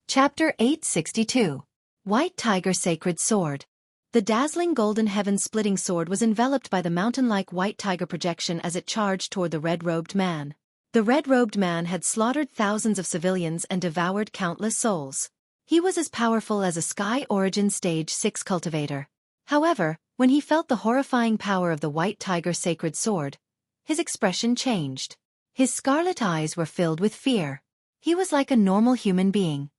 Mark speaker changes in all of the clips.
Speaker 1: Chapter 862. White Tiger Sacred Sword. The dazzling golden heaven-splitting sword was enveloped by the mountain-like white tiger projection as it charged toward the red-robed man. The red-robed man had slaughtered thousands of civilians and devoured countless souls. He was as powerful as a Sky Origin Stage 6 cultivator. However, when he felt the horrifying power of the white tiger sacred sword, his expression changed. His scarlet eyes were filled with fear. He was like a normal human being.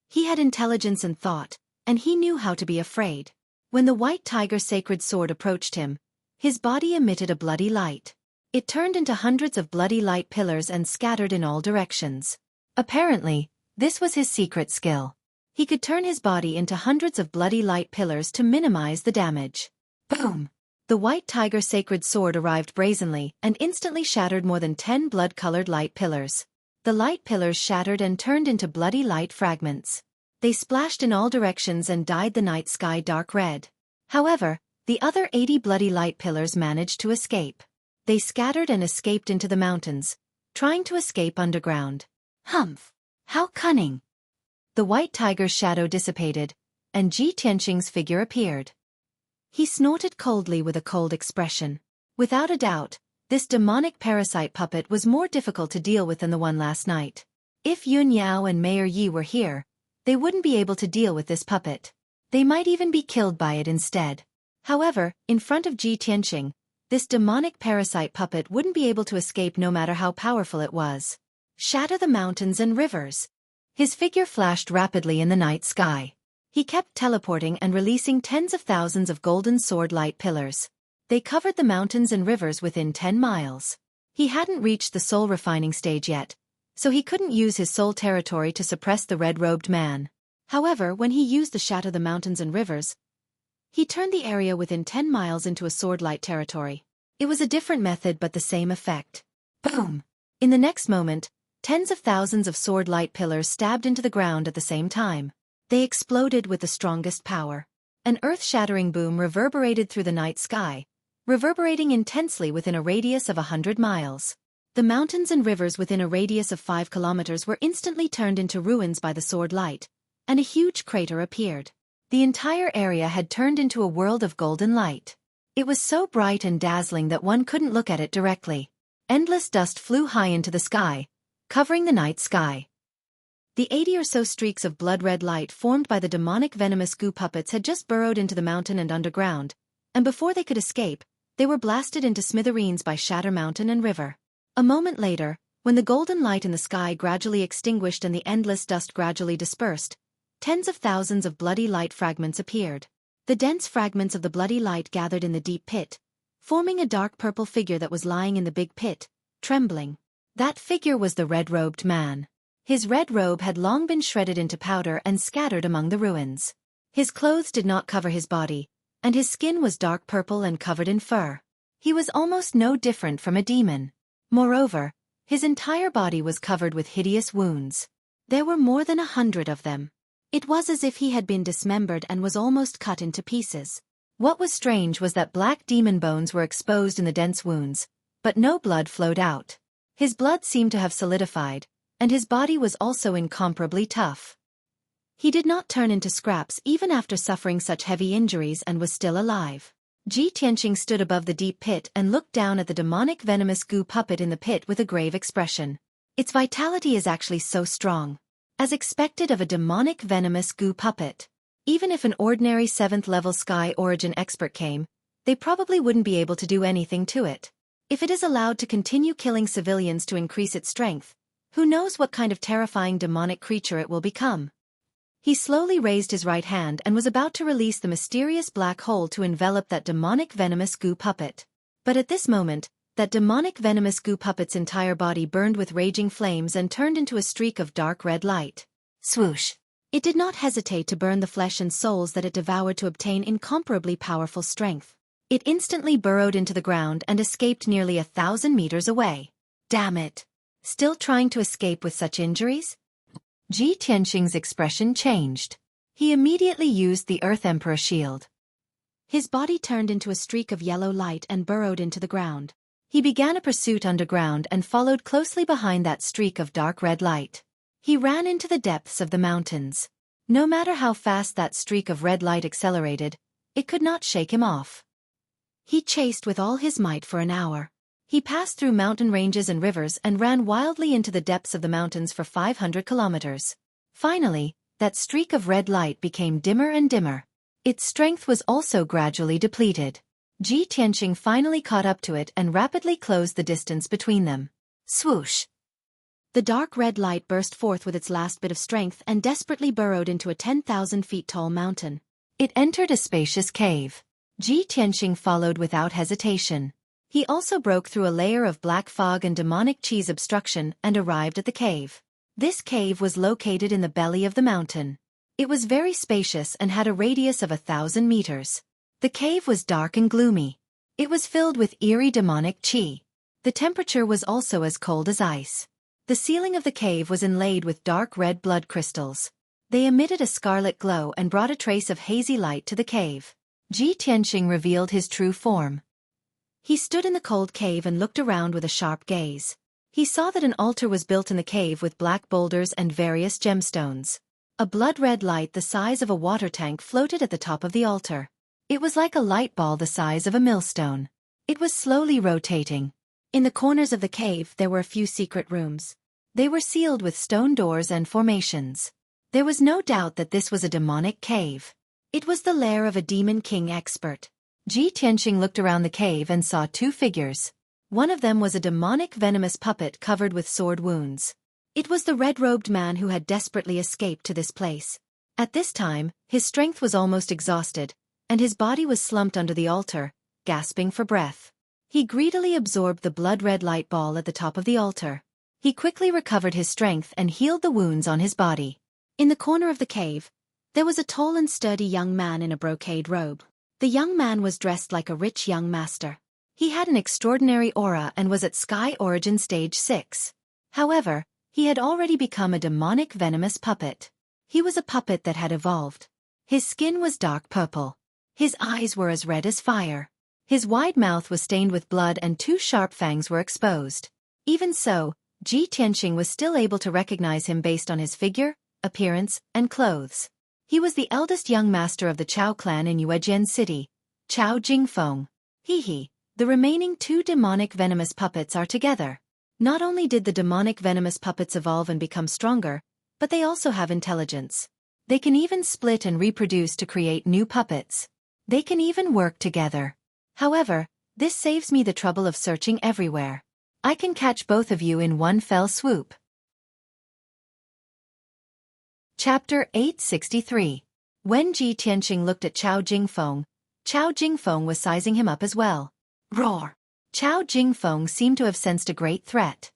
Speaker 1: He had intelligence and thought, and he knew how to be afraid. When the white tiger sacred sword approached him, his body emitted a bloody light. It turned into hundreds of bloody light pillars and scattered in all directions. Apparently, this was his secret skill. He could turn his body into hundreds of bloody light pillars to minimize the damage. Boom! The white tiger sacred sword arrived brazenly and instantly shattered more than 10 blood-colored light pillars. The light pillars shattered and turned into bloody light fragments. They splashed in all directions and dyed the night sky dark red. However, the other 80 bloody light pillars managed to escape. They scattered and escaped into the mountains, trying to escape underground. Humph! How cunning! The white tiger's shadow dissipated, and Ji Tianqing's figure appeared. He snorted coldly with a cold expression. Without a doubt, this demonic parasite puppet was more difficult to deal with than the one last night. If Yun Yao and Mayor Yi were here, they wouldn't be able to deal with this puppet. They might even be killed by it instead. However, in front of Ji Tianqing, this demonic parasite puppet wouldn't be able to escape no matter how powerful it was. Shatter the mountains and rivers. His figure flashed rapidly in the night sky. He kept teleporting and releasing tens of thousands of golden sword light pillars. They covered the mountains and rivers within 10 miles. He hadn't reached the soul refining stage yet, so he couldn't use his soul territory to suppress the red-robed man. However, when he used the shatter the mountains and rivers, he turned the area within 10 miles into a sword-light territory. It was a different method but the same effect. Boom! In the next moment, tens of thousands of sword-light pillars stabbed into the ground at the same time. They exploded with the strongest power. An earth-shattering boom reverberated through the night sky, reverberating intensely within a radius of 100 miles. The mountains and rivers within a radius of 5 kilometers were instantly turned into ruins by the sword light, and a huge crater appeared. The entire area had turned into a world of golden light. It was so bright and dazzling that one couldn't look at it directly. Endless dust flew high into the sky, covering the night sky. The 80 or so streaks of blood-red light formed by the demonic venomous goo puppets had just burrowed into the mountain and underground, and before they could escape, they were blasted into smithereens by Shatter Mountain and River. A moment later, when the golden light in the sky gradually extinguished and the endless dust gradually dispersed, tens of thousands of bloody light fragments appeared. The dense fragments of the bloody light gathered in the deep pit, forming a dark purple figure that was lying in the big pit, trembling. That figure was the red-robed man. His red robe had long been shredded into powder and scattered among the ruins. His clothes did not cover his body, and his skin was dark purple and covered in fur. He was almost no different from a demon. Moreover, his entire body was covered with hideous wounds. There were more than 100 of them. It was as if he had been dismembered and was almost cut into pieces. What was strange was that black demon bones were exposed in the dense wounds, but no blood flowed out. His blood seemed to have solidified, and his body was also incomparably tough. He did not turn into scraps even after suffering such heavy injuries and was still alive. Ji Tianqing stood above the deep pit and looked down at the demonic venomous goo puppet in the pit with a grave expression. Its vitality is actually so strong. As expected of a demonic venomous goo puppet. Even if an ordinary 7th-level Sky Origin expert came, they probably wouldn't be able to do anything to it. If it is allowed to continue killing civilians to increase its strength, who knows what kind of terrifying demonic creature it will become. He slowly raised his right hand and was about to release the mysterious black hole to envelop that demonic venomous goo puppet. But at this moment, that demonic venomous goo puppet's entire body burned with raging flames and turned into a streak of dark red light. Swoosh! It did not hesitate to burn the flesh and souls that it devoured to obtain incomparably powerful strength. It instantly burrowed into the ground and escaped nearly 1,000 meters away. Damn it! Still trying to escape with such injuries? Ji Tianqing's expression changed. He immediately used the Earth Emperor shield. His body turned into a streak of yellow light and burrowed into the ground. He began a pursuit underground and followed closely behind that streak of dark red light. He ran into the depths of the mountains. No matter how fast that streak of red light accelerated, it could not shake him off. He chased with all his might for an hour. He passed through mountain ranges and rivers and ran wildly into the depths of the mountains for 500 kilometers. Finally, that streak of red light became dimmer and dimmer. Its strength was also gradually depleted. Ji Tianqing finally caught up to it and rapidly closed the distance between them. Swoosh! The dark red light burst forth with its last bit of strength and desperately burrowed into a 10,000 feet tall mountain. It entered a spacious cave. Ji Tianqing followed without hesitation. He also broke through a layer of black fog and demonic cheese obstruction and arrived at the cave. This cave was located in the belly of the mountain. It was very spacious and had a radius of 1,000 meters. The cave was dark and gloomy. It was filled with eerie demonic qi. The temperature was also as cold as ice. The ceiling of the cave was inlaid with dark red blood crystals. They emitted a scarlet glow and brought a trace of hazy light to the cave. Ji Tianqing revealed his true form. He stood in the cold cave and looked around with a sharp gaze. He saw that an altar was built in the cave with black boulders and various gemstones. A blood-red light the size of a water tank floated at the top of the altar. It was like a light ball the size of a millstone. It was slowly rotating. In the corners of the cave there were a few secret rooms. They were sealed with stone doors and formations. There was no doubt that this was a demonic cave. It was the lair of a demon king expert. Ji Tianqing looked around the cave and saw two figures. One of them was a demonic venomous puppet covered with sword wounds. It was the red-robed man who had desperately escaped to this place. At this time, his strength was almost exhausted, and his body was slumped under the altar, gasping for breath. He greedily absorbed the blood-red light ball at the top of the altar. He quickly recovered his strength and healed the wounds on his body. In the corner of the cave, there was a tall and sturdy young man in a brocade robe. The young man was dressed like a rich young master. He had an extraordinary aura and was at Sky Origin Stage 6. However, he had already become a demonic venomous puppet. He was a puppet that had evolved. His skin was dark purple. His eyes were as red as fire. His wide mouth was stained with blood and two sharp fangs were exposed. Even so, Ji Tianqing was still able to recognize him based on his figure, appearance, and clothes. He was the eldest young master of the Chao clan in Yuejian City, Chao Jingfeng. The remaining two demonic venomous puppets are together. Not only did the demonic venomous puppets evolve and become stronger, but they also have intelligence. They can even split and reproduce to create new puppets. They can even work together. However, this saves me the trouble of searching everywhere. I can catch both of you in one fell swoop. Chapter 863. When Ji Tianqing looked at Chao Jingfeng was sizing him up as well. Roar! Chao Jingfeng seemed to have sensed a great threat.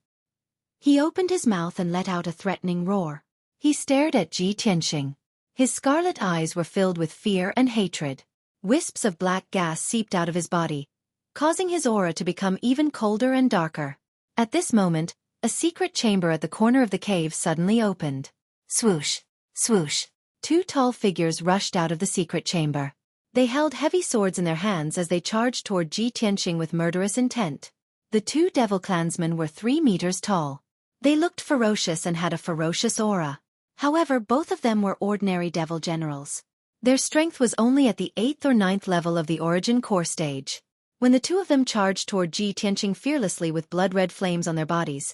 Speaker 1: He opened his mouth and let out a threatening roar. He stared at Ji Tianqing. His scarlet eyes were filled with fear and hatred. Wisps of black gas seeped out of his body, causing his aura to become even colder and darker. At this moment, a secret chamber at the corner of the cave suddenly opened. Swoosh! Swoosh! Two tall figures rushed out of the secret chamber. They held heavy swords in their hands as they charged toward Ji Tianqing with murderous intent. The two devil clansmen were 3 meters tall. They looked ferocious and had a ferocious aura. However, both of them were ordinary devil generals. Their strength was only at the 8th or 9th level of the Origin Core stage. When the two of them charged toward Ji Tianqing fearlessly with blood-red flames on their bodies,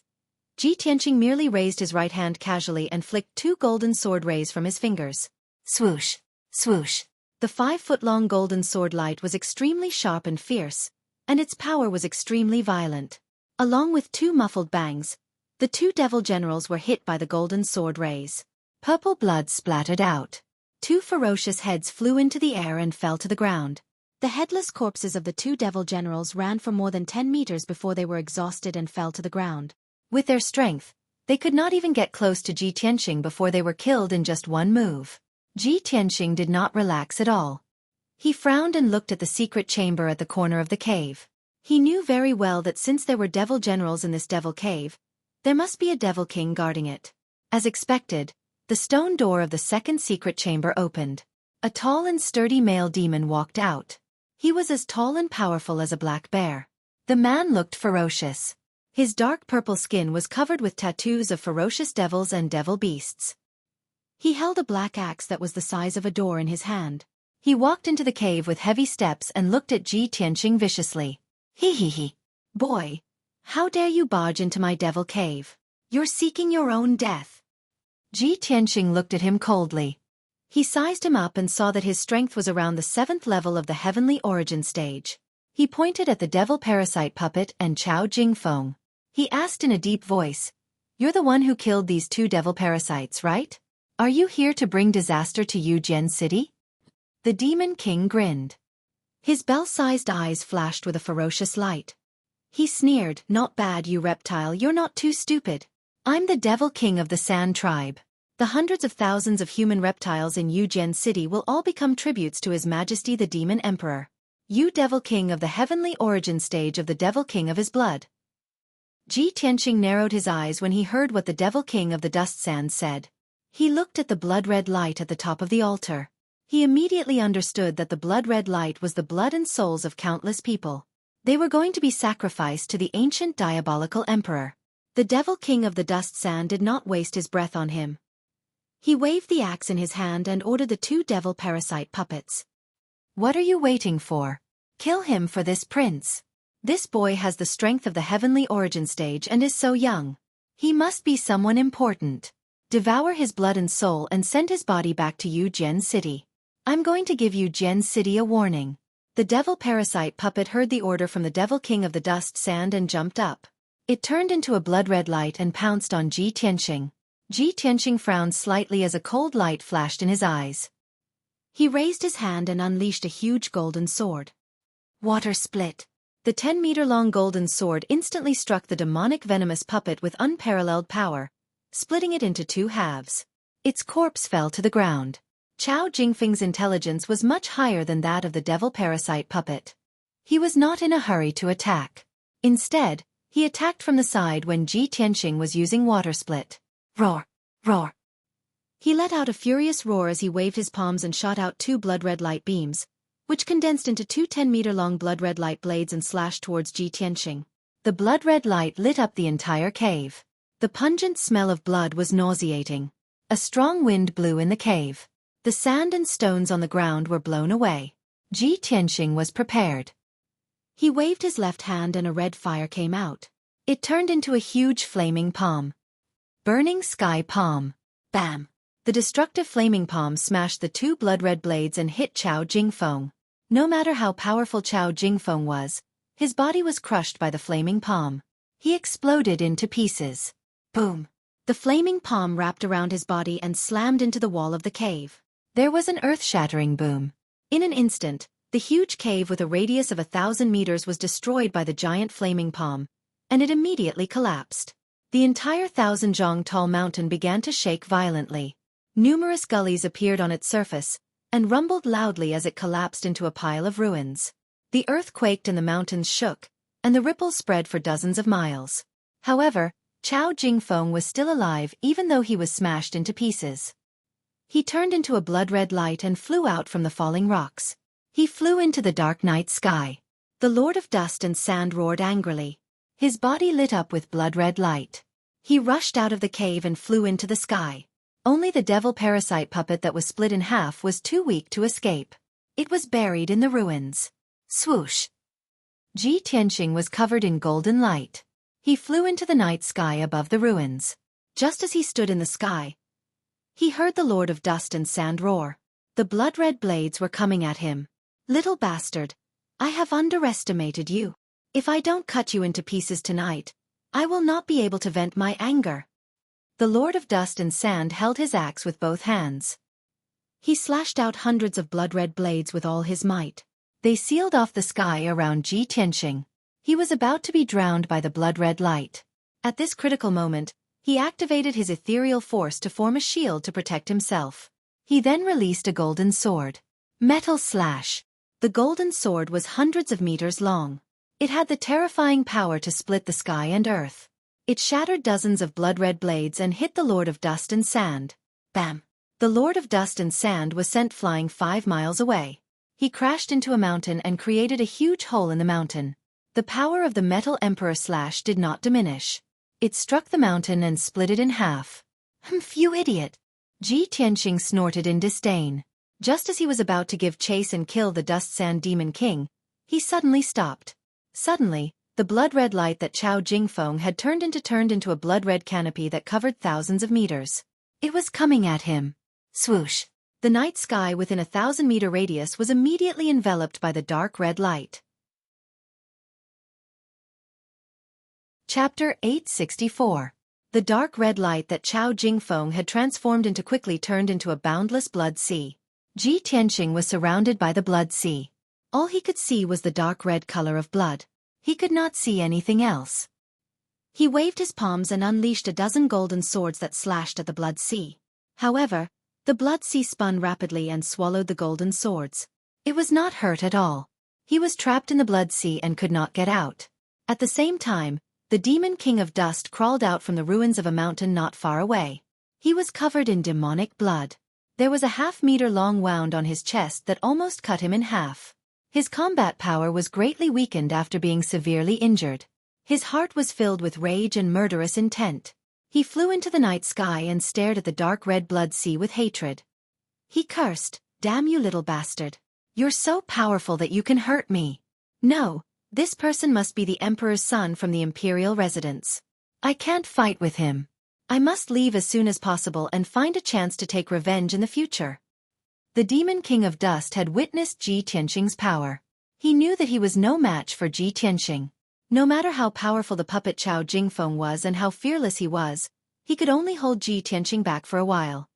Speaker 1: Ji Tianqing merely raised his right hand casually and flicked 2 golden sword rays from his fingers. Swoosh! Swoosh! The 5-foot-long golden sword light was extremely sharp and fierce, and its power was extremely violent. Along with 2 muffled bangs, the 2 devil generals were hit by the golden sword rays. Purple blood splattered out. 2 ferocious heads flew into the air and fell to the ground. The headless corpses of the 2 devil generals ran for more than 10 meters before they were exhausted and fell to the ground. With their strength, they could not even get close to Ji Tianqing before they were killed in just one move. Ji Tianqing did not relax at all. He frowned and looked at the secret chamber at the corner of the cave. He knew very well that since there were devil generals in this devil cave, there must be a devil king guarding it. As expected, the stone door of the second secret chamber opened. A tall and sturdy male demon walked out. He was as tall and powerful as a black bear. The man looked ferocious. His dark purple skin was covered with tattoos of ferocious devils and devil beasts. He held a black axe that was the size of a door in his hand. He walked into the cave with heavy steps and looked at Ji Tianqing viciously. He. Boy, how dare you barge into my devil cave? You're seeking your own death. Ji Tianqing looked at him coldly. He sized him up and saw that his strength was around the 7th level of the heavenly origin stage. He pointed at the devil parasite puppet and Chao Jingfeng. He asked in a deep voice, "You're the one who killed these 2 devil parasites, right? Are you here to bring disaster to Yujian City?" The Demon King grinned. His bell-sized eyes flashed with a ferocious light. He sneered, "Not bad, you reptile, you're not too stupid. I'm the Devil King of the Sand Tribe. The hundreds of thousands of human reptiles in Yujian City will all become tributes to His Majesty the Demon Emperor. You Devil King of the heavenly origin stage of the Devil King of his blood." Ji Tianqing narrowed his eyes when he heard what the Devil King of the Dust Sands said. He looked at the blood-red light at the top of the altar. He immediately understood that the blood-red light was the blood and souls of countless people. They were going to be sacrificed to the ancient diabolical emperor. The Devil King of the Dust Sand did not waste his breath on him. He waved the axe in his hand and ordered the 2 devil parasite puppets. "What are you waiting for? Kill him for this prince. This boy has the strength of the heavenly origin stage and is so young. He must be someone important. Devour his blood and soul and send his body back to Yujian City. I'm going to give Yujian City a warning." The devil parasite puppet heard the order from the Devil King of the Dust Sand and jumped up. It turned into a blood-red light and pounced on Ji Tianqing. Ji Tianqing frowned slightly as a cold light flashed in his eyes. He raised his hand and unleashed a huge golden sword. Water split. The 10-meter-long golden sword instantly struck the demonic venomous puppet with unparalleled power, splitting it into 2 halves. Its corpse fell to the ground. Chao Jingfeng's intelligence was much higher than that of the devil parasite puppet. He was not in a hurry to attack. Instead, he attacked from the side when Ji Tianqing was using water split. Roar! Roar! He let out a furious roar as he waved his palms and shot out 2 blood-red light beams, which condensed into 2 10-meter-long blood-red light blades and slashed towards Ji Tianqing. The blood-red light lit up the entire cave. The pungent smell of blood was nauseating. A strong wind blew in the cave. The sand and stones on the ground were blown away. Ji Tianqing was prepared. He waved his left hand and a red fire came out. It turned into a huge flaming palm. Burning Sky Palm. Bam! The destructive flaming palm smashed the 2 blood-red blades and hit Chao Jingfeng. No matter how powerful Chao Jingfeng was, his body was crushed by the flaming palm. He exploded into pieces. Boom! The flaming palm wrapped around his body and slammed into the wall of the cave. There was an earth-shattering boom. In an instant, the huge cave with a radius of 1,000 meters was destroyed by the giant flaming palm, and it immediately collapsed. The entire 1,000-jong-tall mountain began to shake violently. Numerous gullies appeared on its surface, and rumbled loudly as it collapsed into a pile of ruins. The earth quaked and the mountains shook, and the ripples spread for dozens of miles. However, Chao Jingfeng was still alive even though he was smashed into pieces. He turned into a blood-red light and flew out from the falling rocks. He flew into the dark night sky. The Lord of Dust and Sand roared angrily. His body lit up with blood-red light. He rushed out of the cave and flew into the sky. Only the devil parasite puppet that was split in half was too weak to escape. It was buried in the ruins. Swoosh! Ji Tianqing was covered in golden light. He flew into the night sky above the ruins. Just as he stood in the sky, he heard the Lord of Dust and Sand roar. The blood-red blades were coming at him. "Little bastard, I have underestimated you. If I don't cut you into pieces tonight, I will not be able to vent my anger." The Lord of Dust and Sand held his axe with both hands. He slashed out hundreds of blood-red blades with all his might. They sealed off the sky around Ji Tianqing. He was about to be drowned by the blood-red light. At this critical moment, he activated his ethereal force to form a shield to protect himself. He then released a golden sword. Metal slash! The golden sword was hundreds of meters long. It had the terrifying power to split the sky and earth. It shattered dozens of blood-red blades and hit the Lord of Dust and Sand. Bam! The Lord of Dust and Sand was sent flying 5 miles away. He crashed into a mountain and created a huge hole in the mountain. The power of the metal emperor slash did not diminish. It struck the mountain and split it in half. You idiot! Ji Tianqing snorted in disdain. Just as he was about to give chase and kill the Dust Sand Demon King, he suddenly stopped. Suddenly, the blood-red light that Chao Jingfeng had turned into a blood-red canopy that covered thousands of meters. It was coming at him. Swoosh! The night sky within a 1,000-meter radius was immediately enveloped by the dark red light. Chapter 864. The dark red light that Chao Jingfeng had transformed into quickly turned into a boundless blood sea. Ji Tianqing was surrounded by the blood sea. All he could see was the dark red color of blood. He could not see anything else. He waved his palms and unleashed a dozen golden swords that slashed at the blood sea. However, the blood sea spun rapidly and swallowed the golden swords. It was not hurt at all. He was trapped in the blood sea and could not get out. At the same time, the Demon King of Dust crawled out from the ruins of a mountain not far away. He was covered in demonic blood. There was a half-meter-long wound on his chest that almost cut him in half. His combat power was greatly weakened after being severely injured. His heart was filled with rage and murderous intent. He flew into the night sky and stared at the dark red blood sea with hatred. He cursed, "Damn you little bastard. You're so powerful that you can hurt me. No, this person must be the Emperor's son from the Imperial residence. I can't fight with him. I must leave as soon as possible and find a chance to take revenge in the future." The Demon King of Dust had witnessed Ji Tianqing's power. He knew that he was no match for Ji Tianqing. No matter how powerful the puppet Chao Jingfeng was and how fearless he was, he could only hold Ji Tianqing back for a while.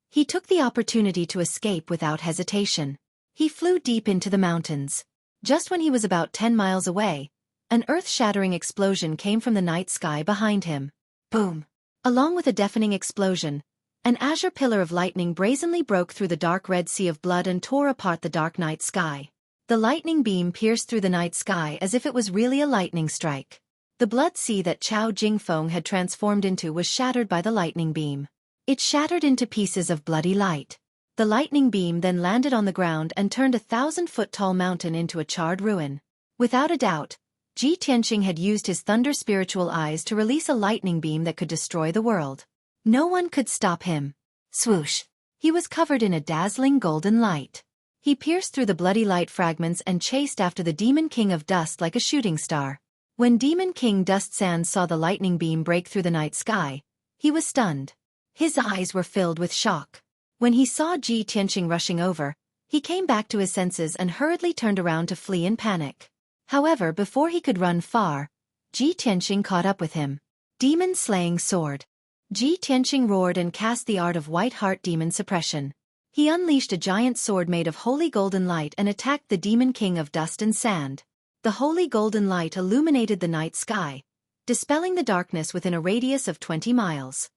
Speaker 1: He took the opportunity to escape without hesitation. He flew deep into the mountains. Just when he was about 10 miles away, an earth-shattering explosion came from the night sky behind him. Boom! Along with a deafening explosion, an azure pillar of lightning brazenly broke through the dark red sea of blood and tore apart the dark night sky. The lightning beam pierced through the night sky as if it was really a lightning strike. The blood sea that Chao Jingfeng had transformed into was shattered by the lightning beam. It shattered into pieces of bloody light. The lightning beam then landed on the ground and turned a 1,000-foot-tall mountain into a charred ruin. Without a doubt, Ji Tianqing had used his thunder spiritual eyes to release a lightning beam that could destroy the world. No one could stop him. Swoosh! He was covered in a dazzling golden light. He pierced through the bloody light fragments and chased after the Demon King of Dust like a shooting star. When Demon King Dust Sand saw the lightning beam break through the night sky, he was stunned. His eyes were filled with shock. When he saw Ji Tianqing rushing over, he came back to his senses and hurriedly turned around to flee in panic. However, before he could run far, Ji Tianqing caught up with him. Demon-slaying sword. Ji Tianqing roared and cast the art of White Heart Demon Suppression. He unleashed a giant sword made of holy golden light and attacked the Demon King of Dust and Sand. The holy golden light illuminated the night sky, dispelling the darkness within a radius of 20 miles.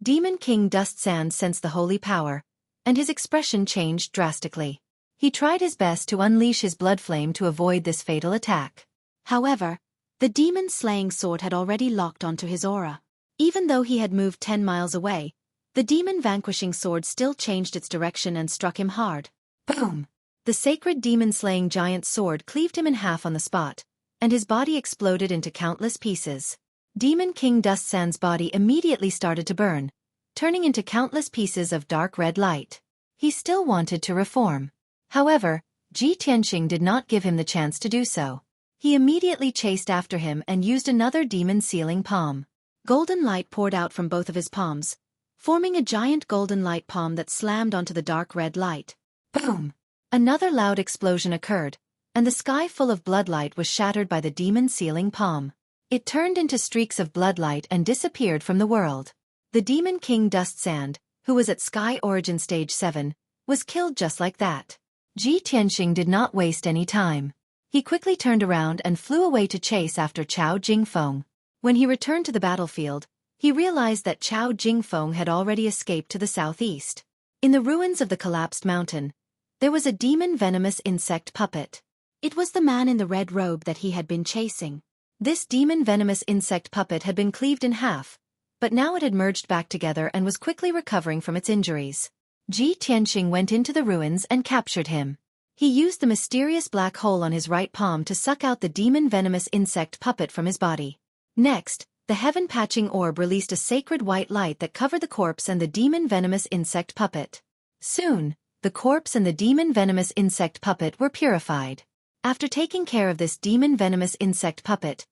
Speaker 1: Demon King Dust Sand sensed the holy power, and his expression changed drastically. He tried his best to unleash his blood flame to avoid this fatal attack. However, the demon-slaying sword had already locked onto his aura. Even though he had moved 10 miles away, the demon-vanquishing sword still changed its direction and struck him hard. Boom! The sacred demon-slaying giant sword cleaved him in half on the spot, and his body exploded into countless pieces. Demon King Dust Sand's body immediately started to burn, turning into countless pieces of dark red light. He still wanted to reform. However, Ji Tianqing did not give him the chance to do so. He immediately chased after him and used another demon sealing palm. Golden light poured out from both of his palms, forming a giant golden light palm that slammed onto the dark red light. Boom! Another loud explosion occurred, and the sky full of bloodlight was shattered by the demon sealing palm. It turned into streaks of bloodlight and disappeared from the world. The Demon King Dust Sand, who was at Sky Origin Stage 7, was killed just like that. Ji Tianqing did not waste any time. He quickly turned around and flew away to chase after Chao Jingfeng. When he returned to the battlefield, he realized that Chao Jingfeng had already escaped to the southeast. In the ruins of the collapsed mountain, there was a demon venomous insect puppet. It was the man in the red robe that he had been chasing. This demon venomous insect puppet had been cleaved in half, but now it had merged back together and was quickly recovering from its injuries. Ji Tianqing went into the ruins and captured him. He used the mysterious black hole on his right palm to suck out the demon venomous insect puppet from his body. Next, the heaven-patching orb released a sacred white light that covered the corpse and the demon venomous insect puppet. Soon, the corpse and the demon venomous insect puppet were purified. After taking care of this demon venomous insect puppet,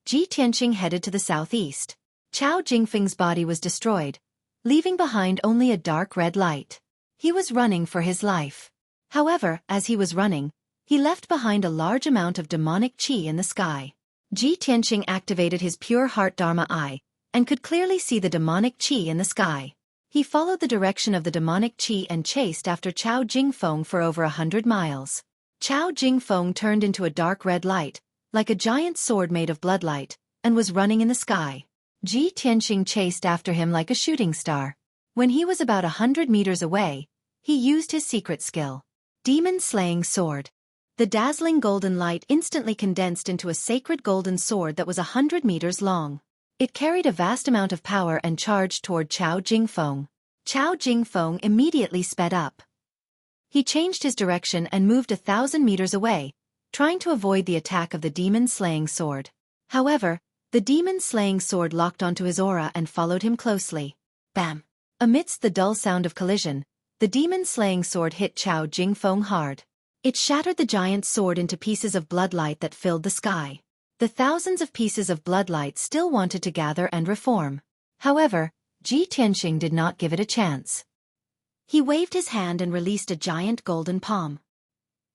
Speaker 1: Ji Tianqing headed to the southeast. Chao Jingfeng's body was destroyed, leaving behind only a dark red light. He was running for his life. However, as he was running, he left behind a large amount of demonic qi in the sky. Ji Tianqing activated his pure heart Dharma eye, and could clearly see the demonic qi in the sky. He followed the direction of the demonic qi and chased after Chao Jingfeng for over 100 miles. Chao Jingfeng turned into a dark red light, like a giant sword made of bloodlight, and was running in the sky. Ji Tianqing chased after him like a shooting star. When he was about 100 meters away, he used his secret skill. Demon-slaying sword. The dazzling golden light instantly condensed into a sacred golden sword that was 100 meters long. It carried a vast amount of power and charged toward Chao Jingfeng. Chao Jingfeng immediately sped up. He changed his direction and moved 1,000 meters away, trying to avoid the attack of the demon-slaying sword. However, the demon-slaying sword locked onto his aura and followed him closely. Bam! Amidst the dull sound of collision, the demon-slaying sword hit Chao Jingfeng hard. It shattered the giant sword into pieces of bloodlight that filled the sky. The thousands of pieces of bloodlight still wanted to gather and reform. However, Ji Tianqing did not give it a chance. He waved his hand and released a giant golden palm.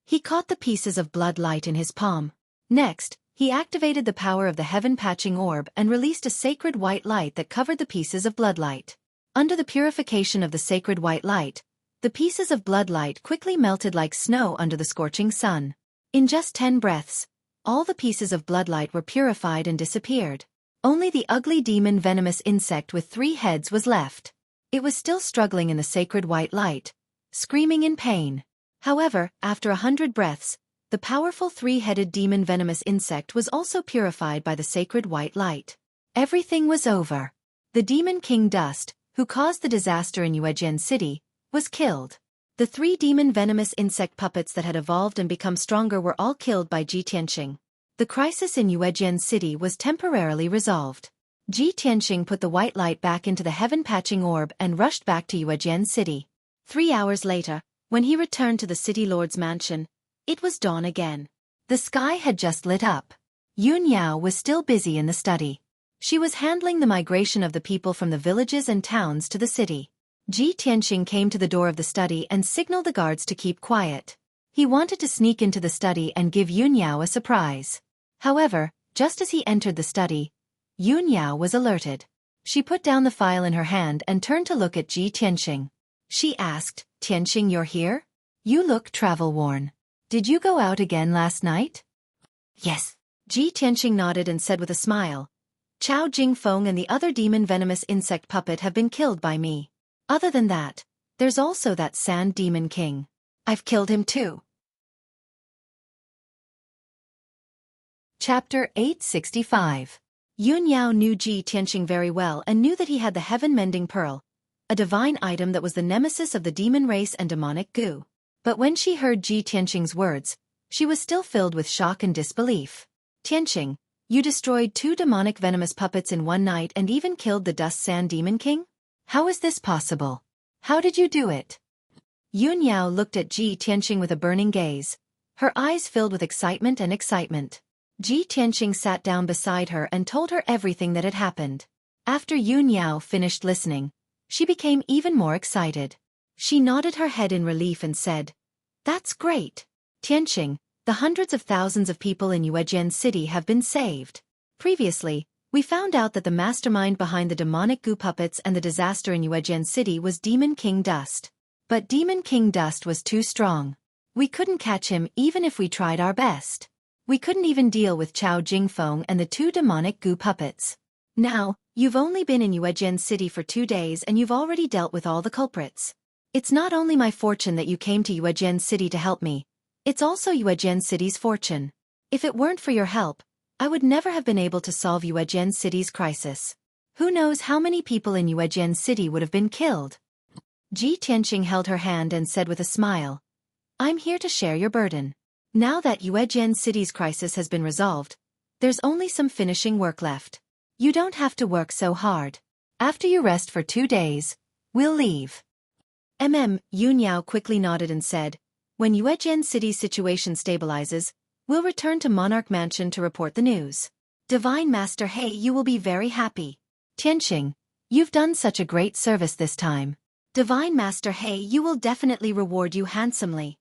Speaker 1: He caught the pieces of bloodlight in his palm. Next, he activated the power of the heaven-patching orb and released a sacred white light that covered the pieces of bloodlight. Under the purification of the sacred white light, the pieces of bloodlight quickly melted like snow under the scorching sun. In just 10 breaths, all the pieces of bloodlight were purified and disappeared. Only the ugly demon venomous insect with 3 heads was left. It was still struggling in the sacred white light, screaming in pain. However, after 100 breaths, the powerful 3-headed demon venomous insect was also purified by the sacred white light. Everything was over. The demon king Dust, who caused the disaster in Yuejian City, was killed. The 3 demon venomous insect puppets that had evolved and become stronger were all killed by Ji Tianqing. The crisis in Yuejian City was temporarily resolved. Ji Tianqing put the white light back into the heaven-patching orb and rushed back to Yuejian City. 3 hours later, when he returned to the city lord's mansion, it was dawn again. The sky had just lit up. Yun Yao was still busy in the study. She was handling the migration of the people from the villages and towns to the city. Ji Tianqing came to the door of the study and signaled the guards to keep quiet. He wanted to sneak into the study and give Yun Yao a surprise. However, just as he entered the study, Yun Yao was alerted. She put down the file in her hand and turned to look at Ji Tianqing. She asked, "Tianqing, you're here? You look travel-worn. Did you go out again last night?" "Yes." Ji Tianqing nodded and said with a smile, "Chao Jingfeng and the other demon venomous insect puppet have been killed by me. Other than that, there's also that sand demon king. I've killed him too." Chapter 865. Yun Yao knew Ji Tianqing very well and knew that he had the heaven-mending pearl, a divine item that was the nemesis of the demon race and demonic goo. But when she heard Ji Tianqing's words, she was still filled with shock and disbelief. "Tianqing, you destroyed 2 demonic venomous puppets in one night and even killed the Dust Sand Demon King? How is this possible? How did you do it?" Yun Yao looked at Ji Tianqing with a burning gaze, her eyes filled with excitement and excitement. Ji Tianqing sat down beside her and told her everything that had happened. After Yun Yao finished listening, she became even more excited. She nodded her head in relief and said, "That's great. Tianqing, the hundreds of thousands of people in Yuejian City have been saved. Previously, we found out that the mastermind behind the demonic goo puppets and the disaster in Yuejian City was Demon King Dust. But Demon King Dust was too strong. We couldn't catch him even if we tried our best. We couldn't even deal with Chao Jingfeng and the 2 demonic goo puppets. Now, you've only been in Yuejian City for 2 days and you've already dealt with all the culprits. It's not only my fortune that you came to Yuejian City to help me, it's also Yuejian City's fortune. If it weren't for your help, I would never have been able to solve Yuejian City's crisis. Who knows how many people in Yuejian City would have been killed?" Ji Tianqing held her hand and said with a smile, I'm here to share your burden. Now that Yuejian City's crisis has been resolved, there's only some finishing work left. You don't have to work so hard. After you rest for 2 days, we'll leave. Yun Yao quickly nodded and said, when Yuejian City's situation stabilizes, we'll return to Monarch Mansion to report the news. Divine Master He, you will be very happy. Tianqing, you've done such a great service this time. Divine Master He, you will definitely reward you handsomely.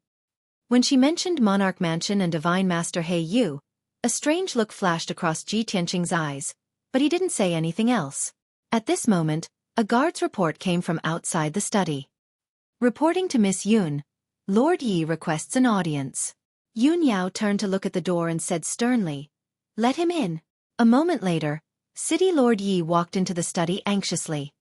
Speaker 1: When she mentioned Monarch Mansion and Divine Master He Yu, a strange look flashed across Ji Tianqing's eyes, but he didn't say anything else. At this moment, a guard's report came from outside the study. Reporting to Miss Yun, Lord Yi requests an audience. Yun Yao turned to look at the door and said sternly, let him in. A moment later, City Lord Yi walked into the study anxiously.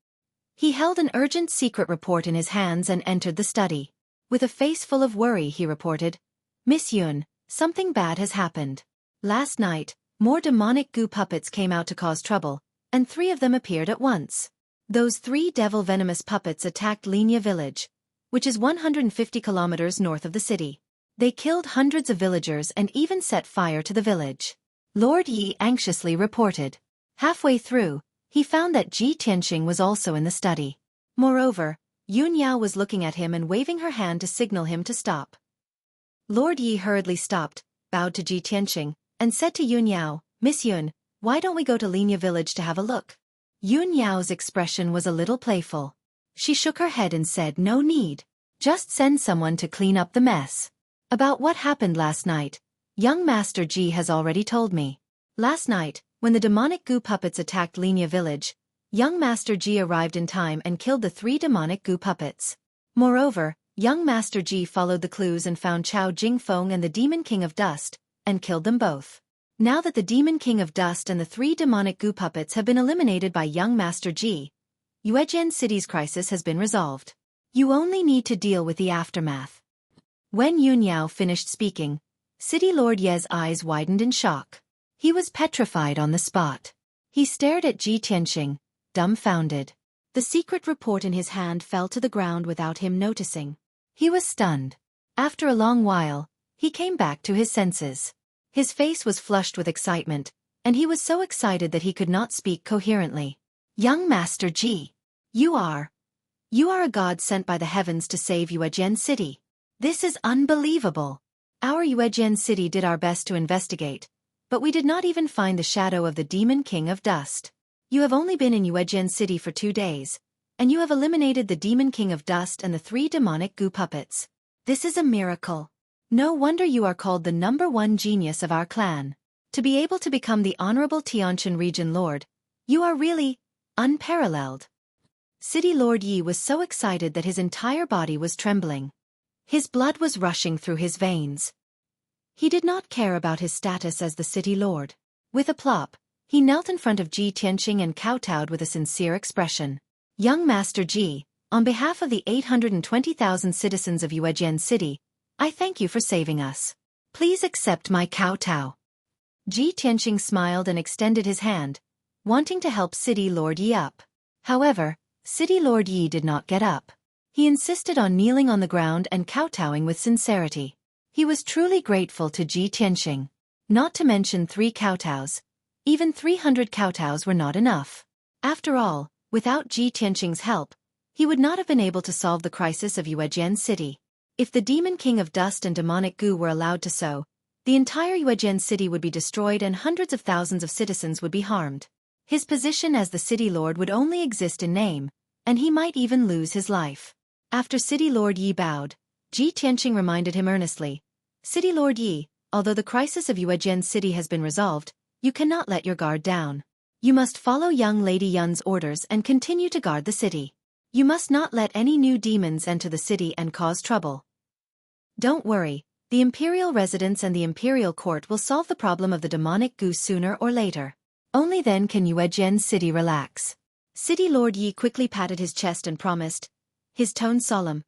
Speaker 1: He held an urgent secret report in his hands and entered the study. With a face full of worry, he reported, Miss Yun, something bad has happened. Last night, more demonic goo puppets came out to cause trouble, and 3 of them appeared at once. Those 3 devil-venomous puppets attacked Linya village, which is 150 kilometers north of the city. They killed hundreds of villagers and even set fire to the village. Lord Yi anxiously reported. Halfway through, he found that Ji Tianqing was also in the study. Moreover, Yun Yao was looking at him and waving her hand to signal him to stop. Lord Yi hurriedly stopped, bowed to Ji Tianqing, and said to Yun Yao, Miss Yun, why don't we go to Linya village to have a look? Yun Yao's expression was a little playful. She shook her head and said no need. Just send someone to clean up the mess. About what happened last night, young Master Ji has already told me. Last night, when the demonic goo puppets attacked Linya village, young Master Ji arrived in time and killed the 3 demonic goo puppets. Moreover, young Master Ji followed the clues and found Chao Jingfeng and the Demon King of Dust, and killed them both. Now that the Demon King of Dust and the 3 demonic goo puppets have been eliminated by young Master Ji, Yuejian City's crisis has been resolved. You only need to deal with the aftermath. When Yun Yao finished speaking, City Lord Ye's eyes widened in shock. He was petrified on the spot. He stared at Ji Tianqing, dumbfounded. The secret report in his hand fell to the ground without him noticing. He was stunned. After a long while, he came back to his senses. His face was flushed with excitement, and he was so excited that he could not speak coherently. Young Master Ji, you are a god sent by the heavens to save Yuejian City. This is unbelievable. Our Yuejian City did our best to investigate, but we did not even find the shadow of the Demon King of Dust. You have only been in Yuejian City for 2 days, and you have eliminated the Demon King of Dust and the 3 demonic goo puppets. This is a miracle. No wonder you are called the #1 genius of our clan. To be able to become the Honorable Tianqian Region Lord, you are really unparalleled. City Lord Yi was so excited that his entire body was trembling. His blood was rushing through his veins. He did not care about his status as the city lord. With a plop, he knelt in front of Ji Tianqing and kowtowed with a sincere expression. Young Master Ji, on behalf of the 820,000 citizens of Yuejian City, I thank you for saving us. Please accept my kowtow. Ji Tianqing smiled and extended his hand, wanting to help City Lord Yi up. However, City Lord Yi did not get up. He insisted on kneeling on the ground and kowtowing with sincerity. He was truly grateful to Ji Tianqing. Not to mention 3 kowtows. Even 300 kowtows were not enough. After all, without Ji Tianqing's help, he would not have been able to solve the crisis of Yuejian City. If the Demon King of Dust and demonic goo were allowed to sow, the entire Yuejian City would be destroyed and hundreds of thousands of citizens would be harmed. His position as the city lord would only exist in name, and he might even lose his life. After City Lord Yi bowed, Ji Tianqing reminded him earnestly, City Lord Yi, although the crisis of Yuejian City has been resolved, you cannot let your guard down. You must follow young Lady Yun's orders and continue to guard the city. You must not let any new demons enter the city and cause trouble. Don't worry, the imperial residence and the imperial court will solve the problem of the demonic goo sooner or later. Only then can Yuejian City relax. City Lord Yi quickly patted his chest and promised, his tone solemn,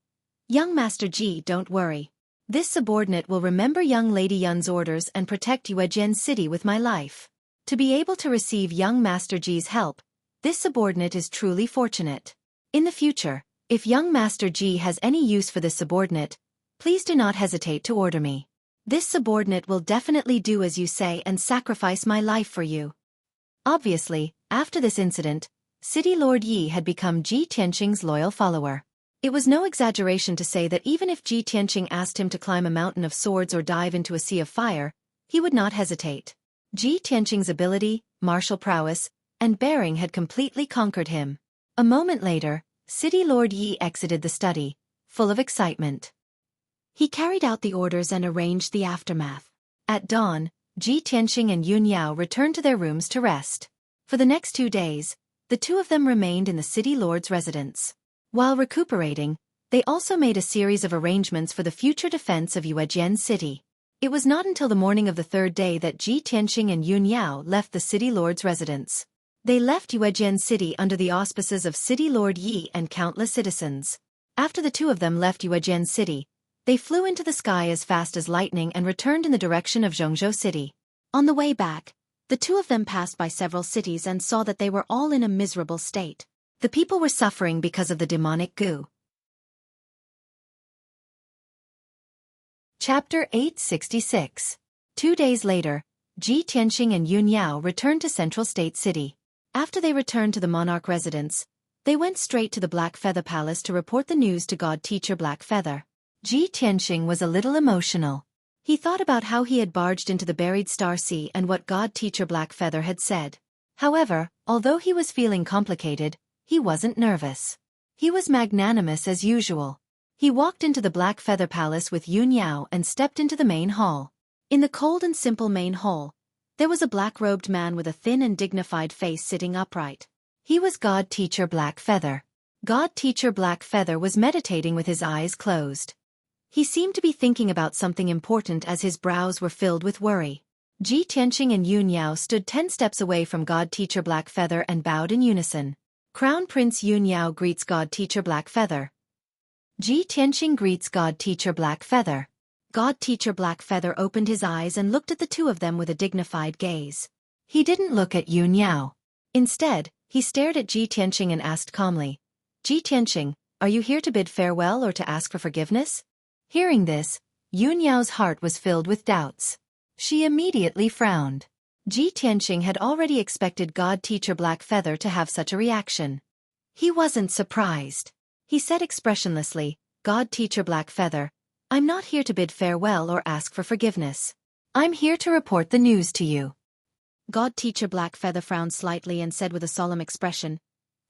Speaker 1: Young Master Ji, don't worry. This subordinate will remember young Lady Yun's orders and protect Yuejian City with my life. To be able to receive young Master Ji's help, this subordinate is truly fortunate. In the future, if young Master Ji has any use for this subordinate, Please do not hesitate to order me. This subordinate will definitely do as you say and sacrifice my life for you. Obviously, after this incident, City Lord Yi had become Ji Tianqing's loyal follower. It was no exaggeration to say that even if Ji Tianqing asked him to climb a mountain of swords or dive into a sea of fire, he would not hesitate. Ji Tianqing's ability, martial prowess, and bearing had completely conquered him. A moment later, City Lord Yi exited the study, full of excitement. He carried out the orders and arranged the aftermath. At dawn, Ji Tianqing and Yun Yao returned to their rooms to rest. For the next 2 days, the two of them remained in the city lord's residence. While recuperating, they also made a series of arrangements for the future defense of Yuejian City. It was not until the morning of the 3rd day that Ji Tianqing and Yun Yao left the city lord's residence. They left Yuejian City under the auspices of City Lord Yi and countless citizens. After the two of them left Yuejian City, they flew into the sky as fast as lightning and returned in the direction of Zhongzhou City. On the way back, the two of them passed by several cities and saw that they were all in a miserable state. The people were suffering because of the demonic goo. Chapter 866. 2 days later, Ji Tianqing and Yun Yao returned to Central State City. After they returned to the monarch residence, they went straight to the Black Feather Palace to report the news to God Teacher Black Feather. Ji Tianqing was a little emotional. He thought about how he had barged into the buried Star Sea and what God Teacher Black Feather had said. However, although he was feeling complicated, he wasn't nervous. He was magnanimous as usual. He walked into the Black Feather Palace with Yun Yao and stepped into the main hall. In the cold and simple main hall, there was a black-robed man with a thin and dignified face sitting upright. He was God Teacher Black Feather. God Teacher Black Feather was meditating with his eyes closed. He seemed to be thinking about something important as his brows were filled with worry. Ji Tianqing and Yun Yao stood 10 steps away from God Teacher Black Feather and bowed in unison. Crown Prince Yun Yao greets God Teacher Black Feather. Ji Tianqing greets God Teacher Black Feather. God Teacher Black Feather opened his eyes and looked at the two of them with a dignified gaze. He didn't look at Yun Yao. Instead, he stared at Ji Tianqing and asked calmly, Ji Tianqing, are you here to bid farewell or to ask for forgiveness? Hearing this, Yun Yao's heart was filled with doubts. She immediately frowned. Ji Tianqing had already expected God Teacher Black Feather to have such a reaction. He wasn't surprised. He said expressionlessly, God Teacher Black Feather, I'm not here to bid farewell or ask for forgiveness. I'm here to report the news to you. God Teacher Black Feather frowned slightly and said with a solemn expression,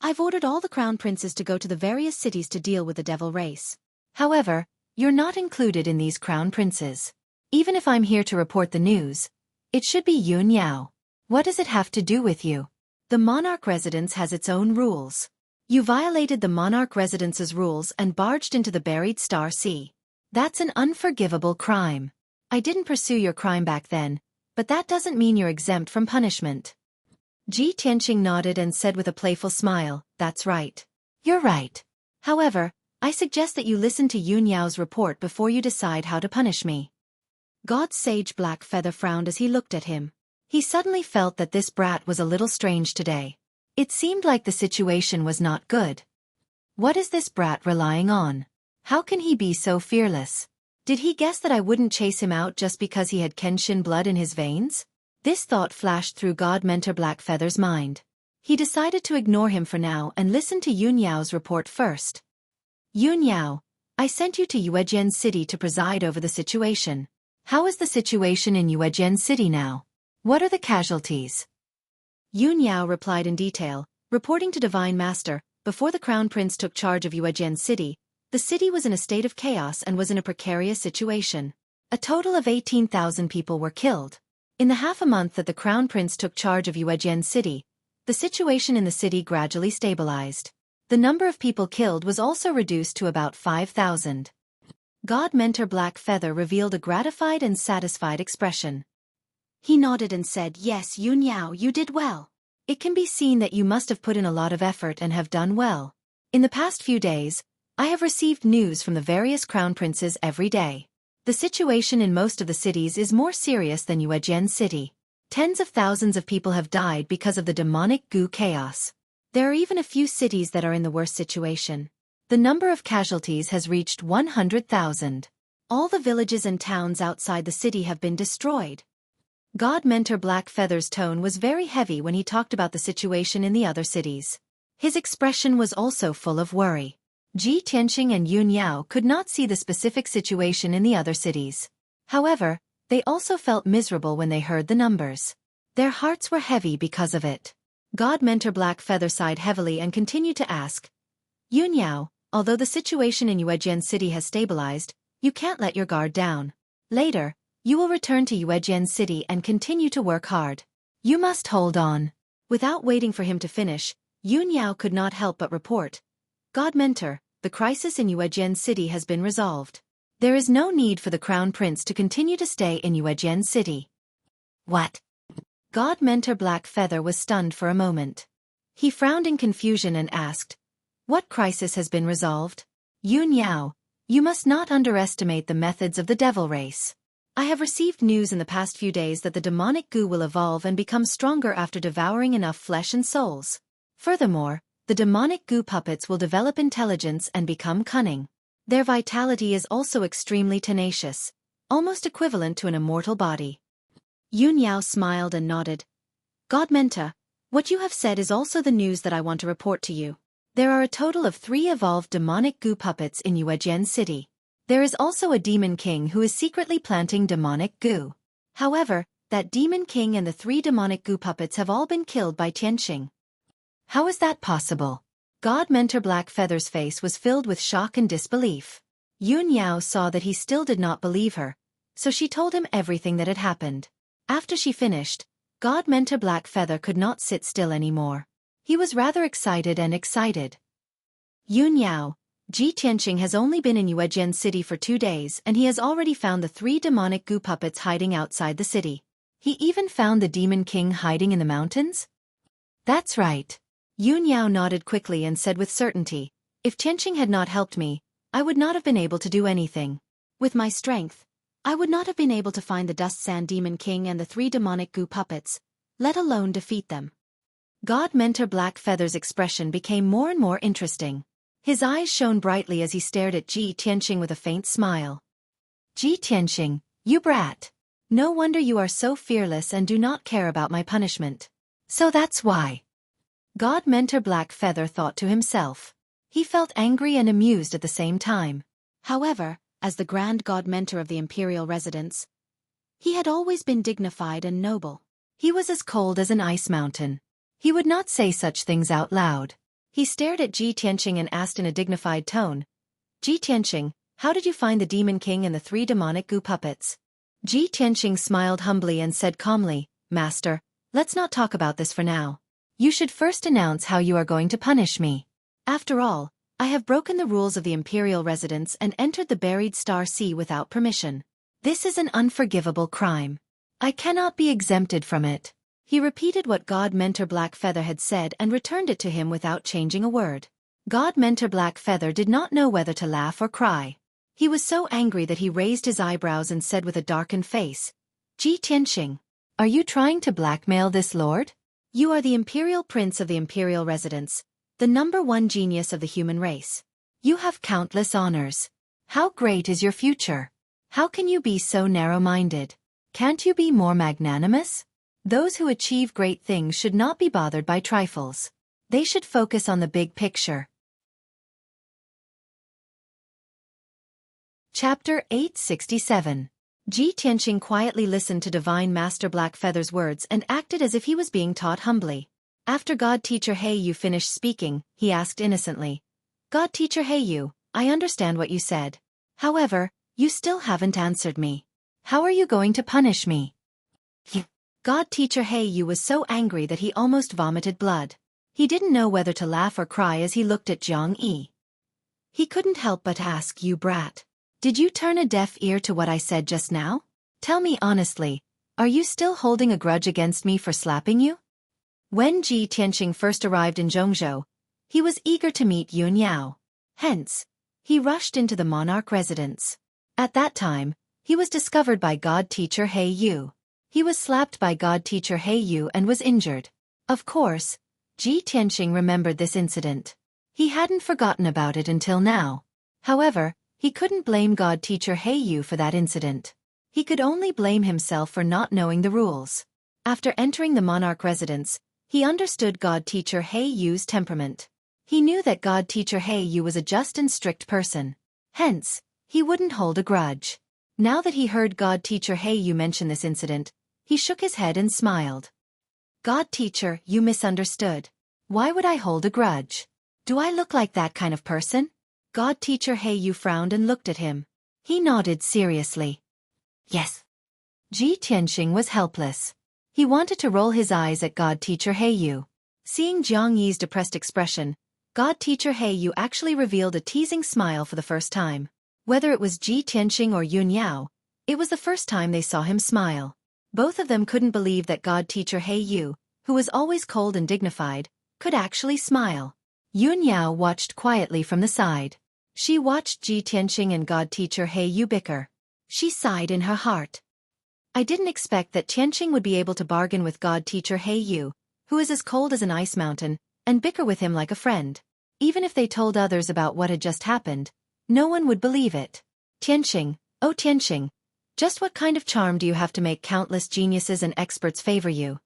Speaker 1: I've ordered all the crown princes to go to the various cities to deal with the devil race. However, you're not included in these crown princes. Even if I'm here to report the news, it should be Yun Yao. What does it have to do with you? The monarch residence has its own rules. You violated the monarch residence's rules and barged into the buried Star Sea. That's an unforgivable crime. I didn't pursue your crime back then, but that doesn't mean you're exempt from punishment. Ji Tianqing nodded and said with a playful smile, That's right. You're right. However, I suggest that you listen to Yun Yao's report before you decide how to punish me. God Sage Black Feather frowned as he looked at him. He suddenly felt that this brat was a little strange today. It seemed like the situation was not good. What is this brat relying on? How can he be so fearless? Did he guess that I wouldn't chase him out just because he had Kenshin blood in his veins? This thought flashed through God Mentor Black Feather's mind. He decided to ignore him for now and listen to Yun Yao's report first. Yun Yao, I sent you to Yuejian City to preside over the situation. How is the situation in Yuejian City now? What are the casualties? Yun Yao replied in detail, reporting to Divine Master, before the Crown Prince took charge of Yuejian City, the city was in a state of chaos and was in a precarious situation. A total of 18,000 people were killed. In the half a month that the Crown Prince took charge of Yuejian City, the situation in the city gradually stabilized. The number of people killed was also reduced to about 5,000. God Mentor Black Feather revealed a gratified and satisfied expression. He nodded and said, Yes, Yun Yao, you did well. It can be seen that you must have put in a lot of effort and have done well. In the past few days, I have received news from the various crown princes every day. The situation in most of the cities is more serious than Yuejian City. Tens of thousands of people have died because of the demonic goo chaos. There are even a few cities that are in the worst situation. The number of casualties has reached 100,000. All the villages and towns outside the city have been destroyed. God Mentor Blackfeather's tone was very heavy when he talked about the situation in the other cities. His expression was also full of worry. Ji Tianqing and Yun Yao could not see the specific situation in the other cities. However, they also felt miserable when they heard the numbers. Their hearts were heavy because of it. God Mentor Blackfeather sighed heavily and continued to ask, Yun Yao, although the situation in Yuejian City has stabilized, you can't let your guard down. Later, you will return to Yuejian City and continue to work hard. You must hold on. Without waiting for him to finish, Yun Yao could not help but report, God Mentor, the crisis in Yuejian City has been resolved. There is no need for the Crown Prince to continue to stay in Yuejian City. What? God Mentor Blackfeather was stunned for a moment. He frowned in confusion and asked, What crisis has been resolved? Yun Yao, you must not underestimate the methods of the devil race. I have received news in the past few days that the demonic goo will evolve and become stronger after devouring enough flesh and souls. Furthermore, the demonic goo puppets will develop intelligence and become cunning. Their vitality is also extremely tenacious, almost equivalent to an immortal body. Yun Yao smiled and nodded. God Mentor, what you have said is also the news that I want to report to you. There are a total of 3 evolved demonic goo puppets in Yuejian City. There is also a demon king who is secretly planting demonic goo. However, that demon king and the 3 demonic goo puppets have all been killed by Tianqing. How is that possible? God Mentor Blackfeather's face was filled with shock and disbelief. Yun Yao saw that he still did not believe her, so she told him everything that had happened. After she finished, God Mentor Blackfeather could not sit still anymore. He was rather excited. Yun Yao, Ji Tianqing has only been in Yuejian City for 2 days and he has already found the 3 demonic goo puppets hiding outside the city. He even found the demon king hiding in the mountains? That's right. Yun Yao nodded quickly and said with certainty, If Tianqing had not helped me, I would not have been able to do anything. With my strength, I would not have been able to find the Dust Sand Demon King and the 3 demonic goo puppets, let alone defeat them. God Mentor Blackfeather's expression became more and more interesting. His eyes shone brightly as he stared at Ji Tianqing with a faint smile. Ji Tianqing, you brat. No wonder you are so fearless and do not care about my punishment. So that's why. God Mentor Blackfeather thought to himself. He felt angry and amused at the same time. However, as the Grand God Mentor of the Imperial Residence, he had always been dignified and noble. He was as cold as an ice mountain. He would not say such things out loud. He stared at Ji Tianqing and asked in a dignified tone, Ji Tianqing, how did you find the Demon King and the 3 demonic goo puppets? Ji Tianqing smiled humbly and said calmly, Master, let's not talk about this for now. You should first announce how you are going to punish me. After all, I have broken the rules of the Imperial Residence and entered the Buried Star Sea without permission. This is an unforgivable crime. I cannot be exempted from it. He repeated what God Mentor Blackfeather had said and returned it to him without changing a word. God Mentor Blackfeather did not know whether to laugh or cry. He was so angry that he raised his eyebrows and said with a darkened face, Ji Tianqing, are you trying to blackmail this lord? You are the Imperial Prince of the Imperial Residence, the #1 genius of the human race. You have countless honors. How great is your future? How can you be so narrow-minded? Can't you be more magnanimous? Those who achieve great things should not be bothered by trifles. They should focus on the big picture. Chapter 867. Ji Tianqing quietly listened to Divine Master Blackfeather's words and acted as if he was being taught humbly. After God Teacher Heiyu finished speaking, he asked innocently, God Teacher Heiyu, I understand what you said. However, you still haven't answered me. How are you going to punish me? God Teacher Heiyu was so angry that he almost vomited blood. He didn't know whether to laugh or cry as he looked at Zhang Yi. He couldn't help but ask, You brat. Did you turn a deaf ear to what I said just now? Tell me honestly, are you still holding a grudge against me for slapping you? When Ji Tianqing first arrived in Zhongzhou, he was eager to meet Yun Yao. Hence, he rushed into the monarch residence. At that time, he was discovered by God Teacher Heiyu. He was slapped by God Teacher Heiyu and was injured. Of course, Ji Tianqing remembered this incident. He hadn't forgotten about it until now. However, He couldn't blame God teacher Yu for that incident. He could only blame himself for not knowing the rules. After entering the monarch residence, he understood God teacher Yu's temperament. He knew that God teacher Yu was a just and strict person. Hence, he wouldn't hold a grudge. Now that he heard God teacher Yu mention this incident, he shook his head and smiled. God teacher, you misunderstood. Why would I hold a grudge? Do I look like that kind of person? God teacher Yu frowned and looked at him. He nodded seriously. Yes. Ji Tianxing was helpless. He wanted to roll his eyes at God teacher Yu. Seeing Jiang Yi's depressed expression, God teacher Yu actually revealed a teasing smile for the first time. Whether it was Ji Tianxing or Yun Yao, it was the first time they saw him smile. Both of them couldn't believe that God teacher Yu, who was always cold and dignified, could actually smile. Yun Yao watched quietly from the side. She watched Ji Tianxing and God teacher Yu bicker. She sighed in her heart. I didn't expect that Tianxing would be able to bargain with God teacher Yu, who is as cold as an ice mountain, and bicker with him like a friend. Even if they told others about what had just happened, no one would believe it. Tianxing, oh Tianxing, just what kind of charm do you have to make countless geniuses and experts favor you?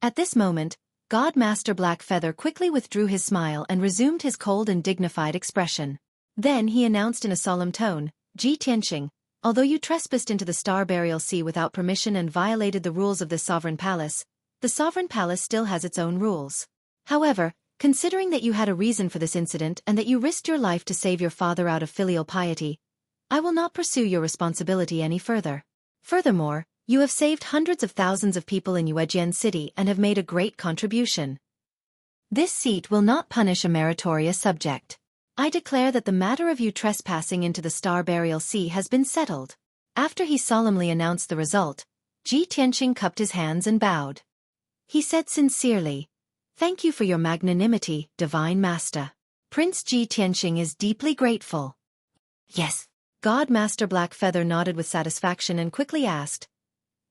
Speaker 1: At this moment, God Master Blackfeather quickly withdrew his smile and resumed his cold and dignified expression. Then he announced in a solemn tone, Ji Tianxing, although you trespassed into the Star Burial Sea without permission and violated the rules of this sovereign palace, the sovereign palace still has its own rules. However, considering that you had a reason for this incident and that you risked your life to save your father out of filial piety, I will not pursue your responsibility any further. Furthermore, you have saved hundreds of thousands of people in Xueqi City and have made a great contribution. This seat will not punish a meritorious subject. I declare that the matter of you trespassing into the Star Burial Sea has been settled. After he solemnly announced the result, Ji Tianxing cupped his hands and bowed. He said sincerely, Thank you for your magnanimity, Divine Master. Prince Ji Tianxing is deeply grateful. Yes. God Master Blackfeather nodded with satisfaction and quickly asked,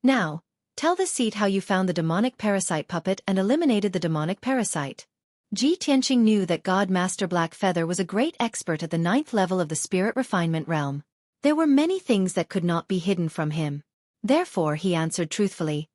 Speaker 1: Now, tell the seat how you found the demonic parasite puppet and eliminated the demonic parasite. Ji Tianxing knew that God Master Blackfeather was a great expert at the 9th level of the spirit refinement realm. There were many things that could not be hidden from him. Therefore he answered truthfully,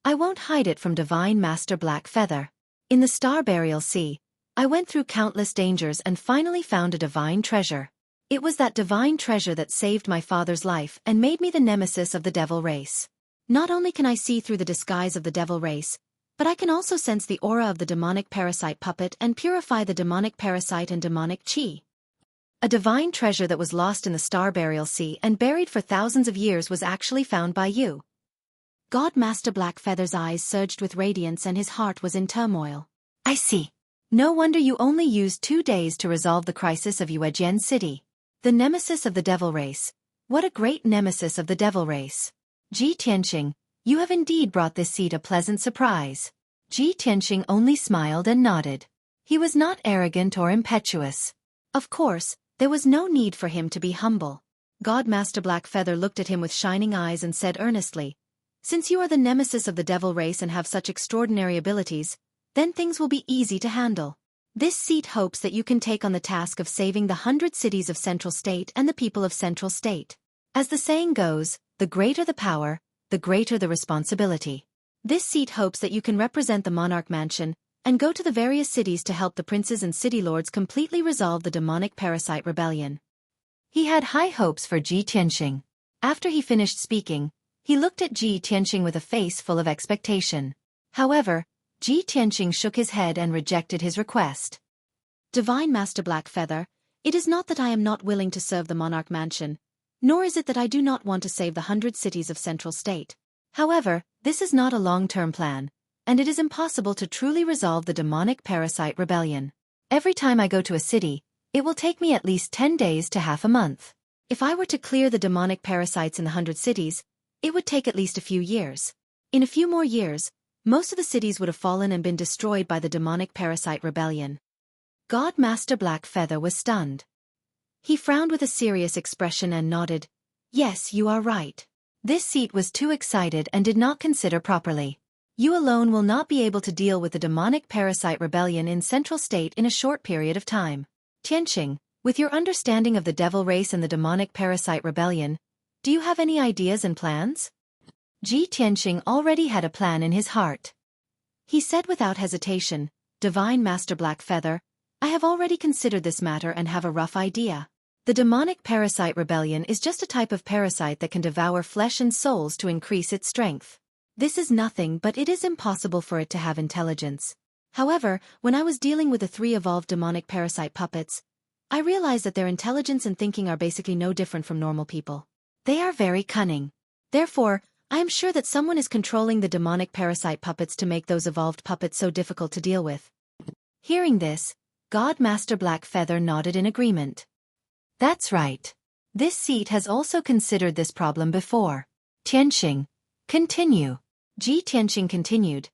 Speaker 1: I won't hide it from Divine Master Blackfeather. In the Star Burial Sea, I went through countless dangers and finally found a divine treasure. It was that divine treasure that saved my father's life and made me the nemesis of the devil race. Not only can I see through the disguise of the devil race, but I can also sense the aura of the demonic parasite puppet and purify the demonic parasite and demonic qi. A divine treasure that was lost in the Star Burial Sea and buried for thousands of years was actually found by you. God Master Blackfeather's eyes surged with radiance and his heart was in turmoil. I see. No wonder you only used 2 days to resolve the crisis of Xueqi City. The nemesis of the devil race. What a great nemesis of the devil race. Ji Tianxing, you have indeed brought this seat a pleasant surprise. Ji Tianxing only smiled and nodded. He was not arrogant or impetuous. Of course, there was no need for him to be humble. God Master Blackfeather looked at him with shining eyes and said earnestly, Since you are the nemesis of the devil race and have such extraordinary abilities, then things will be easy to handle. This seat hopes that you can take on the task of saving the 100 cities of Central State and the people of Central State. As the saying goes, the greater the power, the greater the responsibility. This seat hopes that you can represent the monarch mansion and go to the various cities to help the princes and city lords completely resolve the demonic parasite rebellion. He had high hopes for Ji Tianxing. After he finished speaking, he looked at Ji Tianxing with a face full of expectation. However, Ji Tianxing shook his head and rejected his request. Divine Master Blackfeather, it is not that I am not willing to serve the monarch mansion, nor is it that I do not want to save the 100 cities of Central State. However, this is not a long-term plan, and it is impossible to truly resolve the demonic parasite rebellion. Every time I go to a city, it will take me at least 10 days to half a month. If I were to clear the demonic parasites in the 100 cities, it would take at least a few years. In a few more years, most of the cities would have fallen and been destroyed by the demonic parasite rebellion. God Master Blackfeather was stunned. He frowned with a serious expression and nodded. Yes, you are right. This seat was too excited and did not consider properly. You alone will not be able to deal with the demonic parasite rebellion in Central State in a short period of time. Tianxing, With your understanding of the devil race and the demonic parasite rebellion, do you have any ideas and plans? Ji Tianqing already had a plan in his heart. He said without hesitation, Divine Master Blackfeather, I have already considered this matter and have a rough idea. The demonic parasite rebellion is just a type of parasite that can devour flesh and souls to increase its strength. This is nothing, but it is impossible for it to have intelligence. However, when I was dealing with the 3 evolved demonic parasite puppets, I realized that their intelligence and thinking are basically no different from normal people. They are very cunning. Therefore, I am sure that someone is controlling the demonic parasite puppets to make those evolved puppets so difficult to deal with. Hearing this, God Master Blackfeather nodded in agreement. That's right. This seat has also considered this problem before. Tianqing, continue. Ji Tianqing continued.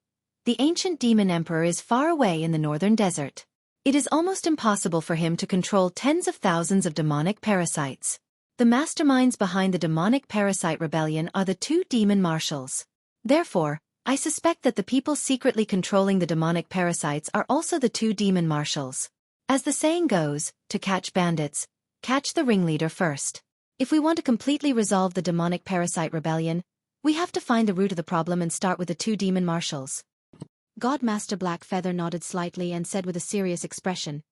Speaker 1: The ancient demon emperor is far away in the northern desert. It is almost impossible for him to control tens of thousands of demonic parasites. The masterminds behind the demonic parasite rebellion are the 2 demon marshals. Therefore, I suspect that the people secretly controlling the demonic parasites are also the 2 demon marshals. As the saying goes, to catch bandits, catch the ringleader first. If we want to completely resolve the demonic parasite rebellion, we have to find the root of the problem and start with the 2 demon marshals. God Master Blackfeather nodded slightly and said with a serious expression,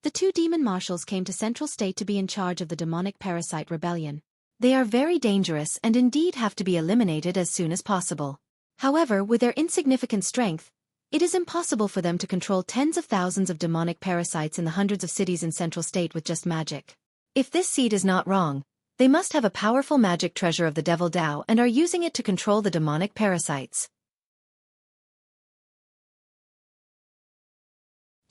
Speaker 1: the 2 demon marshals came to Central State to be in charge of the demonic parasite rebellion. They are very dangerous and indeed have to be eliminated as soon as possible. However, with their insignificant strength, it is impossible for them to control tens of thousands of demonic parasites in the hundreds of cities in Central State with just magic. If this seed is not wrong, they must have a powerful magic treasure of the Devil Dao and are using it to control the demonic parasites.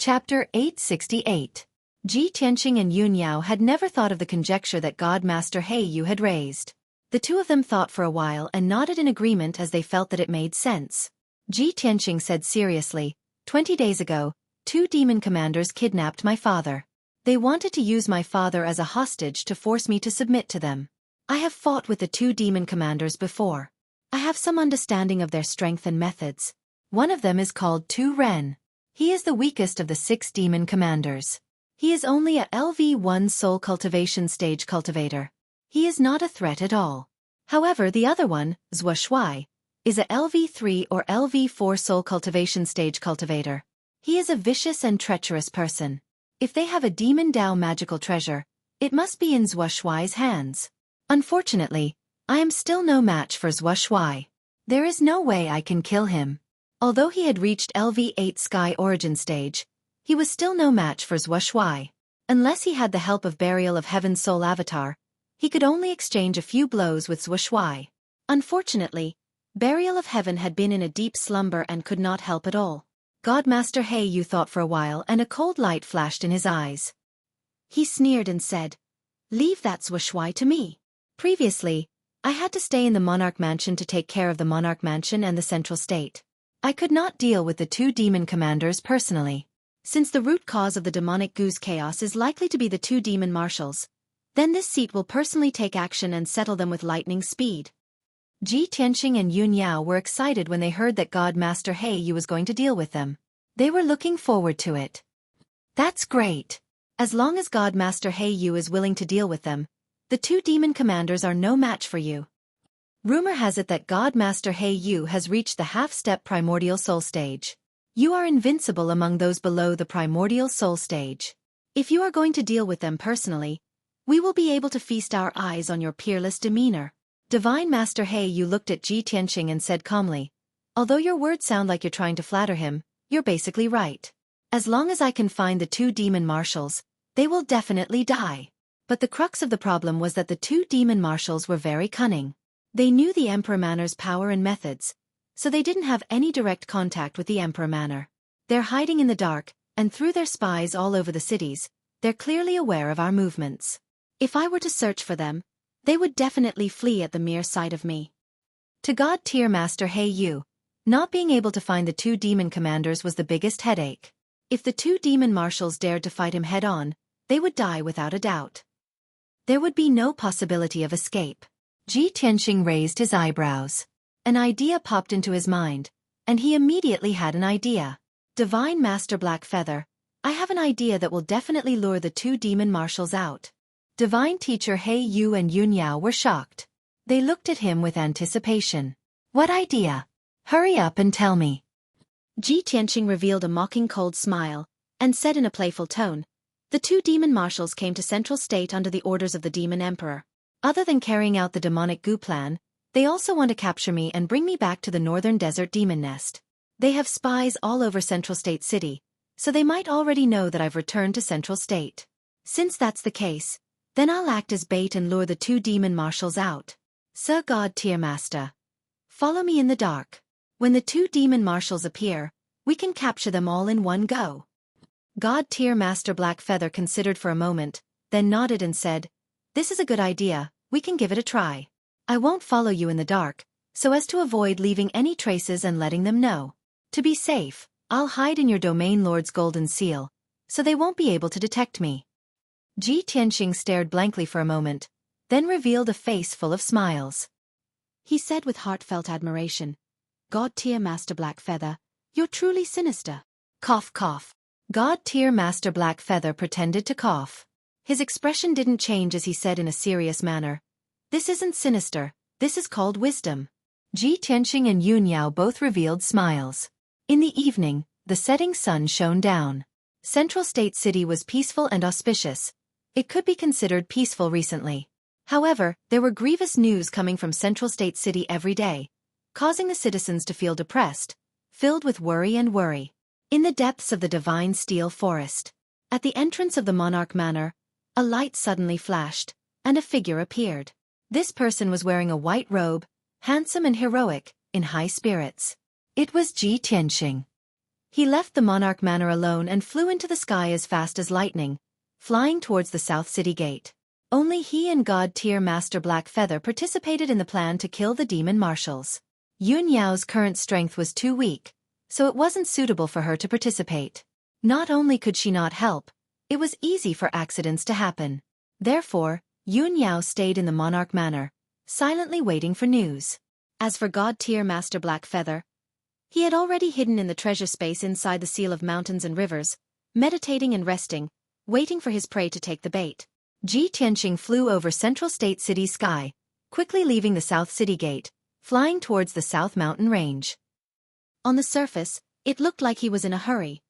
Speaker 1: Chapter 868. Ji Tianqing and Yun Yao had never thought of the conjecture that God Master He Yu had raised. The 2 of them thought for a while and nodded in agreement as they felt that it made sense. Ji Tianqing said seriously, 20 days ago, 2 demon commanders kidnapped my father. They wanted to use my father as a hostage to force me to submit to them. I have fought with the 2 demon commanders before. I have some understanding of their strength and methods. One of them is called Tu Ren. He is the weakest of the 6 demon commanders. He is only a LV1 soul cultivation stage cultivator. He is not a threat at all. However, the other one, Xueqi, is a LV3 or LV4 soul cultivation stage cultivator. He is a vicious and treacherous person. If they have a demon Dao magical treasure, it must be in Xueqi's hands. Unfortunately, I am still no match for Xueqi. There is no way I can kill him. Although he had reached LV8 Sky Origin stage, he was still no match for Xueqi. Unless he had the help of Burial of Heaven's Soul Avatar, he could only exchange a few blows with Xueqi. Unfortunately, Burial of Heaven had been in a deep slumber and could not help at all. Godmaster He Yu thought for a while and a cold light flashed in his eyes. He sneered and said, "Leave that Xueqi to me." Previously, I had to stay in the Monarch Mansion to take care of the Monarch Mansion and the Central State. I could not deal with the 2 demon commanders personally. Since the root cause of the demonic goose chaos is likely to be the 2 demon marshals, then this seat will personally take action and settle them with lightning speed. Ji Tianqing and Yun Yao were excited when they heard that God Master He Yu was going to deal with them. They were looking forward to it. That's great. As long as God Master He Yu is willing to deal with them, the 2 demon commanders are no match for you. Rumor has it that God Master He Yu has reached the half-step primordial soul stage. You are invincible among those below the primordial soul stage. If you are going to deal with them personally, we will be able to feast our eyes on your peerless demeanor. Divine Master He Yu looked at Ji Tianqing and said calmly, although your words sound like you're trying to flatter him, you're basically right. As long as I can find the 2 demon marshals, they will definitely die. But the crux of the problem was that the 2 demon marshals were very cunning. They knew the Emperor Manor's power and methods, so they didn't have any direct contact with the Emperor Manor. They're hiding in the dark, and through their spies all over the cities, they're clearly aware of our movements. If I were to search for them, they would definitely flee at the mere sight of me. To God-tier Master He Yu, not being able to find the 2 demon commanders was the biggest headache. If the 2 demon marshals dared to fight him head-on, they would die without a doubt. There would be no possibility of escape. Ji Tianqing raised his eyebrows. An idea popped into his mind, and he immediately had an idea. Divine Master Blackfeather, I have an idea that will definitely lure the two demon marshals out. Divine Teacher He Yu and Yun Yao were shocked. They looked at him with anticipation. What idea? Hurry up and tell me. Ji Tianqing revealed a mocking cold smile, and said in a playful tone, the two demon marshals came to Central State under the orders of the demon emperor. Other than carrying out the demonic goo plan, they also want to capture me and bring me back to the northern desert demon nest. They have spies all over Central State City, so they might already know that I've returned to Central State. Since that's the case, then I'll act as bait and lure the two demon marshals out. Sir God Tier Master, follow me in the dark. When the two demon marshals appear, we can capture them all in one go. God Tier Master Black Feather considered for a moment, then nodded and said, this is a good idea, we can give it a try. I won't follow you in the dark, so as to avoid leaving any traces and letting them know. To be safe, I'll hide in your domain Lord's golden seal, so they won't be able to detect me. Ji Tianqing stared blankly for a moment, then revealed a face full of smiles. He said with heartfelt admiration, God Tier Master Black Feather, you're truly sinister. Cough cough. God Tier Master Black Feather pretended to cough. His expression didn't change as he said in a serious manner, this isn't sinister, this is called wisdom. Ji Tianqing and Yun Yao both revealed smiles. In the evening, the setting sun shone down. Central State City was peaceful and auspicious. It could be considered peaceful recently. However, there were grievous news coming from Central State City every day, causing the citizens to feel depressed, filled with worry. In the depths of the divine steel forest, at the entrance of the Monarch Manor, a light suddenly flashed, and a figure appeared. This person was wearing a white robe, handsome and heroic, in high spirits. It was Ji Tianqing. He left the Monarch Manor alone and flew into the sky as fast as lightning, flying towards the South City Gate. Only he and God Tier Master Black Feather participated in the plan to kill the demon marshals. Yun Yao's current strength was too weak, so it wasn't suitable for her to participate. Not only could she not help, it was easy for accidents to happen. Therefore, Yun Yao stayed in the Monarch Manor, silently waiting for news. As for God Tier Master Black Feather, he had already hidden in the treasure space inside the Seal of Mountains and Rivers, meditating and resting, waiting for his prey to take the bait. Ji Tianqing flew over Central State City's sky, quickly leaving the South City Gate, flying towards the South Mountain Range. On the surface, it looked like he was in a hurry,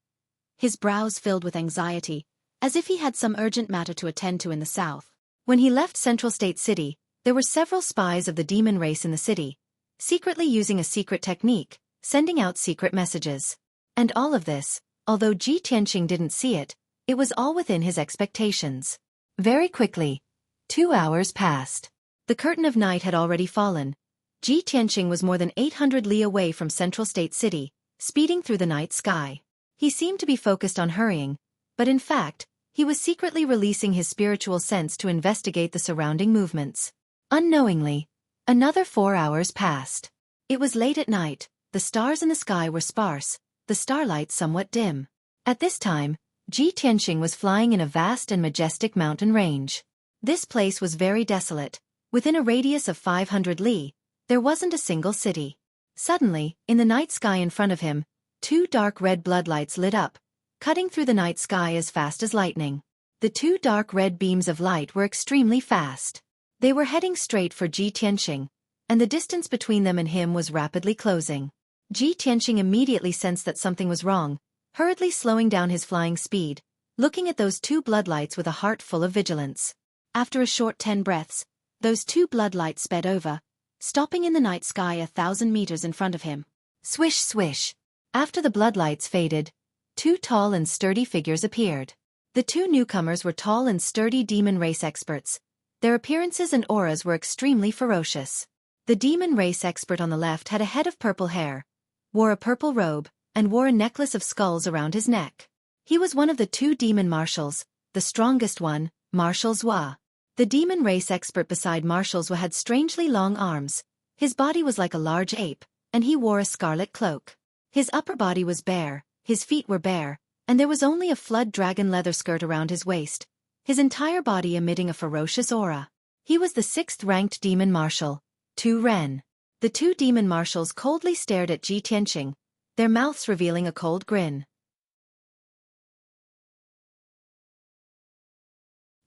Speaker 1: his brows filled with anxiety, as if he had some urgent matter to attend to in the south. When he left Central State City, there were several spies of the demon race in the city, secretly using a secret technique, sending out secret messages. And all of this, although Ji Tianqing didn't see it, it was all within his expectations. Very quickly, 2 hours passed. The curtain of night had already fallen. Ji Tianqing was more than 800 li away from Central State City, speeding through the night sky. He seemed to be focused on hurrying, but in fact, he was secretly releasing his spiritual sense to investigate the surrounding movements. Unknowingly, another 4 hours passed. It was late at night, the stars in the sky were sparse, the starlight somewhat dim. At this time, Ji Tianqing was flying in a vast and majestic mountain range. This place was very desolate. Within a radius of 500 li, there wasn't a single city. Suddenly, in the night sky in front of him, 2 dark red bloodlights lit up, cutting through the night sky as fast as lightning. The 2 dark red beams of light were extremely fast. They were heading straight for Ji Tianqing, and the distance between them and him was rapidly closing. Ji Tianqing immediately sensed that something was wrong, hurriedly slowing down his flying speed, looking at those 2 bloodlights with a heart full of vigilance. After a short 10 breaths, those 2 bloodlights sped over, stopping in the night sky 1,000 meters in front of him. Swish swish. After the bloodlights faded, 2 tall and sturdy figures appeared. The 2 newcomers were tall and sturdy demon race experts. Their appearances and auras were extremely ferocious. The demon race expert on the left had a head of purple hair, wore a purple robe, and wore a necklace of skulls around his neck. He was one of the 2 demon marshals, the strongest one, Marshal Zhua. The demon race expert beside Marshal Zhua had strangely long arms. His body was like a large ape, and he wore a scarlet cloak. His upper body was bare, his feet were bare, and there was only a flood dragon leather skirt around his waist, his entire body emitting a ferocious aura. He was the 6th-ranked demon marshal, Tu Ren. The 2 demon marshals coldly stared at Ji Tianqing, their mouths revealing a cold grin.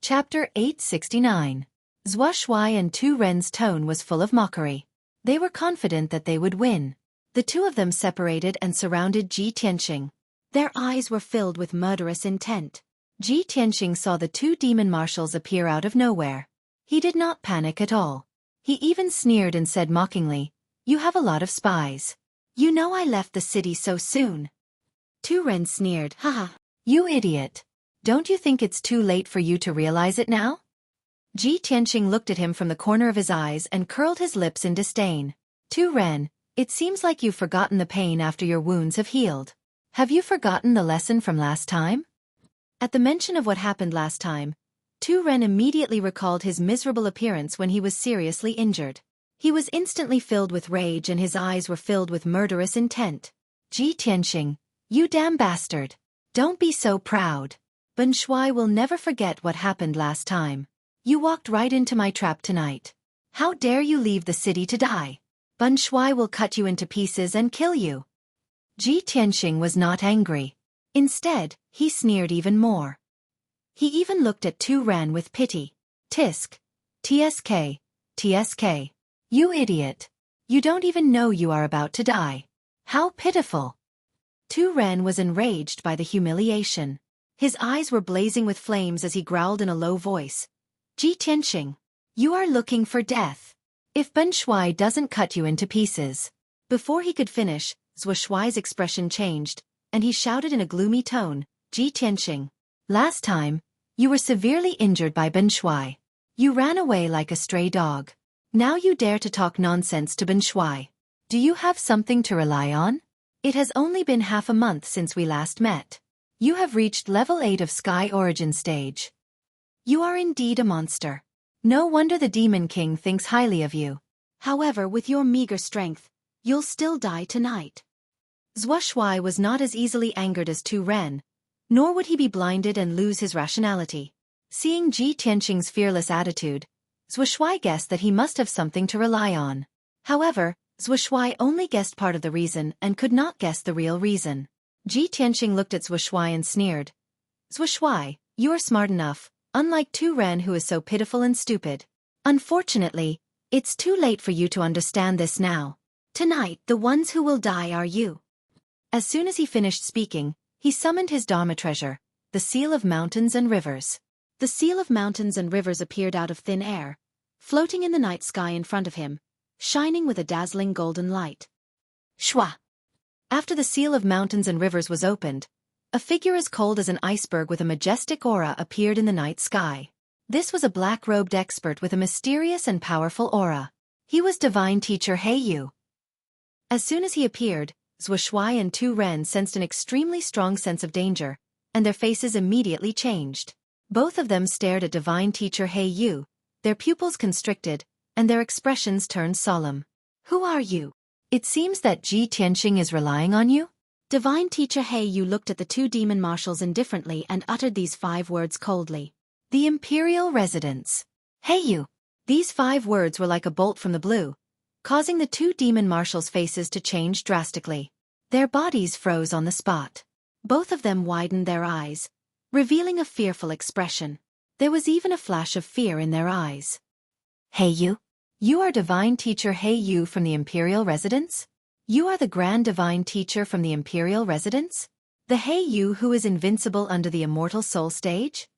Speaker 1: Chapter 869. Xueqi and Tu Ren's tone was full of mockery. They were confident that they would win. The two of them separated and surrounded Ji Tianxing. Their eyes were filled with murderous intent. Ji Tianxing saw the two demon marshals appear out of nowhere. He did not panic at all. He even sneered and said mockingly, "You have a lot of spies. You know I left the city so soon." Tu Ren sneered, "Haha, you idiot. Don't you think it's too late for you to realize it now?" Ji Tianxing looked at him from the corner of his eyes and curled his lips in disdain. "Tu Ren, it seems like you've forgotten the pain after your wounds have healed. Have you forgotten the lesson from last time?" At the mention of what happened last time, Tu Ren immediately recalled his miserable appearance when he was seriously injured. He was instantly filled with rage and his eyes were filled with murderous intent. "Ji Tianxing, you damn bastard. Don't be so proud. Ben Shuai will never forget what happened last time. You walked right into my trap tonight. How dare you leave the city to die? Ben Shuai will cut you into pieces and kill you." Ji Tianxing was not angry. Instead, he sneered even more. He even looked at Tu Ren with pity. "Tisk. Tsk. Tsk. You idiot. You don't even know you are about to die. How pitiful." Tu Ren was enraged by the humiliation. His eyes were blazing with flames as he growled in a low voice. "Ji Tianxing, you are looking for death. If Ben Shuai doesn't cut you into pieces." Before he could finish, Xueqi's expression changed, and he shouted in a gloomy tone, "Ji Tianxing, last time, you were severely injured by Ben Shuai. You ran away like a stray dog. Now you dare to talk nonsense to Ben Shuai. Do you have something to rely on? It has only been half a month since we last met. You have reached level 8 of Sky Origin stage. You are indeed a monster. No wonder the Demon King thinks highly of you. However, with your meager strength, you'll still die tonight." Xueqi was not as easily angered as Tu Ren, nor would he be blinded and lose his rationality. Seeing Ji Tianxing's fearless attitude, Xueqi guessed that he must have something to rely on. However, Xueqi only guessed part of the reason and could not guess the real reason. Ji Tianxing looked at Xueqi and sneered. "Xueqi, you are smart enough, unlike Tu Ren who is so pitiful and stupid. Unfortunately, it's too late for you to understand this now. Tonight the ones who will die are you." As soon as he finished speaking, he summoned his Dharma treasure, the Seal of Mountains and Rivers. The Seal of Mountains and Rivers appeared out of thin air, floating in the night sky in front of him, shining with a dazzling golden light. Shwa! After the Seal of Mountains and Rivers was opened, a figure as cold as an iceberg with a majestic aura appeared in the night sky. This was a black-robed expert with a mysterious and powerful aura. He was Divine Teacher Heiyu. As soon as he appeared, Xueqi and Tu Ren sensed an extremely strong sense of danger, and their faces immediately changed. Both of them stared at Divine Teacher Heiyu, their pupils constricted, and their expressions turned solemn. "Who are you? It seems that Ji Tianxing is relying on you?" Divine Teacher Heiyu looked at the two demon marshals indifferently and uttered these 5 words coldly. "The Imperial Residence. Heiyu." These 5 words were like a bolt from the blue, causing the two demon marshals' faces to change drastically. Their bodies froze on the spot. Both of them widened their eyes, revealing a fearful expression. There was even a flash of fear in their eyes. "Heiyu? You are Divine Teacher Heiyu from the Imperial Residence? You are the Grand Divine Teacher from the Imperial Residence? The Heiyu who is invincible under the Immortal Soul stage?"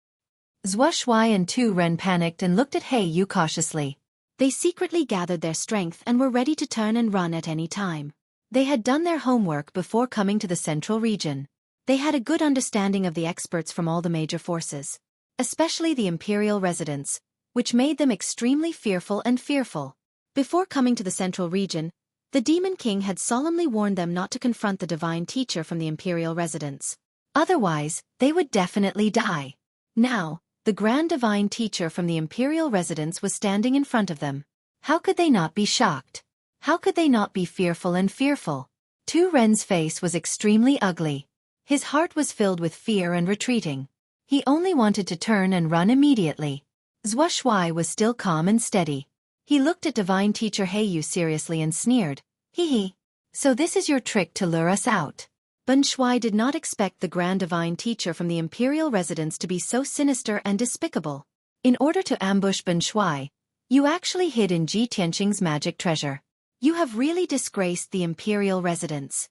Speaker 1: Xueqi and Tu Ren panicked and looked at Heiyu cautiously. They secretly gathered their strength and were ready to turn and run at any time. They had done their homework before coming to the central region. They had a good understanding of the experts from all the major forces, especially the Imperial Residence, which made them extremely fearful. Before coming to the central region, the Demon King had solemnly warned them not to confront the Divine Teacher from the Imperial Residence. Otherwise, they would definitely die. Now, the Grand Divine Teacher from the Imperial Residence was standing in front of them. How could they not be shocked? How could they not be fearful? Tu Ren's face was extremely ugly. His heart was filled with fear and retreating. He only wanted to turn and run immediately. Xueqi was still calm and steady. He looked at Divine Teacher Heiyu seriously and sneered. "Hee. So this is your trick to lure us out." Ben Shuai did not expect the Grand Divine Teacher from the Imperial Residence to be so sinister and despicable. In order to ambush Ben Shuai, you actually hid in Ji Tianqing's magic treasure. You have really disgraced the imperial residence.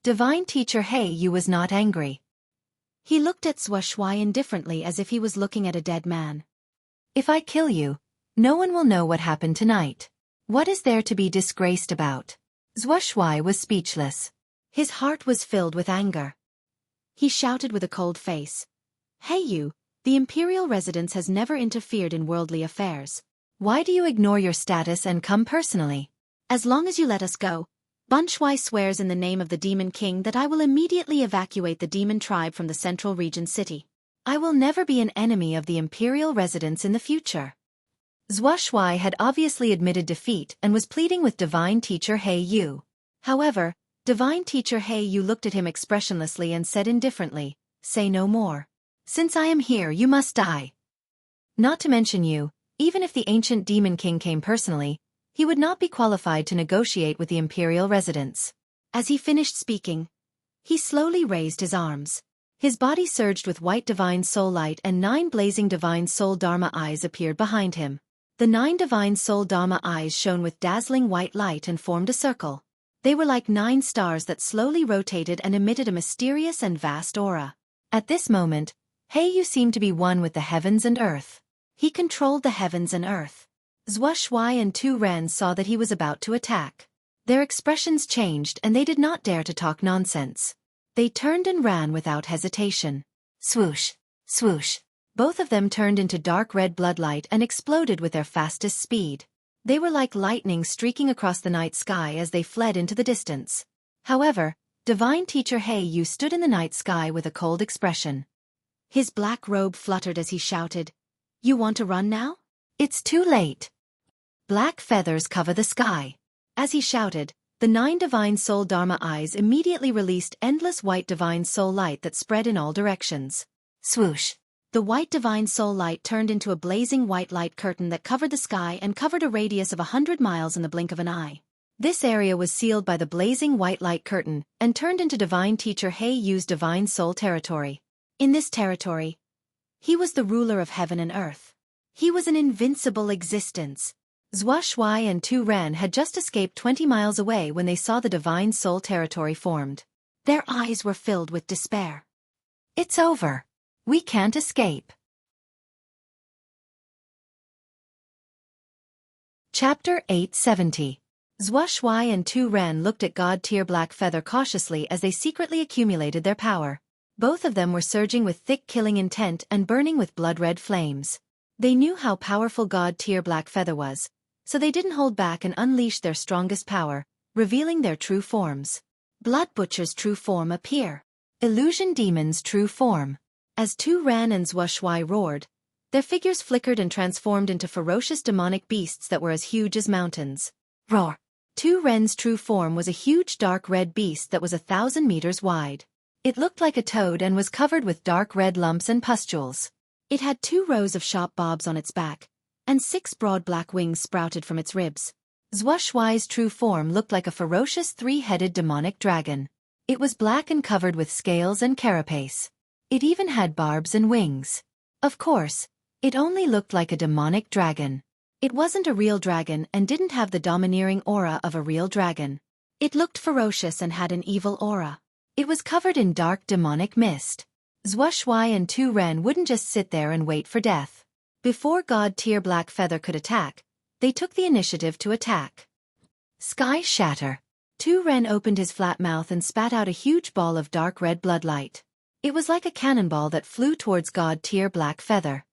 Speaker 1: Divine Teacher He Yu was not angry. He looked at Xueqi indifferently as if he was looking at a dead man. If I kill you, no one will know what happened tonight. What is there to be disgraced about? Xueqi was speechless. His heart was filled with anger. He shouted with a cold face. Hey you, the imperial residence has never interfered in worldly affairs. Why do you ignore your status and come personally? As long as you let us go, Ben Shuai swears in the name of the Demon King that I will immediately evacuate the demon tribe from the central region city. I will never be an enemy of the imperial residence in the future. Xueqi had obviously admitted defeat and was pleading with Divine Teacher He Yu. However, Divine Teacher He Yu looked at him expressionlessly and said indifferently, say no more. Since I am here you must die. Not to mention you, even if the ancient Demon King came personally, he would not be qualified to negotiate with the imperial residence. As he finished speaking, he slowly raised his arms. His body surged with white divine soul light and 9 blazing divine soul dharma eyes appeared behind him. The 9 divine soul dharma eyes shone with dazzling white light and formed a circle. They were like 9 stars that slowly rotated and emitted a mysterious and vast aura. At this moment, He Yu seemed to be one with the heavens and earth. He controlled the heavens and earth. Xueqi and Tu Ren saw that he was about to attack. Their expressions changed and they did not dare to talk nonsense. They turned and ran without hesitation. Swoosh, swoosh. Both of them turned into dark red bloodlight and exploded with their fastest speed. They were like lightning streaking across the night sky as they fled into the distance. However, Divine Teacher He Yu stood in the night sky with a cold expression. His black robe fluttered as he shouted, "You want to run now? It's too late." Black feathers cover the sky. As he shouted, the 9 divine soul dharma eyes immediately released endless white divine soul light that spread in all directions. Swoosh. The white divine soul light turned into a blazing white light curtain that covered the sky and covered a radius of 100 miles in the blink of an eye. This area was sealed by the blazing white light curtain and turned into Divine Teacher He Yu's divine soul territory. In this territory, he was the ruler of heaven and earth. He was an invincible existence. Xueqi and Tu Ren had just escaped 20 miles away when they saw the divine soul territory formed. Their eyes were filled with despair. It's over. We can't escape. Chapter 870. Xueqi and Tu Ren looked at God-tier Black Feather cautiously as they secretly accumulated their power. Both of them were surging with thick killing intent and burning with blood-red flames. They knew how powerful God-tier Black Feather was, so they didn't hold back and unleashed their strongest power, revealing their true forms. Blood Butcher's true form appear. Illusion Demon's true form. As Tu Ren and Xueqi roared, their figures flickered and transformed into ferocious demonic beasts that were as huge as mountains. Roar! Tu Ren's true form was a huge dark red beast that was 1,000 meters wide. It looked like a toad and was covered with dark red lumps and pustules. It had 2 rows of sharp barbs on its back, and 6 broad black wings sprouted from its ribs. Xueqi's true form looked like a ferocious 3-headed demonic dragon. It was black and covered with scales and carapace. It even had barbs and wings. Of course, it only looked like a demonic dragon. It wasn't a real dragon and didn't have the domineering aura of a real dragon. It looked ferocious and had an evil aura. It was covered in dark demonic mist. Xueqi and Tu Ren wouldn't just sit there and wait for death. Before God-tier Black Feather could attack, they took the initiative to attack. Sky Shatter. Tu Ren opened his flat mouth and spat out a huge ball of dark red bloodlight. It was like a cannonball that flew towards God-tier Black Feather.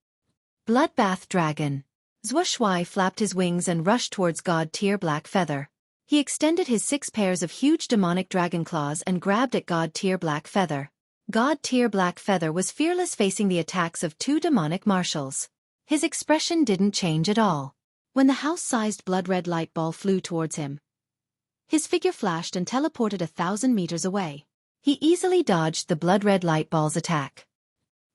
Speaker 1: Bloodbath Dragon. Xueqi flapped his wings and rushed towards God-tier Black Feather. He extended his 6 pairs of huge demonic dragon claws and grabbed at God-tier Black Feather. God-tier Black Feather was fearless facing the attacks of 2 demonic marshals. His expression didn't change at all. When the house-sized blood-red light ball flew towards him, his figure flashed and teleported 1,000 meters away. He easily dodged the blood-red light ball's attack.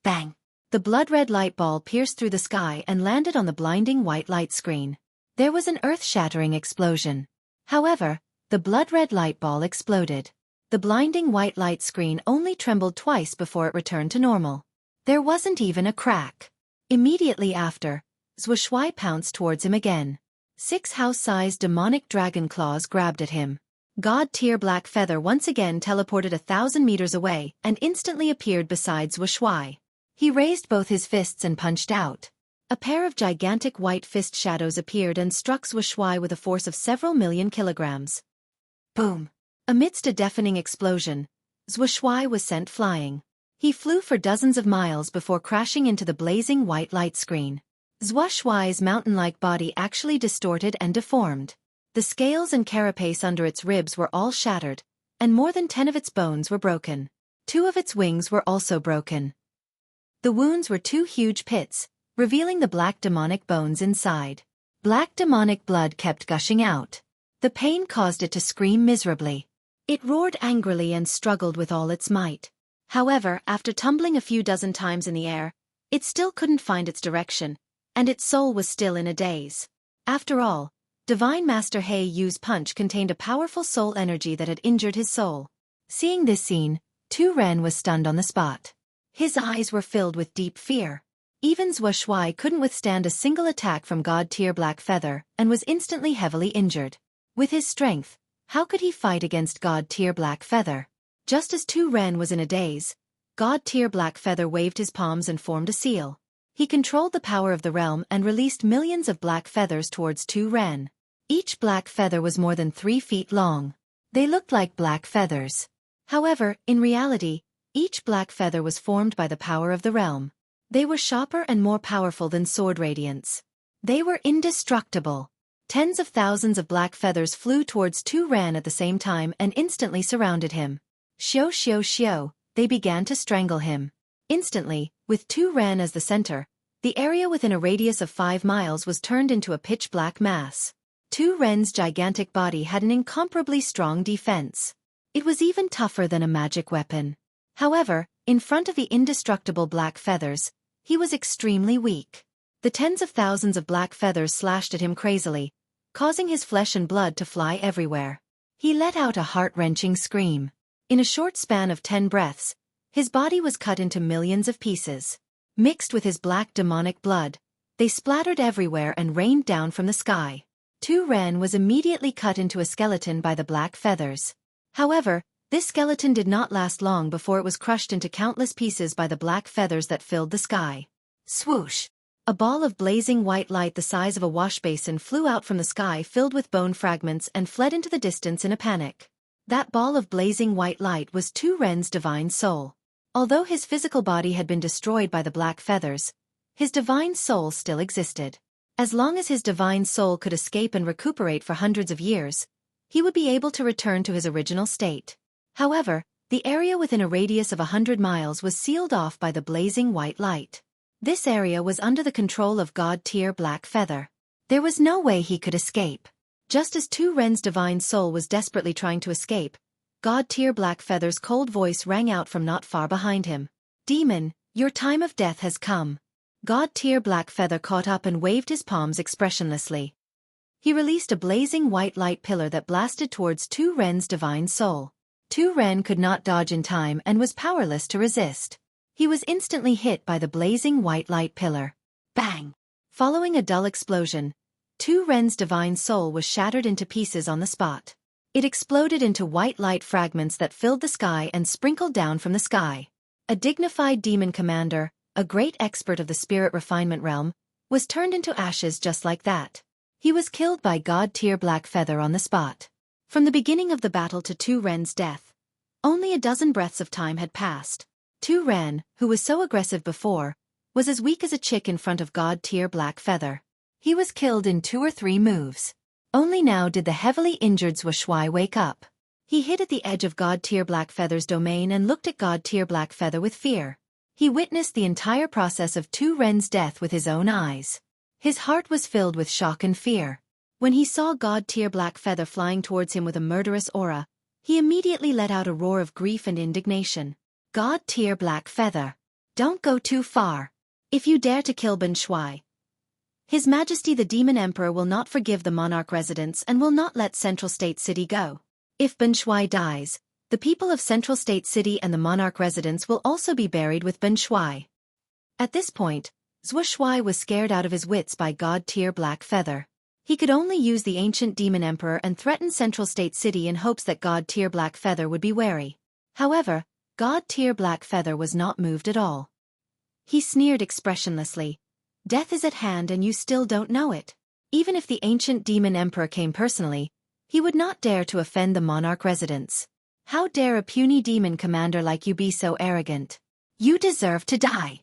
Speaker 1: Bang! The blood-red light ball pierced through the sky and landed on the blinding white light screen. There was an earth-shattering explosion. However, the blood-red light ball exploded. The blinding white light screen only trembled twice before it returned to normal. There wasn't even a crack. Immediately after, Xueqi pounced towards him again. 6 house-sized demonic dragon claws grabbed at him. God-tier Black Feather once again teleported 1,000 meters away and instantly appeared beside Xueqi. He raised both his fists and punched out. A pair of gigantic white fist shadows appeared and struck Xueqi with a force of several million kilograms. Boom! Amidst a deafening explosion, Xueqi was sent flying. He flew for dozens of miles before crashing into the blazing white light screen. Xueqi's mountain-like body actually distorted and deformed. The scales and carapace under its ribs were all shattered, and more than 10 of its bones were broken. 2 of its wings were also broken. The wounds were 2 huge pits, revealing the black demonic bones inside. Black demonic blood kept gushing out. The pain caused it to scream miserably. It roared angrily and struggled with all its might. However, after tumbling a few dozen times in the air, it still couldn't find its direction, and its soul was still in a daze. After all, Divine Master He Yu's punch contained a powerful soul energy that had injured his soul. Seeing this scene, Tu Ren was stunned on the spot. His eyes were filled with deep fear. Even Xueqi couldn't withstand a single attack from God-tier Black Feather and was instantly heavily injured. With his strength, how could he fight against God-tier Black Feather? Just as Tu Ren was in a daze, God-tier Black Feather waved his palms and formed a seal. He controlled the power of the realm and released millions of black feathers towards Tu Ren. Each black feather was more than 3 feet long. They looked like black feathers. However, in reality, each black feather was formed by the power of the realm. They were sharper and more powerful than sword radiance. They were indestructible. Tens of thousands of black feathers flew towards Tu Ren at the same time and instantly surrounded him. Xiao xiao xiao, they began to strangle him. Instantly, with Tu Ren as the center, the area within a radius of 5 miles was turned into a pitch-black mass. Tu Ren's gigantic body had an incomparably strong defense. It was even tougher than a magic weapon. However, in front of the indestructible black feathers, he was extremely weak. The tens of thousands of black feathers slashed at him crazily, causing his flesh and blood to fly everywhere. He let out a heart-wrenching scream. In a short span of 10 breaths, his body was cut into millions of pieces. Mixed with his black demonic blood, they splattered everywhere and rained down from the sky. Tu Ren was immediately cut into a skeleton by the black feathers. However, this skeleton did not last long before it was crushed into countless pieces by the black feathers that filled the sky. Swoosh! A ball of blazing white light the size of a wash basin flew out from the sky filled with bone fragments and fled into the distance in a panic. That ball of blazing white light was Tu Ren's divine soul. Although his physical body had been destroyed by the black feathers, his divine soul still existed. As long as his divine soul could escape and recuperate for hundreds of years, he would be able to return to his original state. However, the area within a radius of 100 miles was sealed off by the blazing white light. This area was under the control of God-tier Black Feather. There was no way he could escape. Just as Tu Ren's divine soul was desperately trying to escape, God-tier Black Feather's cold voice rang out from not far behind him. "Demon, your time of death has come." God-tier Black Feather caught up and waved his palms expressionlessly. He released a blazing white light pillar that blasted towards Tu Ren's divine soul. Tu Ren could not dodge in time and was powerless to resist. He was instantly hit by the blazing white light pillar. Bang! Following a dull explosion, Tu Ren's divine soul was shattered into pieces on the spot. It exploded into white light fragments that filled the sky and sprinkled down from the sky. A dignified demon commander, a great expert of the spirit refinement realm, was turned into ashes just like that. He was killed by God-tier Black Feather on the spot. From the beginning of the battle to Tu Ren's death, only a dozen breaths of time had passed. Tu Ren, who was so aggressive before, was as weak as a chick in front of God-tier Black Feather. He was killed in 2 or 3 moves. Only now did the heavily injured Xueqi wake up. He hid at the edge of God-tier Black Feather's domain and looked at God-tier Black Feather with fear. He witnessed the entire process of Tu Ren's death with his own eyes. His heart was filled with shock and fear. When he saw God-tier Black Feather flying towards him with a murderous aura, he immediately let out a roar of grief and indignation. God-tier Black Feather, don't go too far. If you dare to kill Ben Shui, His Majesty the Demon Emperor will not forgive the monarch residents and will not let Central State City go. If Ben Shui dies, the people of Central State City and the monarch residents will also be buried with Ben Shui. At this point, Xueqi was scared out of his wits by God-tier Black Feather. He could only use the ancient demon emperor and threaten Central State City in hopes that God-tier Black Feather would be wary. However, God-tier Black Feather was not moved at all. He sneered expressionlessly. Death is at hand and you still don't know it. Even if the ancient demon emperor came personally, he would not dare to offend the monarch residents. How dare a puny demon commander like you be so arrogant? You deserve to die.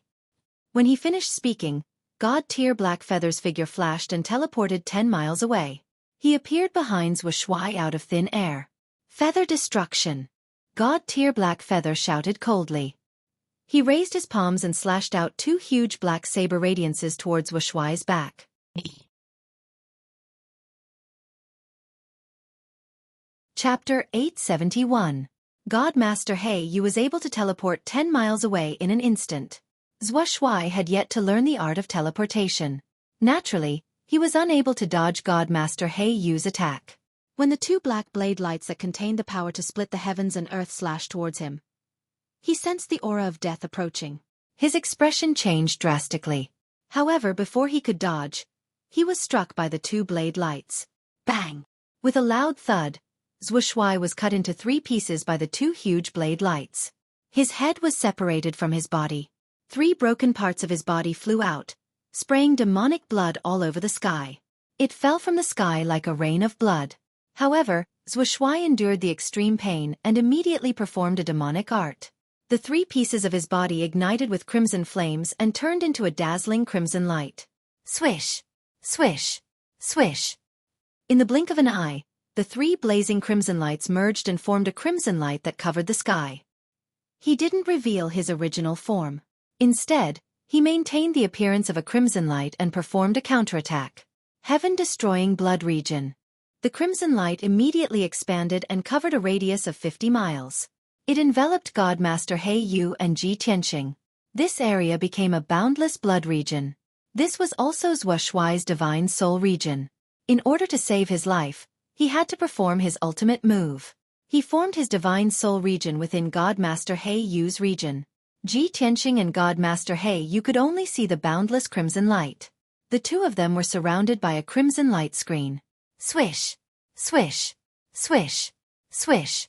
Speaker 1: When he finished speaking, God-tier Black Feather's figure flashed and teleported 10 miles away. He appeared behind Xueqi out of thin air. Feather destruction. God-tier Black Feather shouted coldly. He raised his palms and slashed out 2 huge black saber radiances towards Xueqi's back. Chapter 871. God Master He was able to teleport 10 miles away in an instant. Xueqi had yet to learn the art of teleportation. Naturally, he was unable to dodge God Master He's attack. When the 2 black blade lights that contained the power to split the heavens and earth slashed towards him, he sensed the aura of death approaching. His expression changed drastically. However, before he could dodge, he was struck by the 2 blade lights. Bang! With a loud thud, Xueqi was cut into 3 pieces by the 2 huge blade lights. His head was separated from his body. 3 broken parts of his body flew out, spraying demonic blood all over the sky. It fell from the sky like a rain of blood. However, Xueqi endured the extreme pain and immediately performed a demonic art. The 3 pieces of his body ignited with crimson flames and turned into a dazzling crimson light. Swish! Swish! Swish! In the blink of an eye, the 3 blazing crimson lights merged and formed a crimson light that covered the sky. He didn't reveal his original form. Instead, he maintained the appearance of a crimson light and performed a counterattack. Heaven-destroying blood region. The crimson light immediately expanded and covered a radius of 50 miles. It enveloped God Master He and Ji Tianxing. This area became a boundless blood region. This was also Xueqi's divine soul region. In order to save his life, he had to perform his ultimate move. He formed his divine soul region within God Master He's region. Ji Tianxing and God Master He could only see the boundless crimson light. The 2 of them were surrounded by a crimson light screen. Swish! Swish! Swish! Swish!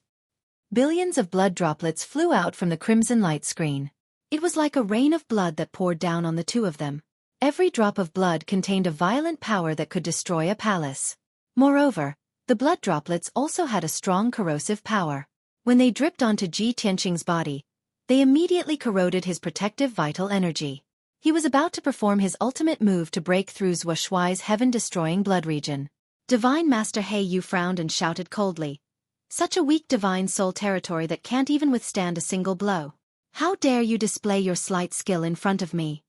Speaker 1: Billions of blood droplets flew out from the crimson light screen. It was like a rain of blood that poured down on the 2 of them. Every drop of blood contained a violent power that could destroy a palace. Moreover, the blood droplets also had a strong corrosive power. When they dripped onto Ji Tianxing's body, they immediately corroded his protective vital energy. He was about to perform his ultimate move to break through Xueqi's heaven-destroying blood region. Divine Master He frowned and shouted coldly. Such a weak divine soul territory that can't even withstand a single blow. How dare you display your slight skill in front of me?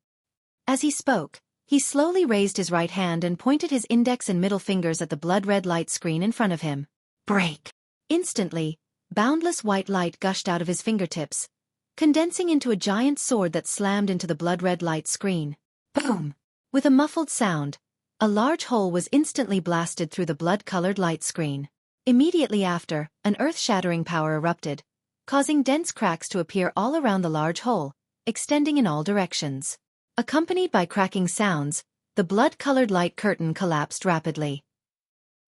Speaker 1: As he spoke, he slowly raised his right hand and pointed his index and middle fingers at the blood-red light screen in front of him. Break! Instantly, boundless white light gushed out of his fingertips, condensing into a giant sword that slammed into the blood-red light screen. Boom! With a muffled sound, a large hole was instantly blasted through the blood-colored light screen. Immediately after, an earth-shattering power erupted, causing dense cracks to appear all around the large hole, extending in all directions. Accompanied by cracking sounds, the blood-colored light curtain collapsed rapidly.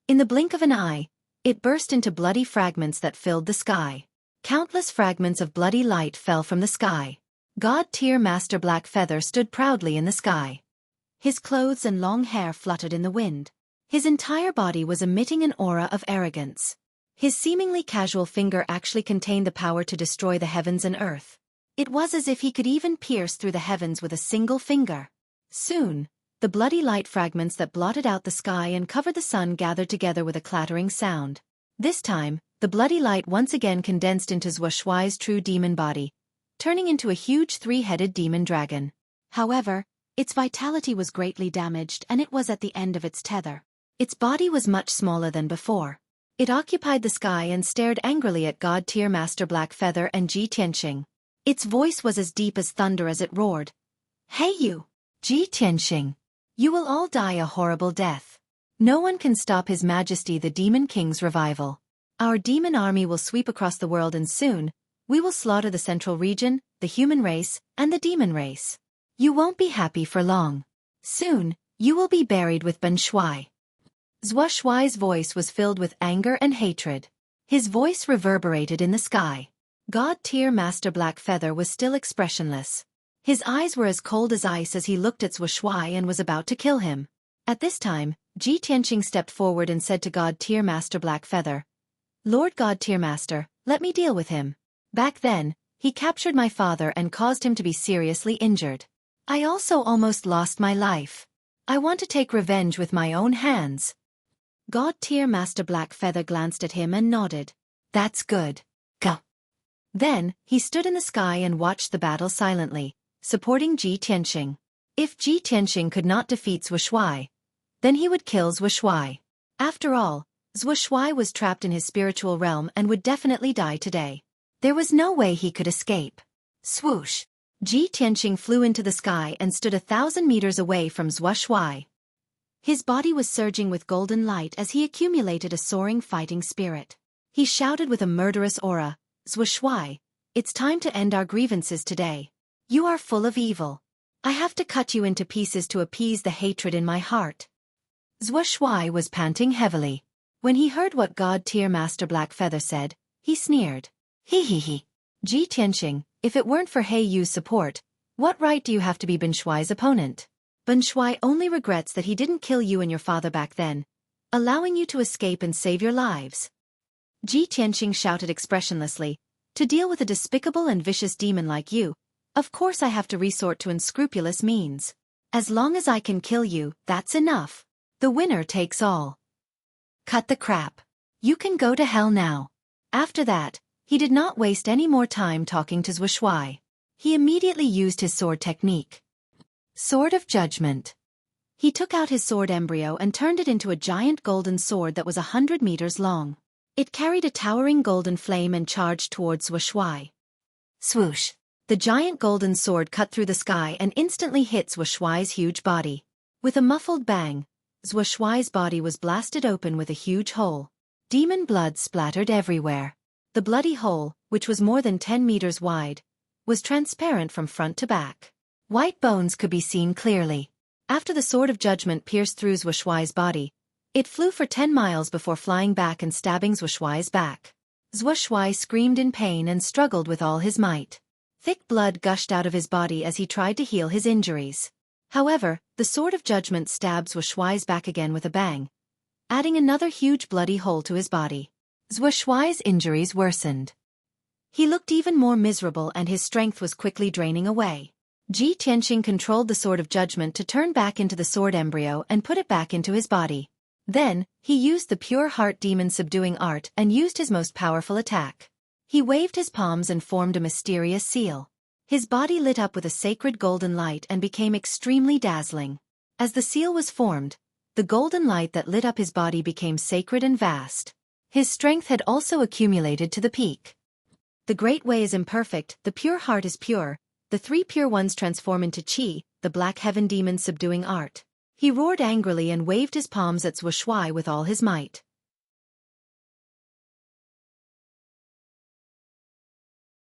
Speaker 1: In the blink of an eye, it burst into bloody fragments that filled the sky. Countless fragments of bloody light fell from the sky. God-tier Master Black Feather stood proudly in the sky. His clothes and long hair fluttered in the wind. His entire body was emitting an aura of arrogance. His seemingly casual finger actually contained the power to destroy the heavens and earth. It was as if he could even pierce through the heavens with a single finger. Soon, the bloody light fragments that blotted out the sky and covered the sun gathered together with a clattering sound. This time, the bloody light once again condensed into Xueqi's true demon body, turning into a huge 3-headed demon dragon. However, its vitality was greatly damaged and it was at the end of its tether. Its body was much smaller than before. It occupied the sky and stared angrily at God-tier Master Black Feather and Ji Tianxing. Its voice was as deep as thunder as it roared. Hey you, Ji Tianxing! You will all die a horrible death. No one can stop His Majesty the Demon King's revival. Our demon army will sweep across the world and soon, we will slaughter the Central Region, the human race, and the demon race. You won't be happy for long. Soon, you will be buried with Ben Shui. Xueqi's voice was filled with anger and hatred. His voice reverberated in the sky. God-tier Master Blackfeather was still expressionless. His eyes were as cold as ice as he looked at Xueqi and was about to kill him. At this time, Ji Tianqing stepped forward and said to God-tier Master Blackfeather, "Lord God-tier Master, let me deal with him. Back then, he captured my father and caused him to be seriously injured. I also almost lost my life. I want to take revenge with my own hands." God-tier Master Blackfeather glanced at him and nodded. "That's good. Go." Then, he stood in the sky and watched the battle silently, supporting Ji Tianqing. If Ji Tianqing could not defeat Xueqi, then he would kill Xueqi. After all, Xueqi was trapped in his spiritual realm and would definitely die today. There was no way he could escape. Swoosh! Ji Tianqing flew into the sky and stood 1,000 meters away from Xueqi. His body was surging with golden light as he accumulated a soaring fighting spirit. He shouted with a murderous aura, "Xueqi, it's time to end our grievances today. You are full of evil. I have to cut you into pieces to appease the hatred in my heart." Xueqi was panting heavily. When he heard what God-tier Master Blackfeather said, he sneered. He. Ji Tianqing, if it weren't for He Yu's support, what right do you have to be Ben Shui's opponent? Ben Shui only regrets that he didn't kill you and your father back then, allowing you to escape and save your lives. Ji Tianqing shouted expressionlessly, "To deal with a despicable and vicious demon like you, of course I have to resort to unscrupulous means. As long as I can kill you, that's enough. The winner takes all. Cut the crap. You can go to hell now." After that, he did not waste any more time talking to Xueqi. He immediately used his sword technique. Sword of Judgment. He took out his sword embryo and turned it into a giant golden sword that was 100 meters long. It carried a towering golden flame and charged towards Xueqi. Swoosh! The giant golden sword cut through the sky and instantly hit Xueqi's huge body. With a muffled bang, Xueqi's body was blasted open with a huge hole. Demon blood splattered everywhere. The bloody hole, which was more than 10 meters wide, was transparent from front to back. White bones could be seen clearly. After the Sword of Judgment pierced through Xueqi's body, it flew for 10 miles before flying back and stabbing Xueqi's back. Xueqi screamed in pain and struggled with all his might. Thick blood gushed out of his body as he tried to heal his injuries. However, the Sword of Judgment stabbed Xueqi's back again with a bang, adding another huge bloody hole to his body. Xueqi's injuries worsened. He looked even more miserable and his strength was quickly draining away. Ji Tianqing controlled the Sword of Judgment to turn back into the sword embryo and put it back into his body. Then, he used the pure heart demon subduing art and used his most powerful attack. He waved his palms and formed a mysterious seal. His body lit up with a sacred golden light and became extremely dazzling. As the seal was formed, the golden light that lit up his body became sacred and vast. His strength had also accumulated to the peak. The great way is imperfect, the pure heart is pure, the 3 pure ones transform into Qi, the black heaven demon subduing art. He roared angrily and waved his palms at Xueqi with all his might.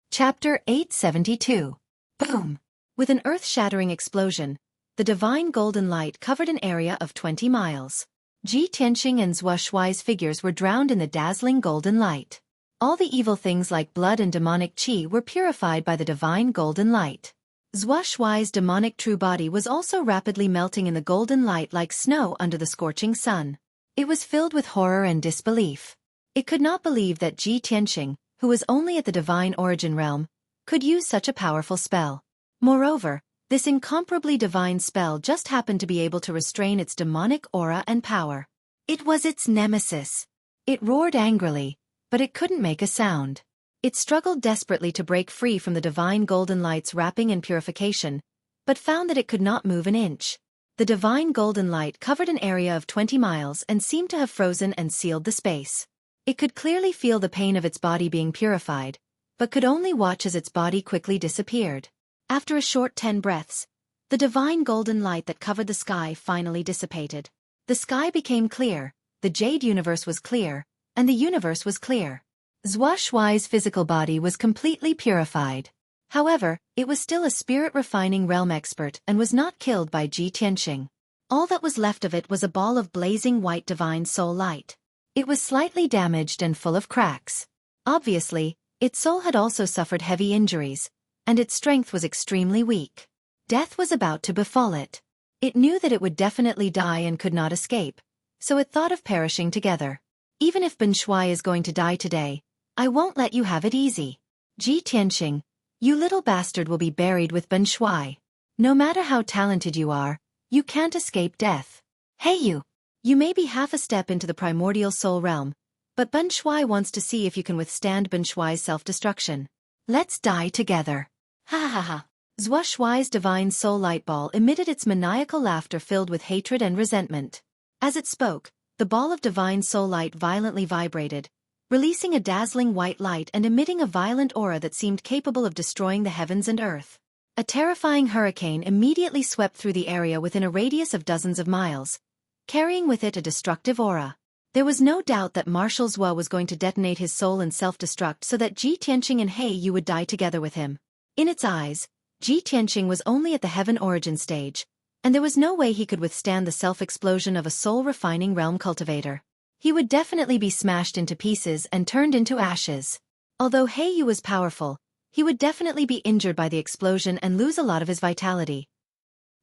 Speaker 1: Chapter 872. Boom! With an earth-shattering explosion, the divine golden light covered an area of 20 miles. Ji Tianqing and Xueqi's figures were drowned in the dazzling golden light. All the evil things like blood and demonic qi were purified by the divine golden light. Xueqi's demonic true body was also rapidly melting in the golden light like snow under the scorching sun. It was filled with horror and disbelief. It could not believe that Ji Tianqing, who was only at the divine origin realm, could use such a powerful spell. Moreover, this incomparably divine spell just happened to be able to restrain its demonic aura and power. It was its nemesis. It roared angrily, but it couldn't make a sound. It struggled desperately to break free from the divine golden light's wrapping and purification, but found that it could not move an inch. The divine golden light covered an area of 20 miles and seemed to have frozen and sealed the space. It could clearly feel the pain of its body being purified, but could only watch as its body quickly disappeared. After a short 10 breaths, the divine golden light that covered the sky finally dissipated. The sky became clear, the jade universe was clear, and the universe was clear. Xueqi's physical body was completely purified. However, it was still a spirit-refining realm expert and was not killed by Ji Tianqing. All that was left of it was a ball of blazing white divine soul light. It was slightly damaged and full of cracks. Obviously, its soul had also suffered heavy injuries, and its strength was extremely weak. Death was about to befall it. It knew that it would definitely die and could not escape, so it thought of perishing together. Even if Ben Shuai is going to die today, I won't let you have it easy. Ji Tianqing, you little bastard will be buried with Ben Shuai. No matter how talented you are, you can't escape death. Hey you! You may be half a step into the primordial soul realm, but Ben Shuai wants to see if you can withstand Ben Shuai's self-destruction. Let's die together. Ha ha ha ha. Zhua Shuai's divine soul light ball emitted its maniacal laughter filled with hatred and resentment. As it spoke, the ball of divine soul light violently vibrated, releasing a dazzling white light and emitting a violent aura that seemed capable of destroying the heavens and earth. A terrifying hurricane immediately swept through the area within a radius of dozens of miles, carrying with it a destructive aura. There was no doubt that Marshal Zhua was going to detonate his soul and self-destruct so that Ji Tianqing and He Yu would die together with him. In its eyes, Ji Tianqing was only at the heaven origin stage, and there was no way he could withstand the self-explosion of a soul-refining realm cultivator. He would definitely be smashed into pieces and turned into ashes. Although He Yu was powerful, he would definitely be injured by the explosion and lose a lot of his vitality.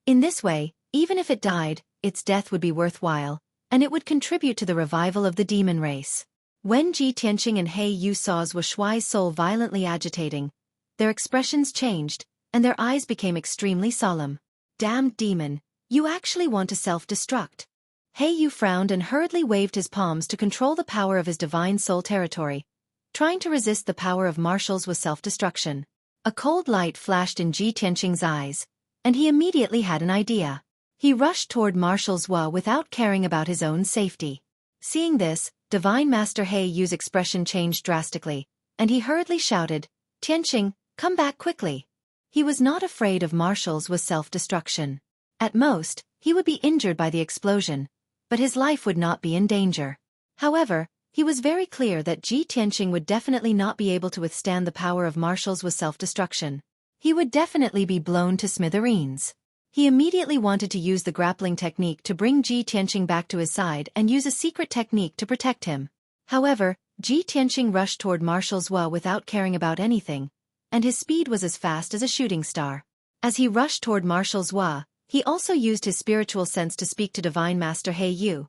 Speaker 1: In this way, even if it died, its death would be worthwhile, and it would contribute to the revival of the demon race. When Ji Tianqing and He Yu saw Zhua Shuai's soul violently agitating, their expressions changed, and their eyes became extremely solemn. Damned demon, you actually want to self-destruct. He Yu frowned and hurriedly waved his palms to control the power of his divine soul territory, trying to resist the power of Marshal's with self-destruction. A cold light flashed in Ji Tianqing's eyes, and he immediately had an idea. He rushed toward Marshal Zhua without caring about his own safety. Seeing this, Divine Master He Yu's expression changed drastically, and he hurriedly shouted, "Tianqing, come back quickly." He was not afraid of Marshal's with self-destruction. At most, he would be injured by the explosion, but his life would not be in danger. However, he was very clear that Ji Tianqing would definitely not be able to withstand the power of Marshal's with self-destruction. He would definitely be blown to smithereens. He immediately wanted to use the grappling technique to bring Ji Tianqing back to his side and use a secret technique to protect him. However, Ji Tianqing rushed toward Marshal Zhua without caring about anything, and his speed was as fast as a shooting star. As he rushed toward Marshal Zhua, he also used his spiritual sense to speak to Divine Master He Yu.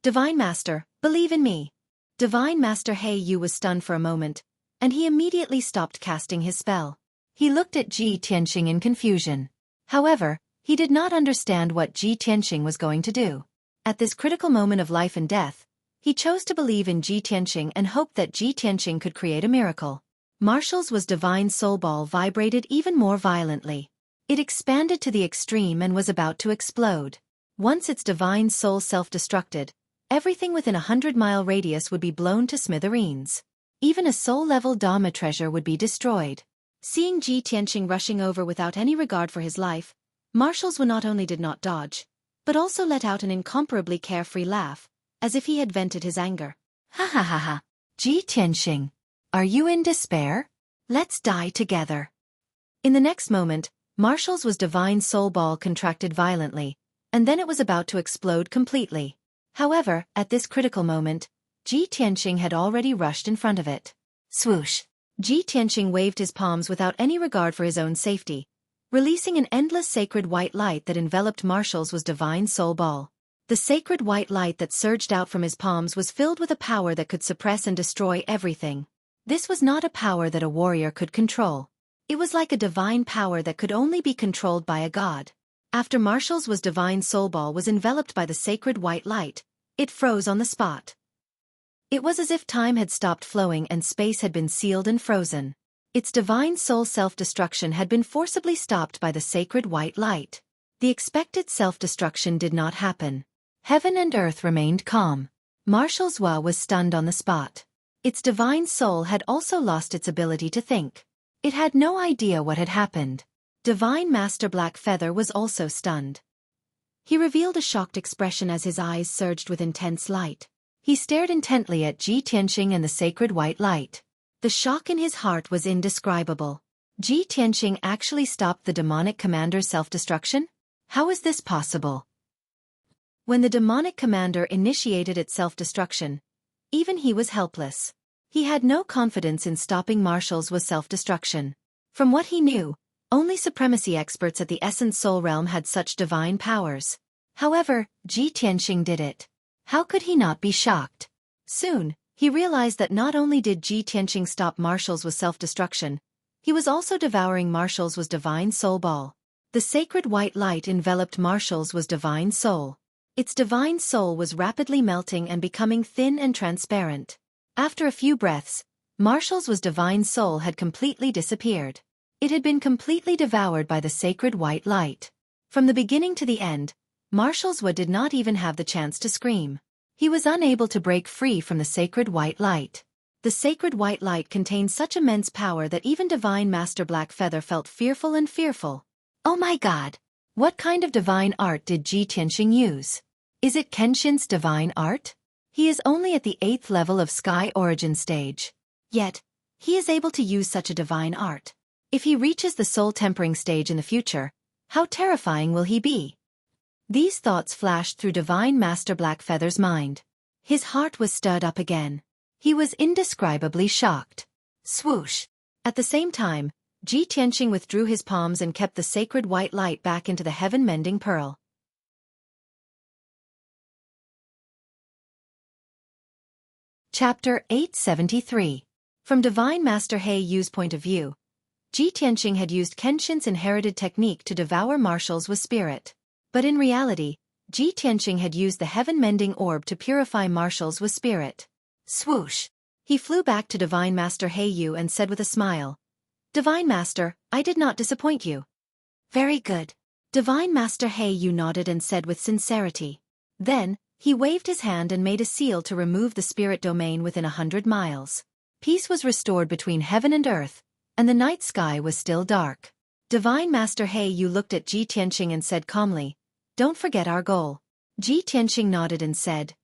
Speaker 1: "Divine Master, believe in me." Divine Master He Yu was stunned for a moment, and he immediately stopped casting his spell. He looked at Ji Tianqing in confusion. However, he did not understand what Ji Tianqing was going to do. At this critical moment of life and death, he chose to believe in Ji Tianqing and hoped that Ji Tianqing could create a miracle. Marshal's was divine soul ball vibrated even more violently. It expanded to the extreme and was about to explode. Once its divine soul self-destructed, everything within a 100-mile radius would be blown to smithereens. Even a soul-level Dharma treasure would be destroyed. Seeing Ji Tianqing rushing over without any regard for his life, Marshal Zhua not only did not dodge, but also let out an incomparably carefree laugh, as if he had vented his anger. "Ha ha ha ha! Ji Tianqing, are you in despair? Let's die together." In the next moment, Marshal's was divine soul ball contracted violently, and then it was about to explode completely. However, at this critical moment, Ji Tianqing had already rushed in front of it. Swoosh! Ji Tianqing waved his palms without any regard for his own safety, releasing an endless sacred white light that enveloped Marshal's was divine soul ball. The sacred white light that surged out from his palms was filled with a power that could suppress and destroy everything. This was not a power that a warrior could control. It was like a divine power that could only be controlled by a god. After Marshal's was divine soul ball was enveloped by the sacred white light, it froze on the spot. It was as if time had stopped flowing and space had been sealed and frozen. Its divine soul self-destruction had been forcibly stopped by the sacred white light. The expected self-destruction did not happen. Heaven and earth remained calm. Marshal Zhua was stunned on the spot. Its divine soul had also lost its ability to think. It had no idea what had happened. Divine Master Black Feather was also stunned. He revealed a shocked expression as his eyes surged with intense light. He stared intently at Ji Tianqing and the sacred white light. The shock in his heart was indescribable. Ji Tianqing actually stopped the demonic commander's self-destruction? How is this possible? When the demonic commander initiated its self-destruction, even he was helpless. He had no confidence in stopping Marshall's self-destruction. From what he knew, only supremacy experts at the Essence Soul Realm had such divine powers. However, Ji Tianqing did it. How could he not be shocked? Soon, he realized that not only did Ji Tianqing stop Marshall's self-destruction, he was also devouring Marshall's divine soul ball. The sacred white light enveloped Marshall's divine soul. Its divine soul was rapidly melting and becoming thin and transparent. After a few breaths, Marshall's divine soul had completely disappeared. It had been completely devoured by the sacred white light. From the beginning to the end, Marshall's did not even have the chance to scream. He was unable to break free from the sacred white light. The sacred white light contained such immense power that even Divine Master Blackfeather felt fearful and fearful. Oh my God! What kind of divine art did Ji Tianqing use? Is it Kenshin's divine art? He is only at the 8th level of Sky Origin stage. Yet, he is able to use such a divine art. If he reaches the soul tempering stage in the future, how terrifying will he be? These thoughts flashed through Divine Master Blackfeather's mind. His heart was stirred up again. He was indescribably shocked. Swoosh! At the same time, Ji Tianqing withdrew his palms and kept the sacred white light back into the heaven-mending pearl. Chapter 873. From Divine Master He Yu's point of view, Ji Tianqing had used Kenshin's inherited technique to devour Marshall's spirit. But in reality, Ji Tianqing had used the heaven-mending orb to purify Marshall's spirit. Swoosh! He flew back to Divine Master He Yu and said with a smile, "Divine Master, I did not disappoint you." "Very good." Divine Master He Yu nodded and said with sincerity. Then, he waved his hand and made a seal to remove the spirit domain within 100 miles. Peace was restored between heaven and earth, and the night sky was still dark. Divine Master He Yu looked at Ji Tianqing and said calmly, "Don't forget our goal." Ji Tianqing nodded and said,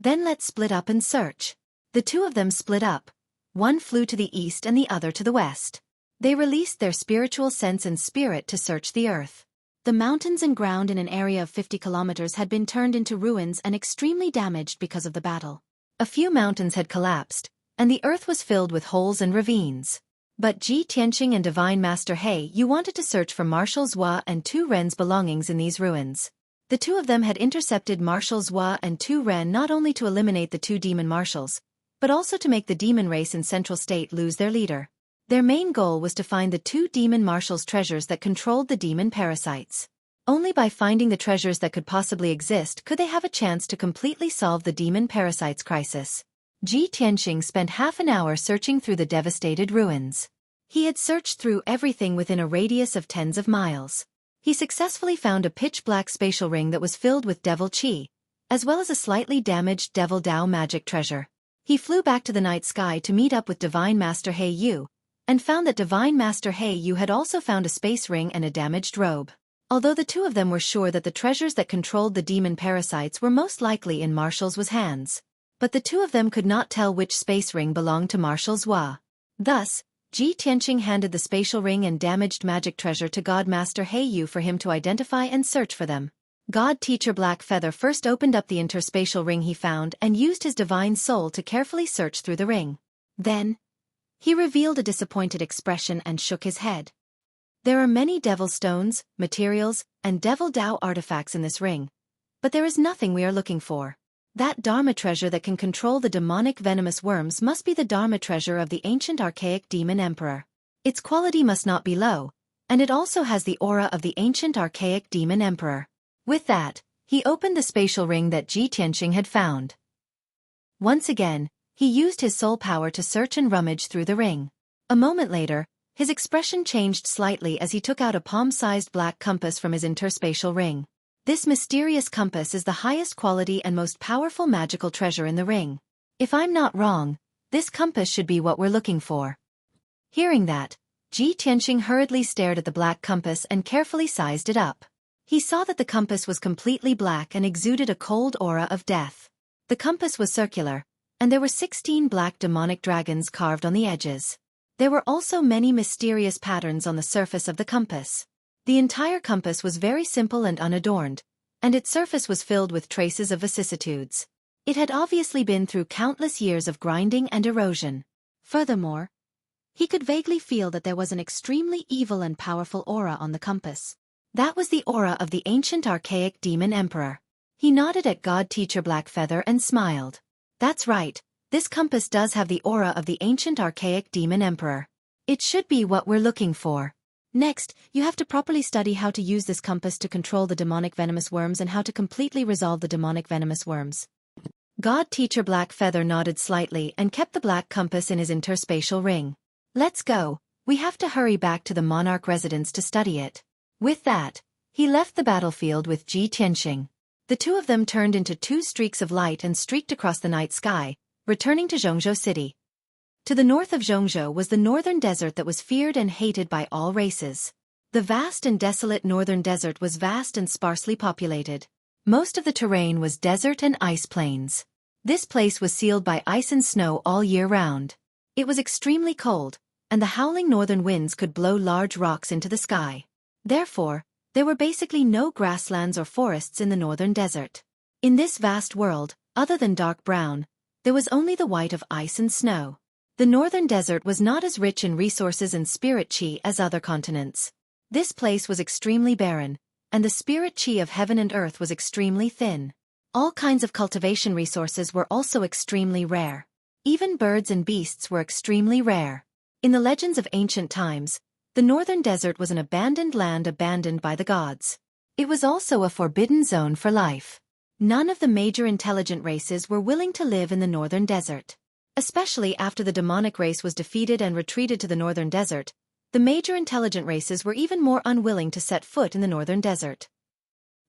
Speaker 1: "Then let's split up and search." The two of them split up. One flew to the east and the other to the west. They released their spiritual sense and spirit to search the earth. The mountains and ground in an area of 50 kilometers had been turned into ruins and extremely damaged because of the battle. A few mountains had collapsed, and the earth was filled with holes and ravines. But Ji Tianqing and Divine Master He Yu wanted to search for Marshall Zhua and Tu Ren's belongings in these ruins. The two of them had intercepted Marshall Zhua and Tu Ren not only to eliminate the two demon marshals, but also to make the demon race in Central State lose their leader. Their main goal was to find the two demon marshals' treasures that controlled the demon parasites. Only by finding the treasures that could possibly exist could they have a chance to completely solve the demon parasites crisis. Ji Tianqing spent half an hour searching through the devastated ruins. He had searched through everything within a radius of tens of miles. He successfully found a pitch-black spatial ring that was filled with devil chi, as well as a slightly damaged devil Dao magic treasure. He flew back to the night sky to meet up with Divine Master He Yu, and found that Divine Master He Yu had also found a space ring and a damaged robe. Although the two of them were sure that the treasures that controlled the demon parasites were most likely in Marshall's hands, but the two of them could not tell which space ring belonged to Marshall Zhua. Thus, Ji Tianqing handed the spatial ring and damaged magic treasure to God Master He Yu for him to identify and search for them. God Teacher Blackfeather first opened up the interspatial ring he found and used his divine soul to carefully search through the ring. Then, he revealed a disappointed expression and shook his head. There are many devil stones, materials, and devil Dao artifacts in this ring, but there is nothing we are looking for. That Dharma treasure that can control the demonic venomous worms must be the Dharma treasure of the ancient archaic demon emperor. Its quality must not be low, and it also has the aura of the ancient archaic demon emperor. With that, he opened the spatial ring that Ji Tianqing had found. Once again, he used his soul power to search and rummage through the ring. A moment later, his expression changed slightly as he took out a palm-sized black compass from his interspatial ring. This mysterious compass is the highest quality and most powerful magical treasure in the ring. If I'm not wrong, this compass should be what we're looking for. Hearing that, Ji Tianqing hurriedly stared at the black compass and carefully sized it up. He saw that the compass was completely black and exuded a cold aura of death. The compass was circular, and there were 16 black demonic dragons carved on the edges. There were also many mysterious patterns on the surface of the compass. The entire compass was very simple and unadorned, and its surface was filled with traces of vicissitudes. It had obviously been through countless years of grinding and erosion. Furthermore, he could vaguely feel that there was an extremely evil and powerful aura on the compass. That was the aura of the ancient archaic demon emperor. He nodded at God Teacher Blackfeather and smiled. That's right, this compass does have the aura of the ancient archaic demon emperor. It should be what we're looking for. Next, you have to properly study how to use this compass to control the demonic venomous worms and how to completely resolve the demonic venomous worms. God Teacher Blackfeather nodded slightly and kept the black compass in his interspatial ring. Let's go, we have to hurry back to the monarch residence to study it. With that, he left the battlefield with Ji Tianxing. The two of them turned into two streaks of light and streaked across the night sky, returning to Zhongzhou City. To the north of Zhongzhou was the northern desert that was feared and hated by all races. The vast and desolate northern desert was vast and sparsely populated. Most of the terrain was desert and ice plains. This place was sealed by ice and snow all year round. It was extremely cold, and the howling northern winds could blow large rocks into the sky. Therefore, there were basically no grasslands or forests in the northern desert. In this vast world, other than dark brown, there was only the white of ice and snow. The northern desert was not as rich in resources and spirit chi as other continents. This place was extremely barren, and the spirit chi of heaven and earth was extremely thin. All kinds of cultivation resources were also extremely rare. Even birds and beasts were extremely rare. In the legends of ancient times, the northern desert was an abandoned land abandoned by the gods. It was also a forbidden zone for life. None of the major intelligent races were willing to live in the northern desert. Especially after the demonic race was defeated and retreated to the northern desert, the major intelligent races were even more unwilling to set foot in the northern desert.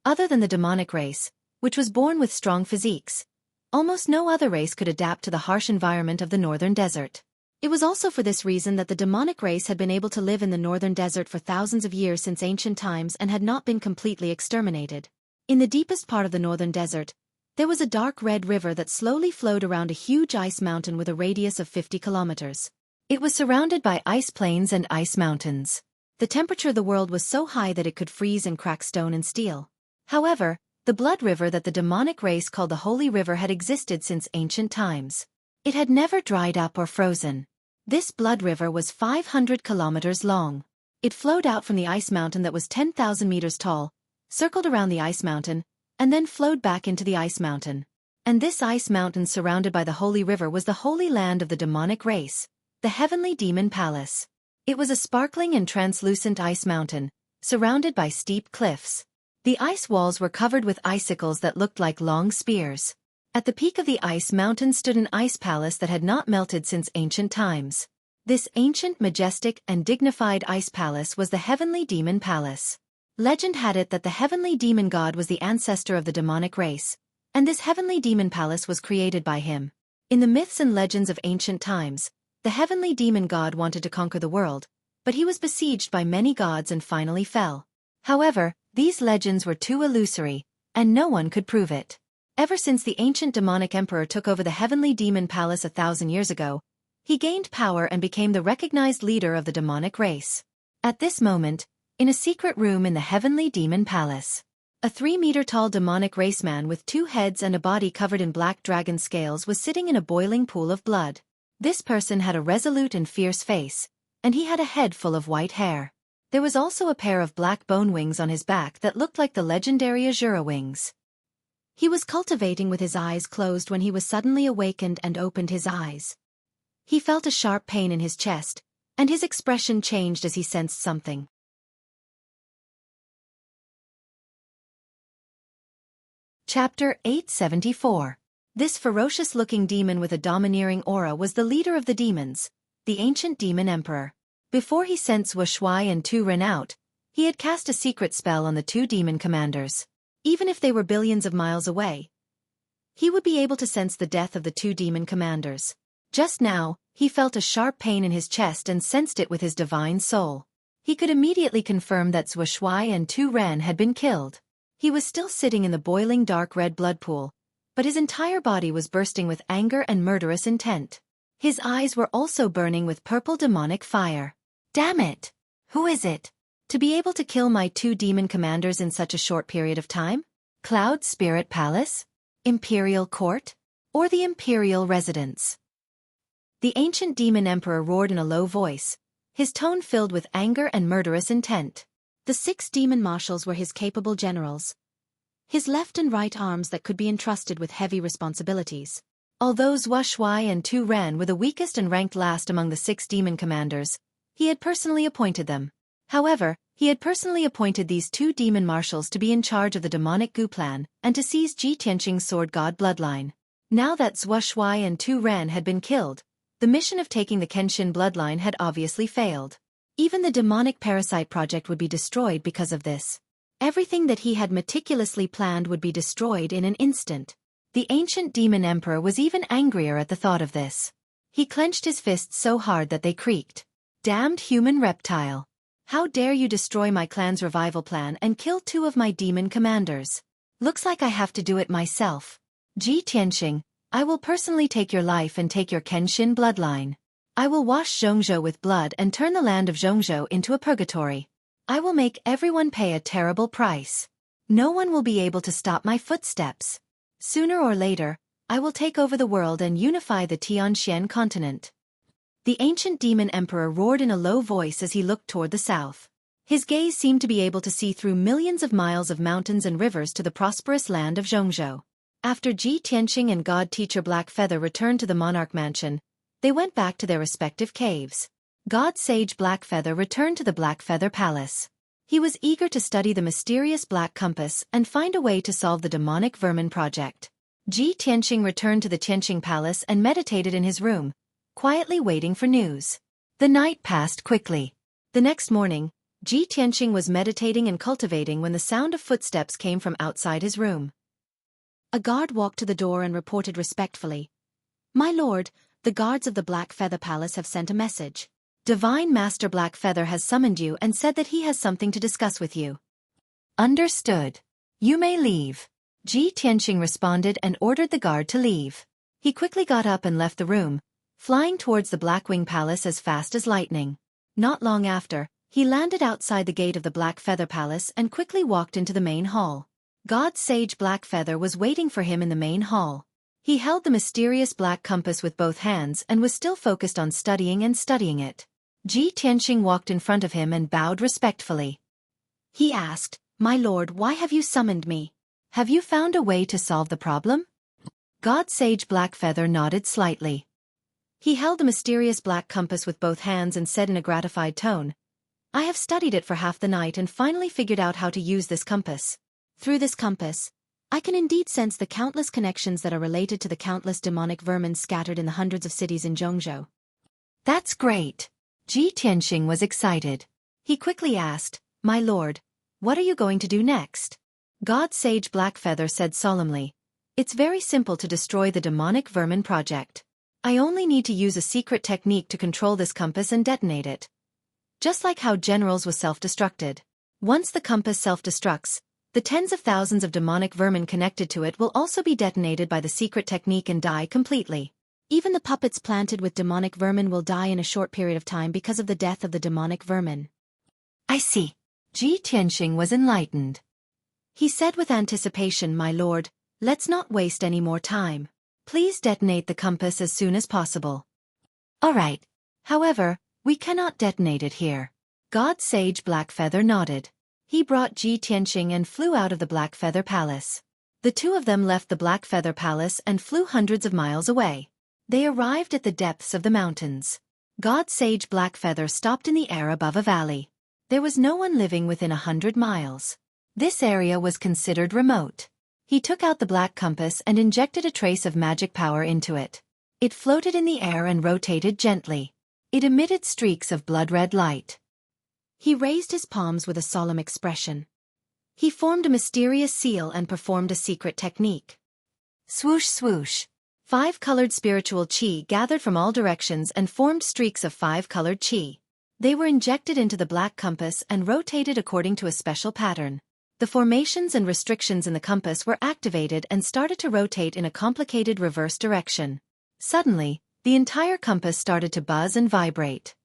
Speaker 1: Other than the demonic race, which was born with strong physiques, almost no other race could adapt to the harsh environment of the northern desert. It was also for this reason that the demonic race had been able to live in the northern desert for thousands of years since ancient times and had not been completely exterminated. In the deepest part of the northern desert, there was a dark red river that slowly flowed around a huge ice mountain with a radius of 50 kilometers. It was surrounded by ice plains and ice mountains. The temperature of the world was so high that it could freeze and crack stone and steel. However, the blood river that the demonic race called the Holy River had existed since ancient times. It had never dried up or frozen. This blood river was 500 kilometers long. It flowed out from the ice mountain that was 10,000 meters tall, circled around the ice mountain, and then flowed back into the ice mountain. And this ice mountain surrounded by the Holy River was the holy land of the demonic race, the heavenly demon palace. It was a sparkling and translucent ice mountain, surrounded by steep cliffs. The ice walls were covered with icicles that looked like long spears. At the peak of the ice mountain stood an ice palace that had not melted since ancient times. This ancient, majestic, and dignified ice palace was the heavenly demon palace. Legend had it that the heavenly demon god was the ancestor of the demonic race, and this heavenly demon palace was created by him. In the myths and legends of ancient times, the heavenly demon god wanted to conquer the world, but he was besieged by many gods and finally fell. However, these legends were too illusory, and no one could prove it. Ever since the ancient demonic emperor took over the heavenly demon palace 1,000 years ago, he gained power and became the recognized leader of the demonic race. At this moment, in a secret room in the heavenly demon palace, a 3-meter-tall demonic race man with 2 heads and a body covered in black dragon scales was sitting in a boiling pool of blood. This person had a resolute and fierce face, and he had a head full of white hair. There was also a pair of black bone wings on his back that looked like the legendary Azura wings. He was cultivating with his eyes closed when he was suddenly awakened and opened his eyes. He felt a sharp pain in his chest, and his expression changed as he sensed something. Chapter 874. This ferocious-looking demon with a domineering aura was the leader of the demons, the ancient demon emperor. Before he sent Xueqi and Tu Ren out, he had cast a secret spell on the 2 demon commanders. Even if they were billions of miles away, he would be able to sense the death of the 2 demon commanders. Just now, he felt a sharp pain in his chest and sensed it with his divine soul. He could immediately confirm that Xueqi and Tu Ren had been killed. He was still sitting in the boiling dark red blood pool, but his entire body was bursting with anger and murderous intent. His eyes were also burning with purple demonic fire. Damn it! Who is it? To be able to kill my 2 demon commanders in such a short period of time? Cloud Spirit Palace? Imperial Court? Or the Imperial Residence? The ancient demon emperor roared in a low voice, his tone filled with anger and murderous intent. The 6 demon marshals were his capable generals, his left and right arms that could be entrusted with heavy responsibilities. Although Xueqi and Tu Ran were the weakest and ranked last among the 6 demon commanders, he had personally appointed them. However, he had personally appointed these 2 demon marshals to be in charge of the demonic Gu plan and to seize Ji Tianqing's sword god bloodline. Now that Xueqi and Tu Ran had been killed, the mission of taking the Kenshin bloodline had obviously failed. Even the demonic parasite project would be destroyed because of this. Everything that he had meticulously planned would be destroyed in an instant. The ancient demon emperor was even angrier at the thought of this. He clenched his fists so hard that they creaked. Damned human reptile! How dare you destroy my clan's revival plan and kill 2 of my demon commanders? Looks like I have to do it myself. Ji Tianqing, I will personally take your life and take your Kenshin bloodline. I will wash Zhongzhou with blood and turn the land of Zhongzhou into a purgatory. I will make everyone pay a terrible price. No one will be able to stop my footsteps. Sooner or later, I will take over the world and unify the Tianxian continent. The ancient demon emperor roared in a low voice as he looked toward the south. His gaze seemed to be able to see through millions of miles of mountains and rivers to the prosperous land of Zhongzhou. After Ji Tianqing and God Teacher Blackfeather returned to the monarch mansion, they went back to their respective caves. God Sage Blackfeather returned to the Blackfeather Palace. He was eager to study the mysterious Black Compass and find a way to solve the demonic vermin project. Ji Tianqing returned to the Tianqing Palace and meditated in his room, quietly waiting for news. The night passed quickly. The next morning, Ji Tianqing was meditating and cultivating when the sound of footsteps came from outside his room. A guard walked to the door and reported respectfully, "My lord, the guards of the Black Feather Palace have sent a message. Divine Master Blackfeather has summoned you and said that he has something to discuss with you." "Understood. You may leave." Ji Tianqing responded and ordered the guard to leave. He quickly got up and left the room, flying towards the Blackwing Palace as fast as lightning. Not long after, he landed outside the gate of the Black Feather Palace and quickly walked into the main hall. God Sage Blackfeather was waiting for him in the main hall. He held the mysterious black compass with both hands and was still focused on studying it. Ji Tianqing walked in front of him and bowed respectfully. He asked, "My lord, why have you summoned me? Have you found a way to solve the problem?" God Sage Blackfeather nodded slightly. He held the mysterious black compass with both hands and said in a gratified tone, "I have studied it for half the night and finally figured out how to use this compass. Through this compass, I can indeed sense the countless connections that are related to the countless demonic vermin scattered in the hundreds of cities in Zhongzhou." "That's great." Ji Tianqing was excited. He quickly asked, "My lord, what are you going to do next?" God Sage Blackfeather said solemnly, "It's very simple to destroy the demonic vermin project. I only need to use a secret technique to control this compass and detonate it. Just like how Generals was self-destructed. Once the compass self-destructs, the tens of thousands of demonic vermin connected to it will also be detonated by the secret technique and die completely. Even the puppets planted with demonic vermin will die in a short period of time because of the death of the demonic vermin." "I see." Ji Tianqing was enlightened. He said with anticipation, "My lord, let's not waste any more time. Please detonate the compass as soon as possible." "All right. However, we cannot detonate it here." God Sage Blackfeather nodded. He brought Ji Tianqing and flew out of the Blackfeather Palace. The 2 of them left the Blackfeather Palace and flew hundreds of miles away. They arrived at the depths of the mountains. God Sage Blackfeather stopped in the air above a valley. There was no one living within 100 miles. This area was considered remote. He took out the black compass and injected a trace of magic power into it. It floated in the air and rotated gently. It emitted streaks of blood-red light. He raised his palms with a solemn expression. He formed a mysterious seal and performed a secret technique. Swoosh swoosh. 5-colored spiritual qi gathered from all directions and formed streaks of 5-colored qi. They were injected into the black compass and rotated according to a special pattern. The formations and restrictions in the compass were activated and started to rotate in a complicated reverse direction. Suddenly, The entire compass started to buzz and vibrate.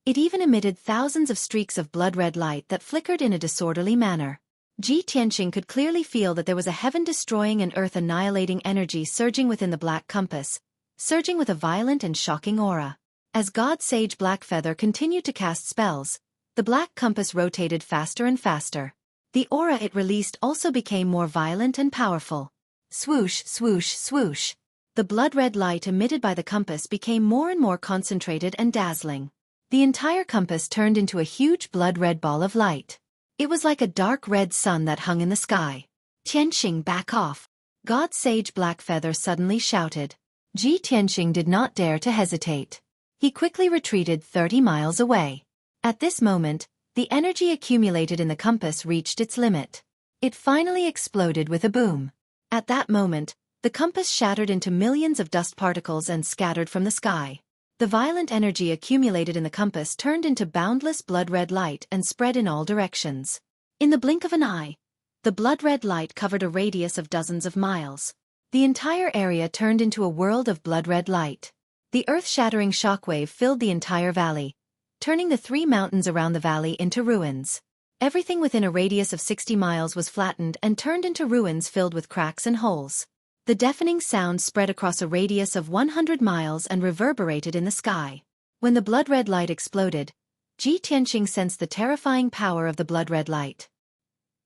Speaker 1: It even emitted thousands of streaks of blood-red light that flickered in a disorderly manner. Ji Tianqing could clearly feel that there was a heaven-destroying and earth-annihilating energy surging within the black compass, surging with a violent and shocking aura. As God Sage Blackfeather continued to cast spells, the black compass rotated faster and faster. The aura it released also became more violent and powerful. Swoosh, swoosh, swoosh. The blood-red light emitted by the compass became more and more concentrated and dazzling. The entire compass turned into a huge blood-red ball of light. It was like a dark red sun that hung in the sky. Tianqing, back off. God Sage Blackfeather suddenly shouted. Ji Tianqing did not dare to hesitate. He quickly retreated 30 miles away. At this moment, the energy accumulated in the compass reached its limit. It finally exploded with a boom. At that moment, the compass shattered into millions of dust particles and scattered from the sky. The violent energy accumulated in the compass turned into boundless blood-red light and spread in all directions. In the blink of an eye, the blood-red light covered a radius of dozens of miles. The entire area turned into a world of blood-red light. The earth-shattering shockwave filled the entire valley, turning the 3 mountains around the valley into ruins. Everything within a radius of 60 miles was flattened and turned into ruins filled with cracks and holes. The deafening sound spread across a radius of 100 miles and reverberated in the sky. When the blood-red light exploded, Ji Tianqing sensed the terrifying power of the blood-red light.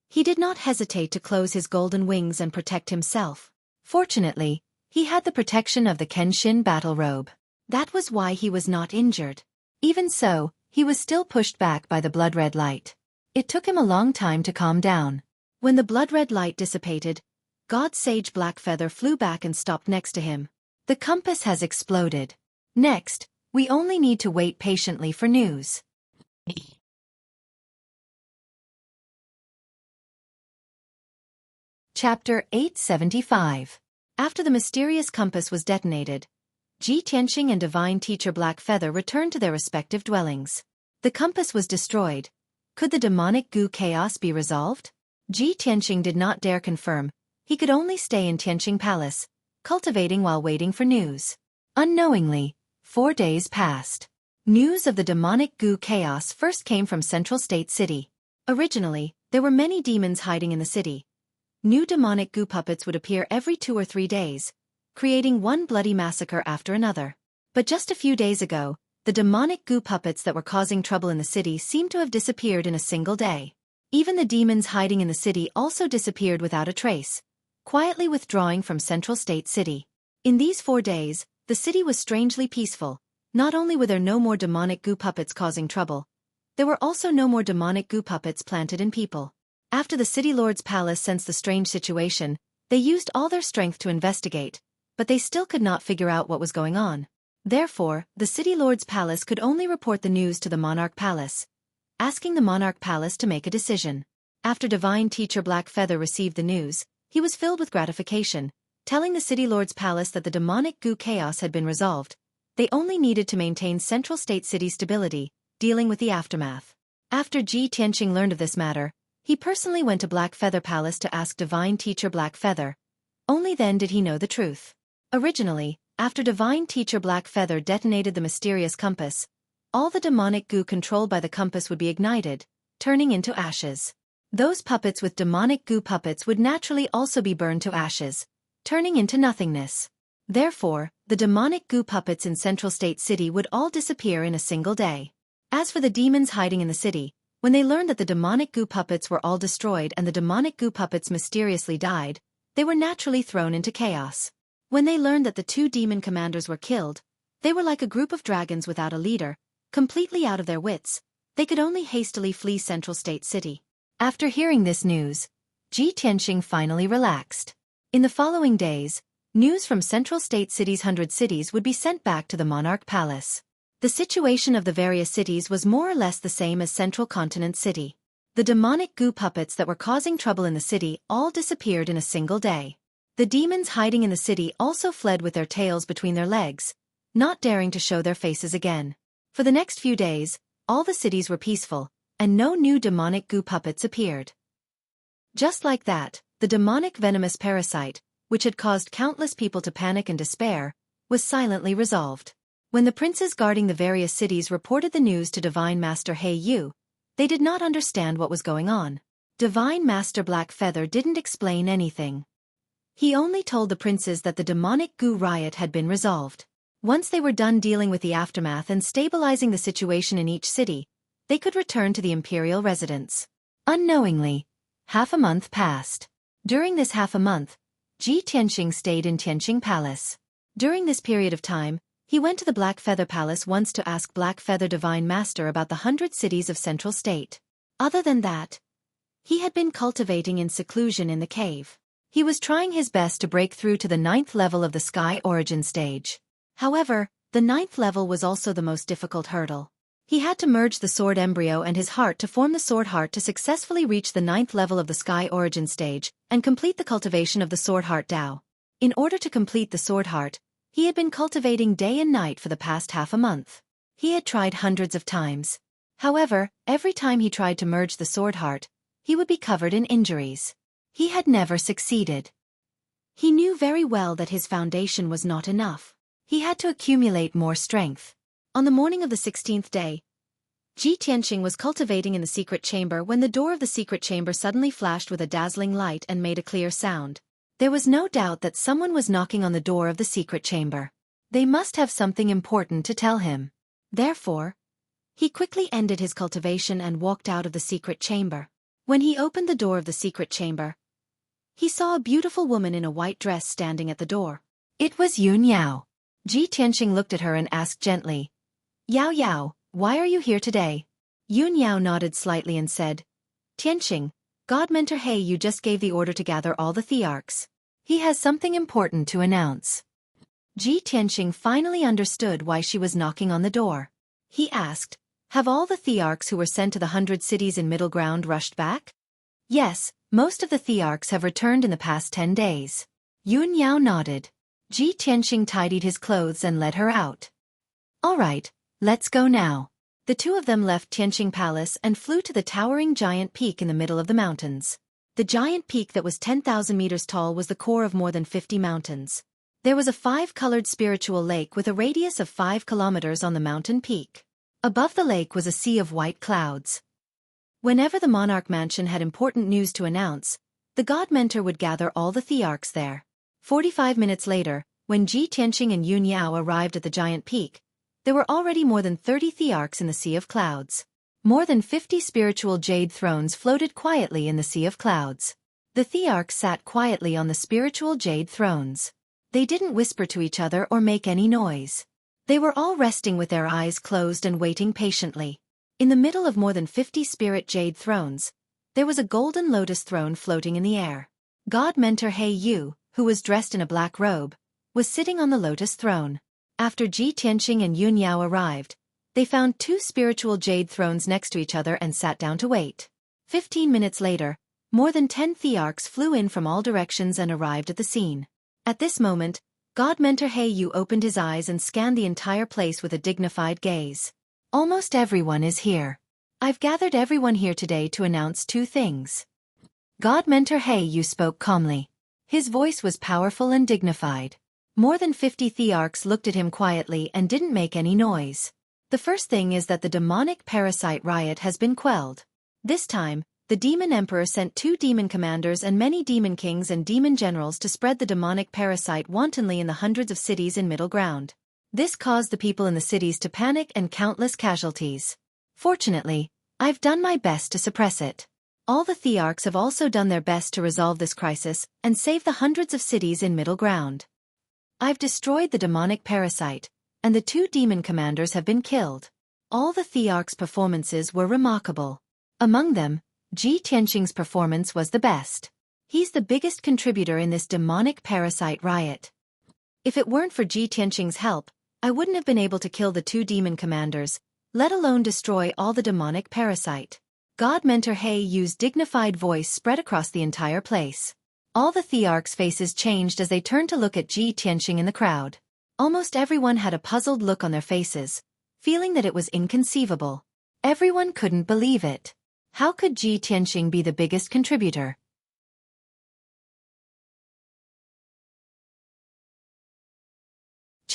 Speaker 1: He did not hesitate to close his golden wings and protect himself. Fortunately, he had the protection of the Kenshin battle robe. That was why he was not injured. Even so, he was still pushed back by the blood-red light. It took him a long time to calm down. When the blood-red light dissipated, God Sage Blackfeather flew back and stopped next to him. The compass has exploded. Next, we only need to wait patiently for news. Chapter 875. After the mysterious compass was detonated, Ji Tianqing and Divine Teacher Blackfeather returned to their respective dwellings. The compass was destroyed. Could the demonic goo chaos be resolved? Ji Tianqing did not dare confirm. He could only stay in Tianqing Palace, cultivating while waiting for news. Unknowingly, 4 days passed. News of the demonic goo chaos first came from Central State City. Originally, there were many demons hiding in the city. New demonic goo puppets would appear every 2 or 3 days, creating one bloody massacre after another. But just a few days ago, the demonic goo puppets that were causing trouble in the city seemed to have disappeared in a single day. Even the demons hiding in the city also disappeared without a trace, quietly withdrawing from Central State City. In these 4 days, the city was strangely peaceful. Not only were there no more demonic goo puppets causing trouble, there were also no more demonic goo puppets planted in people. After the city lord's palace sensed the strange situation, they used all their strength to investigate, but they still could not figure out what was going on. Therefore, the city lord's palace could only report the news to the monarch palace, asking the monarch palace to make a decision. After Divine Teacher Blackfeather received the news, he was filled with gratification, telling the city lord's palace that the demonic goo chaos had been resolved. They only needed to maintain Central State City's stability, dealing with the aftermath. After Ji Tianqing learned of this matter, he personally went to Blackfeather Palace to ask Divine Teacher Blackfeather. Only then did he know the truth. Originally, after Divine Teacher Blackfeather detonated the mysterious compass, all the demonic goo controlled by the compass would be ignited, turning into ashes. Those puppets with demonic goo puppets would naturally also be burned to ashes, turning into nothingness. Therefore, the demonic goo puppets in Central State City would all disappear in a single day. As for the demons hiding in the city, when they learned that the demonic goo puppets were all destroyed and the demonic goo puppets mysteriously died, they were naturally thrown into chaos. When they learned that the 2 demon commanders were killed, they were like a group of dragons without a leader, completely out of their wits. They could only hastily flee Central State City. After hearing this news, Ji Tianqing finally relaxed. In the following days, news from Central State City's 100 cities would be sent back to the monarch palace. The situation of the various cities was more or less the same as Central Continent City. The demonic goo puppets that were causing trouble in the city all disappeared in a single day. The demons hiding in the city also fled with their tails between their legs, not daring to show their faces again. For the next few days, all the cities were peaceful, and no new demonic goo puppets appeared. Just like that, the demonic venomous parasite, which had caused countless people to panic and despair, was silently resolved. When the princes guarding the various cities reported the news to Divine Master He Yu, they did not understand what was going on. Divine Master Blackfeather didn't explain anything. He only told the princes that the demonic goo riot had been resolved. Once they were done dealing with the aftermath and stabilizing the situation in each city, they could return to the imperial residence. Unknowingly, half a month passed. During this half a month, Ji Tianqing stayed in Tianqing Palace. During this period of time, he went to the Black Feather Palace once to ask Black Feather Divine Master about the 100 cities of Central State. Other than that, he had been cultivating in seclusion in the cave. He was trying his best to break through to the 9th level of the Sky Origin stage. However, the 9th level was also the most difficult hurdle. He had to merge the sword embryo and his heart to form the sword heart to successfully reach the 9th level of the Sky Origin stage and complete the cultivation of the sword heart Dao. In order to complete the sword heart, he had been cultivating day and night for the past half a month. He had tried hundreds of times. However, every time he tried to merge the sword heart, he would be covered in injuries. He had never succeeded. He knew very well that his foundation was not enough. He had to accumulate more strength. On the morning of the 16th day, Ji Tianqing was cultivating in the secret chamber when the door of the secret chamber suddenly flashed with a dazzling light and made a clear sound. There was no doubt that someone was knocking on the door of the secret chamber. They must have something important to tell him. Therefore, he quickly ended his cultivation and walked out of the secret chamber. When he opened the door of the secret chamber, he saw a beautiful woman in a white dress standing at the door. It was Yun Yao. Ji Tianqing looked at her and asked gently, "Yao Yao, why are you here today?" Yun Yao nodded slightly and said, "Tianqing, God Mentor He Yu just gave the order to gather all the thearchs. He has something important to announce." Ji Tianqing finally understood why she was knocking on the door. He asked, "Have all the thearchs who were sent to the 100 cities in Middle Ground rushed back?" "Yes, most of the thearchs have returned in the past 10 days. Yun Yao nodded. Ji Tianqing tidied his clothes and led her out. "All right, let's go now." The two of them left Tianqing Palace and flew to the towering giant peak in the middle of the mountains. The giant peak that was 10,000 meters tall was the core of more than 50 mountains. There was a 5-colored spiritual lake with a radius of 5 kilometers on the mountain peak. Above the lake was a sea of white clouds. Whenever the monarch mansion had important news to announce, the god mentor would gather all the thearchs there. 45 minutes later, when Ji Tianqing and Yun Yao arrived at the giant peak, there were already more than 30 thearchs in the sea of clouds. More than 50 spiritual jade thrones floated quietly in the sea of clouds. The thearchs sat quietly on the spiritual jade thrones. They didn't whisper to each other or make any noise. They were all resting with their eyes closed and waiting patiently. In the middle of more than 50 spirit jade thrones, there was a golden lotus throne floating in the air. God Mentor He Yu, who was dressed in a black robe, was sitting on the lotus throne. After Ji Tianqing and Yun Yao arrived, they found 2 spiritual jade thrones next to each other and sat down to wait. 15 minutes later, more than 10 thearchs flew in from all directions and arrived at the scene. At this moment, God Mentor He Yu opened his eyes and scanned the entire place with a dignified gaze. "Almost everyone is here. I've gathered everyone here today to announce 2 things." God Mentor He Yu spoke calmly. His voice was powerful and dignified. More than 50 thearchs looked at him quietly and didn't make any noise. The first thing is that the demonic parasite riot has been quelled. This time, the demon emperor sent 2 demon commanders and many demon kings and demon generals to spread the demonic parasite wantonly in the hundreds of cities in Middle Ground. This caused the people in the cities to panic and countless casualties. Fortunately, I've done my best to suppress it. All the thearchs have also done their best to resolve this crisis and save the hundreds of cities in Middle Ground. I've destroyed the demonic parasite, and the 2 demon commanders have been killed. All the thearchs' performances were remarkable. Among them, Ji Tianqing's performance was the best. He's the biggest contributor in this demonic parasite riot. If it weren't for Ji Tianqing's help, I wouldn't have been able to kill the 2 demon commanders, let alone destroy all the demonic parasite. God Mentor He Yu's dignified voice spread across the entire place. All the thearchs' faces changed as they turned to look at Ji Tianqing in the crowd. Almost everyone had a puzzled look on their faces, feeling that it was inconceivable. Everyone couldn't believe it. How could Ji Tianqing be the biggest contributor?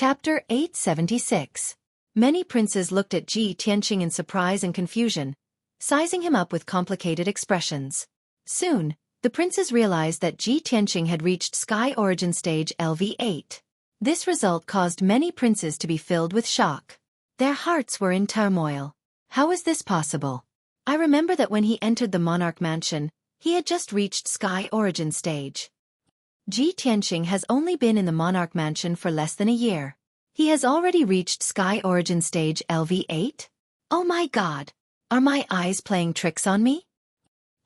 Speaker 1: Chapter 876. Many princes looked at Ji Tianqing in surprise and confusion, sizing him up with complicated expressions. Soon, the princes realized that Ji Tianqing had reached Sky Origin Stage LV8. This result caused many princes to be filled with shock. Their hearts were in turmoil. How is this possible? I remember that when he entered the monarch mansion, he had just reached Sky Origin Stage. Ji Tianqing has only been in the monarch mansion for less than a year. He has already reached Sky Origin Stage LV8? Oh my god! Are my eyes playing tricks on me?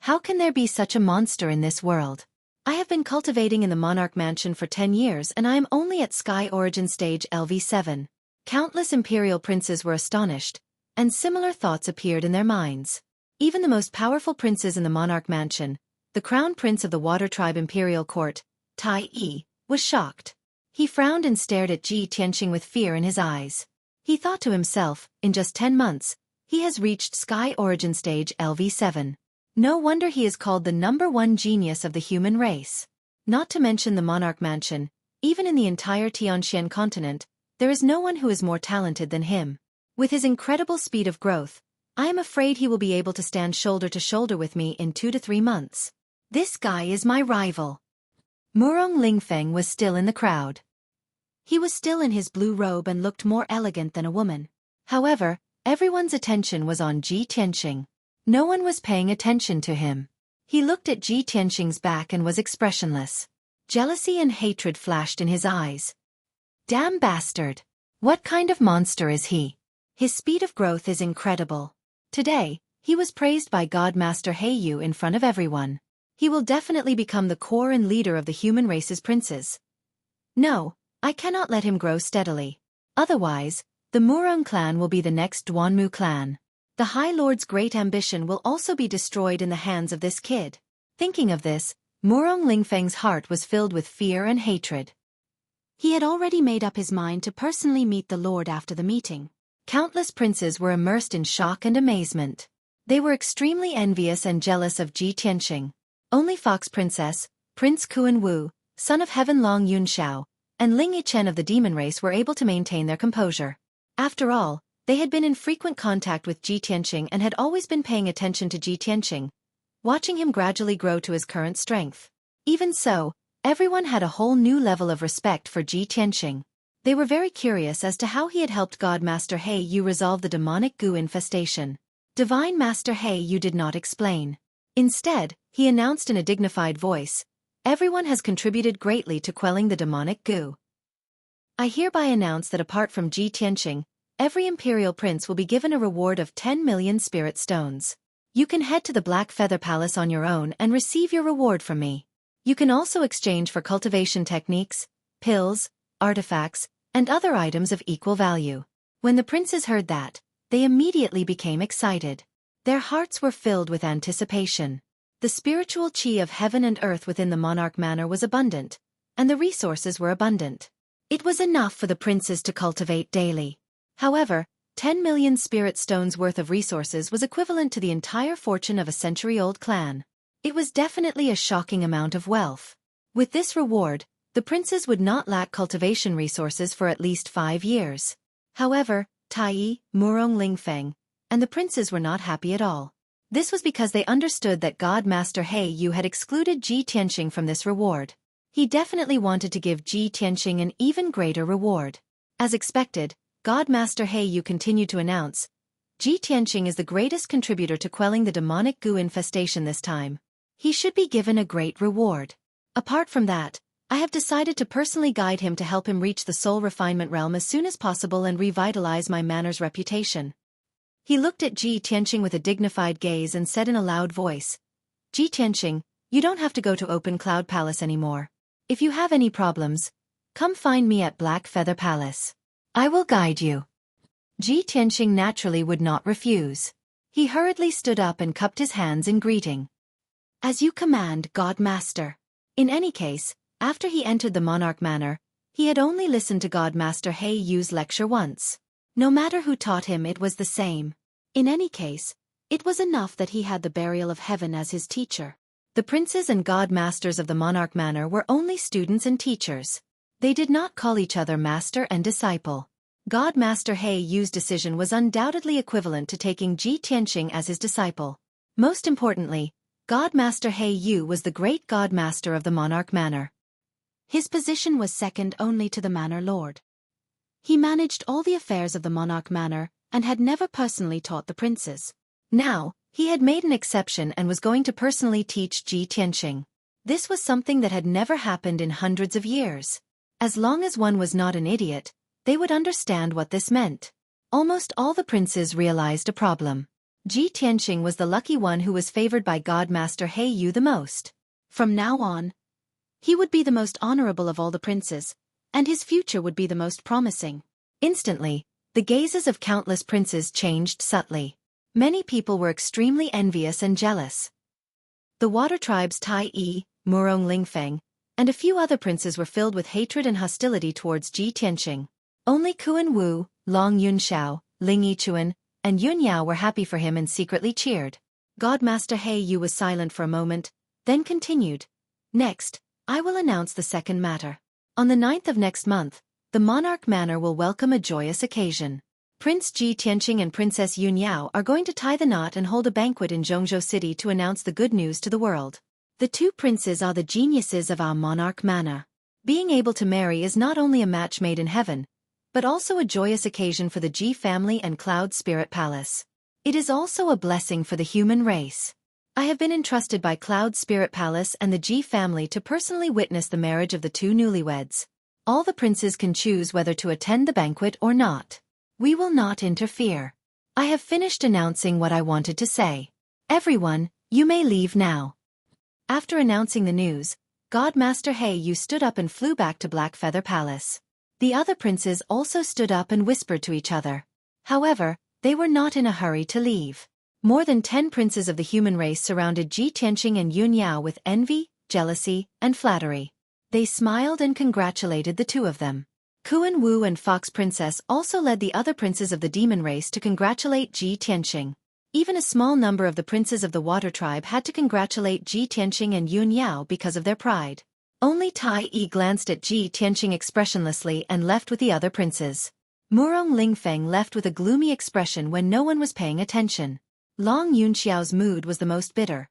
Speaker 1: How can there be such a monster in this world? I have been cultivating in the monarch mansion for 10 years and I am only at Sky Origin Stage LV7. Countless imperial princes were astonished, and similar thoughts appeared in their minds. Even the most powerful princes in the monarch mansion, the crown prince of the water tribe imperial court, Tai Yi, was shocked. He frowned and stared at Ji Tianqing with fear in his eyes. He thought to himself, in just 10 months, he has reached Sky Origin Stage LV7. No wonder he is called the #1 genius of the human race. Not to mention the monarch mansion, even in the entire Tianxian continent, there is no one who is more talented than him. With his incredible speed of growth, I am afraid he will be able to stand shoulder to shoulder with me in 2 to 3 months. This guy is my rival. Murong Lingfeng was still in the crowd. He was still in his blue robe and looked more elegant than a woman. However, everyone's attention was on Ji Tianqing. No one was paying attention to him. He looked at Ji Tianqing's back and was expressionless. Jealousy and hatred flashed in his eyes. Damn bastard! What kind of monster is he? His speed of growth is incredible. Today, he was praised by God Master Heyu in front of everyone. He will definitely become the core and leader of the human race's princes. No, I cannot let him grow steadily. Otherwise, the Murong clan will be the next Duanmu clan. The High Lord's great ambition will also be destroyed in the hands of this kid. Thinking of this, Murong Lingfeng's heart was filled with fear and hatred. He had already made up his mind to personally meet the Lord after the meeting. Countless princes were immersed in shock and amazement. They were extremely envious and jealous of Ji Tianqing. Only Fox Princess, Prince Kuan Wu, son of Heaven Long Yunxiao, and Ling Yichen of the demon race were able to maintain their composure. After all, they had been in frequent contact with Ji Tianqing and had always been paying attention to Ji Tianqing, watching him gradually grow to his current strength. Even so, everyone had a whole new level of respect for Ji Tianqing. They were very curious as to how he had helped God Master Heyu resolve the demonic goo infestation. Divine Master Heyu did not explain. Instead, he announced in a dignified voice, "Everyone has contributed greatly to quelling the demonic goo. I hereby announce that apart from Ji Tianqing, every imperial prince will be given a reward of 10 million spirit stones. You can head to the Black Feather Palace on your own and receive your reward from me. You can also exchange for cultivation techniques, pills, artifacts, and other items of equal value." When the princes heard that, they immediately became excited. Their hearts were filled with anticipation. The spiritual chi of heaven and earth within the monarch manor was abundant, and the resources were abundant. It was enough for the princes to cultivate daily. However, 10 million spirit stones worth of resources was equivalent to the entire fortune of a century-old clan. It was definitely a shocking amount of wealth. With this reward, the princes would not lack cultivation resources for at least 5 years. However, Tai Yi, Murong Lingfeng, and the princes were not happy at all. This was because they understood that God Master Heyu had excluded Ji Tianqing from this reward. He definitely wanted to give Ji Tianqing an even greater reward. As expected, God Master Heyu continued to announce, "Ji Tianqing is the greatest contributor to quelling the demonic goo infestation this time. He should be given a great reward. Apart from that, I have decided to personally guide him to help him reach the soul refinement realm as soon as possible and revitalize my manor's reputation." He looked at Ji Tianqing with a dignified gaze and said in a loud voice, "Ji Tianqing, you don't have to go to Open Cloud Palace anymore. If you have any problems, come find me at Black Feather Palace. I will guide you." Ji Tianqing naturally would not refuse. He hurriedly stood up and cupped his hands in greeting. "As you command, God Master." In any case, after he entered the monarch manor, he had only listened to God Master Heiyu's lecture once. No matter who taught him, it was the same. In any case, it was enough that he had the burial of heaven as his teacher. The princes and god masters of the monarch manor were only students and teachers. They did not call each other master and disciple. God Master He Yu's decision was undoubtedly equivalent to taking Ji Tianqing as his disciple. Most importantly, God Master He Yu was the great God Master of the monarch manor. His position was second only to the manor lord. He managed all the affairs of the monarch manor and had never personally taught the princes. Now, he had made an exception and was going to personally teach Ji Tianqing. This was something that had never happened in hundreds of years. As long as one was not an idiot, they would understand what this meant. Almost all the princes realized a problem. Ji Tianqing was the lucky one who was favored by God Master He Yu the most. From now on, he would be the most honorable of all the princes, and his future would be the most promising. Instantly, the gazes of countless princes changed subtly. Many people were extremely envious and jealous. The water tribes Tai Yi, Murong Lingfeng, and a few other princes were filled with hatred and hostility towards Ji Tianqing. Only Kuan Wu, Long Yunxiao, Ling Yichuan, and Yun Yao were happy for him and secretly cheered. God Master He Yu was silent for a moment, then continued. Next, I will announce the second matter. On the 9th of next month, the monarch manor will welcome a joyous occasion. Prince Ji Tianqing and Princess Yun Yao are going to tie the knot and hold a banquet in Zhongzhou City to announce the good news to the world. The two princes are the geniuses of our monarch manor. Being able to marry is not only a match made in heaven, but also a joyous occasion for the Ji family and Cloud Spirit Palace. It is also a blessing for the human race. I have been entrusted by Cloud Spirit Palace and the Ji family to personally witness the marriage of the two newlyweds. All the princes can choose whether to attend the banquet or not. We will not interfere. I have finished announcing what I wanted to say. Everyone, you may leave now. After announcing the news, God Master He Yu stood up and flew back to Black Feather Palace. The other princes also stood up and whispered to each other. However, they were not in a hurry to leave. More than 10 princes of the human race surrounded Ji Tianqing and Yun Yao with envy, jealousy, and flattery. They smiled and congratulated the two of them. Kuan Wu and Fox Princess also led the other princes of the demon race to congratulate Ji Tianqing. Even a small number of the princes of the water tribe had to congratulate Ji Tianqing and Yun Yao because of their pride. Only Tai Yi glanced at Ji Tianqing expressionlessly and left with the other princes. Murong Lingfeng left with a gloomy expression when no one was paying attention. Long Yunxiao's mood was the most bitter,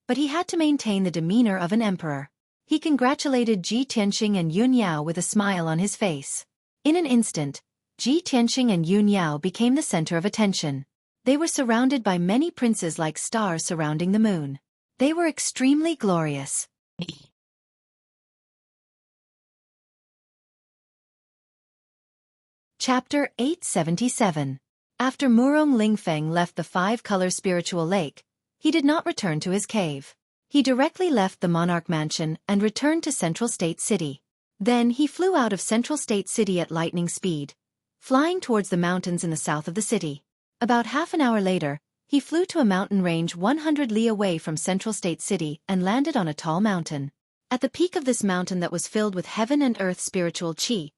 Speaker 1: but he had to maintain the demeanor of an emperor. He congratulated Ji Tianqing and Yun Yao with a smile on his face. In an instant, Ji Tianqing and Yun Yao became the center of attention. They were surrounded by many princes like stars surrounding the moon. They were extremely glorious. Chapter 877. After Murong Lingfeng left the five-color spiritual lake, he did not return to his cave. He directly left the monarch mansion and returned to Central State City. Then he flew out of Central State City at lightning speed, flying towards the mountains in the south of the city. About half an hour later, he flew to a mountain range 100 li away from Central State City and landed on a tall mountain. At the peak of this mountain that was filled with heaven and earth spiritual qi,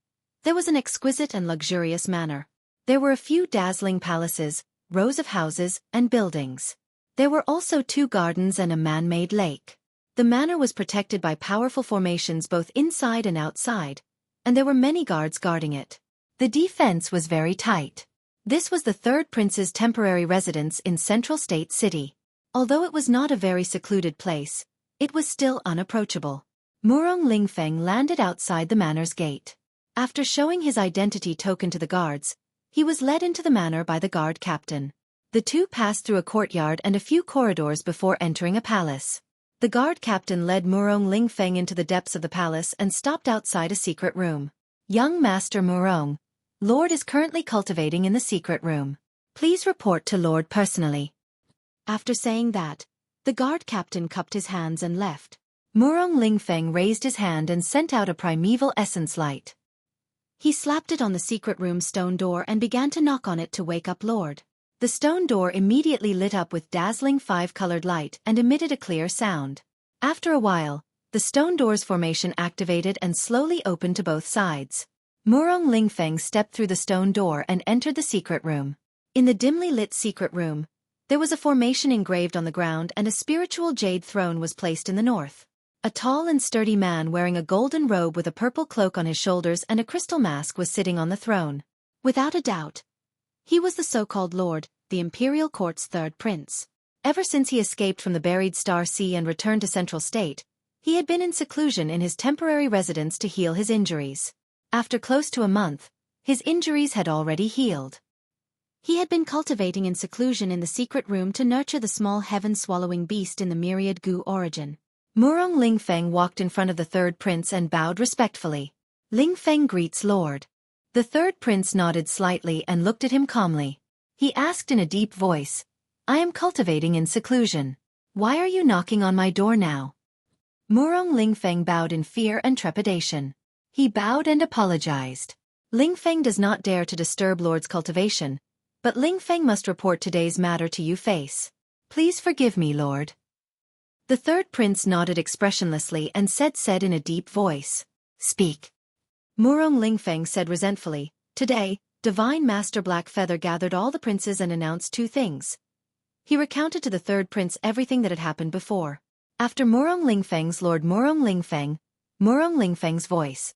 Speaker 1: there was an exquisite and luxurious manor. There were a few dazzling palaces, rows of houses, and buildings. There were also 2 gardens and a man-made lake. The manor was protected by powerful formations both inside and outside, and there were many guards guarding it. The defense was very tight. This was the third prince's temporary residence in Central State City. Although it was not a very secluded place, it was still unapproachable. Murong Lingfeng landed outside the manor's gate. After showing his identity token to the guards, he was led into the manor by the guard captain. The two passed through a courtyard and a few corridors before entering a palace. The guard captain led Murong Lingfeng into the depths of the palace and stopped outside a secret room. Young Master Murong, Lord is currently cultivating in the secret room. Please report to Lord personally. After saying that, the guard captain cupped his hands and left. Murong Lingfeng raised his hand and sent out a primeval essence light. He slapped it on the secret room's stone door and began to knock on it to wake up Lord. The stone door immediately lit up with dazzling 5-colored light and emitted a clear sound. After a while, the stone door's formation activated and slowly opened to both sides. Murong Lingfeng stepped through the stone door and entered the secret room. In the dimly lit secret room, there was a formation engraved on the ground and a spiritual jade throne was placed in the north. A tall and sturdy man wearing a golden robe with a purple cloak on his shoulders and a crystal mask was sitting on the throne. Without a doubt, he was the so-called Lord, the Imperial Court's third prince. Ever since he escaped from the buried Star Sea and returned to Central State, he had been in seclusion in his temporary residence to heal his injuries. After close to a month, his injuries had already healed. He had been cultivating in seclusion in the secret room to nurture the small heaven-swallowing beast in the myriad Gu origin. Murong Lingfeng walked in front of the third prince and bowed respectfully. Lingfeng greets Lord. The third prince nodded slightly and looked at him calmly. He asked in a deep voice, I am cultivating in seclusion. Why are you knocking on my door now? Murong Lingfeng bowed in fear and trepidation. He bowed and apologized. Lingfeng does not dare to disturb Lord's cultivation, but Lingfeng must report today's matter to you face. Please forgive me, Lord. The third prince nodded expressionlessly and said in a deep voice, Speak. Murong Lingfeng said resentfully, Today, Divine Master Blackfeather gathered all the princes and announced two things. He recounted to the third prince everything that had happened before. After Murong Lingfeng's Lord Murong Lingfeng's voice.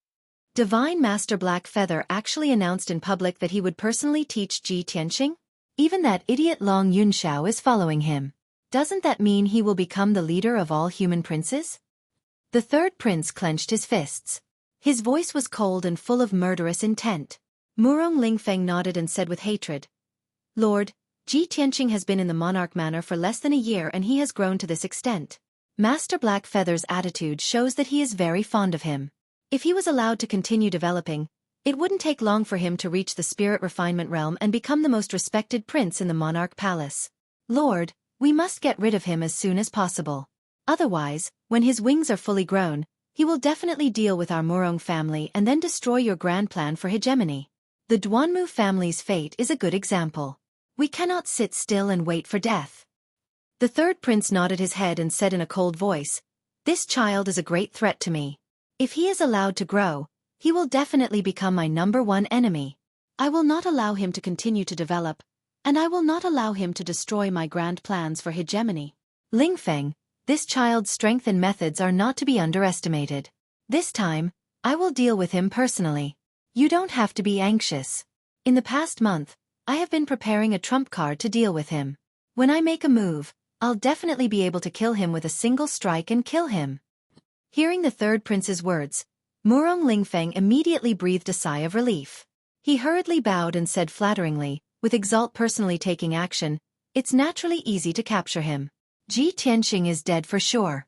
Speaker 1: Divine Master Blackfeather actually announced in public that he would personally teach Ji Tianxing? Even that idiot Long Yunxiao is following him. Doesn't that mean he will become the leader of all human princes? The third prince clenched his fists. His voice was cold and full of murderous intent. Murong Lingfeng nodded and said with hatred, Lord, Ji Tianxing has been in the monarch manor for less than a year and he has grown to this extent. Master Blackfeather's attitude shows that he is very fond of him. If he was allowed to continue developing, it wouldn't take long for him to reach the spirit refinement realm and become the most respected prince in the monarch palace. Lord, we must get rid of him as soon as possible. Otherwise, when his wings are fully grown, he will definitely deal with our Murong family and then destroy your grand plan for hegemony. The Duanmu family's fate is a good example. We cannot sit still and wait for death. The third prince nodded his head and said in a cold voice, This child is a great threat to me. If he is allowed to grow, he will definitely become my #1 enemy. I will not allow him to continue to develop, and I will not allow him to destroy my grand plans for hegemony. Lingfeng, this child's strength and methods are not to be underestimated. This time, I will deal with him personally. You don't have to be anxious. In the past month, I have been preparing a trump card to deal with him. When I make a move, I'll definitely be able to kill him with a single strike and kill him. Hearing the third prince's words, Murong Lingfeng immediately breathed a sigh of relief. He hurriedly bowed and said flatteringly, with Exalt personally taking action, It's naturally easy to capture him. Ji Tianxing is dead for sure.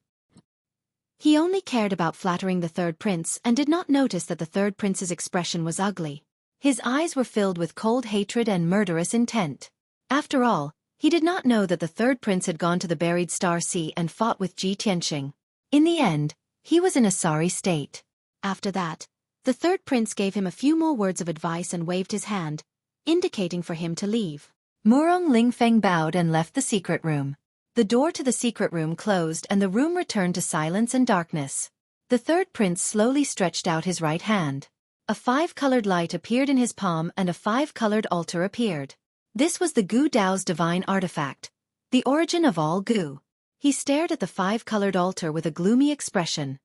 Speaker 1: He only cared about flattering the third prince and did not notice that the third prince's expression was ugly. His eyes were filled with cold hatred and murderous intent. After all, he did not know that the third prince had gone to the buried Star Sea and fought with Ji Tianxing. In the end, he was in a sorry state. After that, the third prince gave him a few more words of advice and waved his hand, indicating for him to leave. Murong Lingfeng bowed and left the secret room. The door to the secret room closed and the room returned to silence and darkness. The third prince slowly stretched out his right hand. A 5-colored light appeared in his palm and a 5-colored altar appeared. This was the Gu Dao's divine artifact, the origin of all Gu. He stared at the 5-colored altar with a gloomy expression.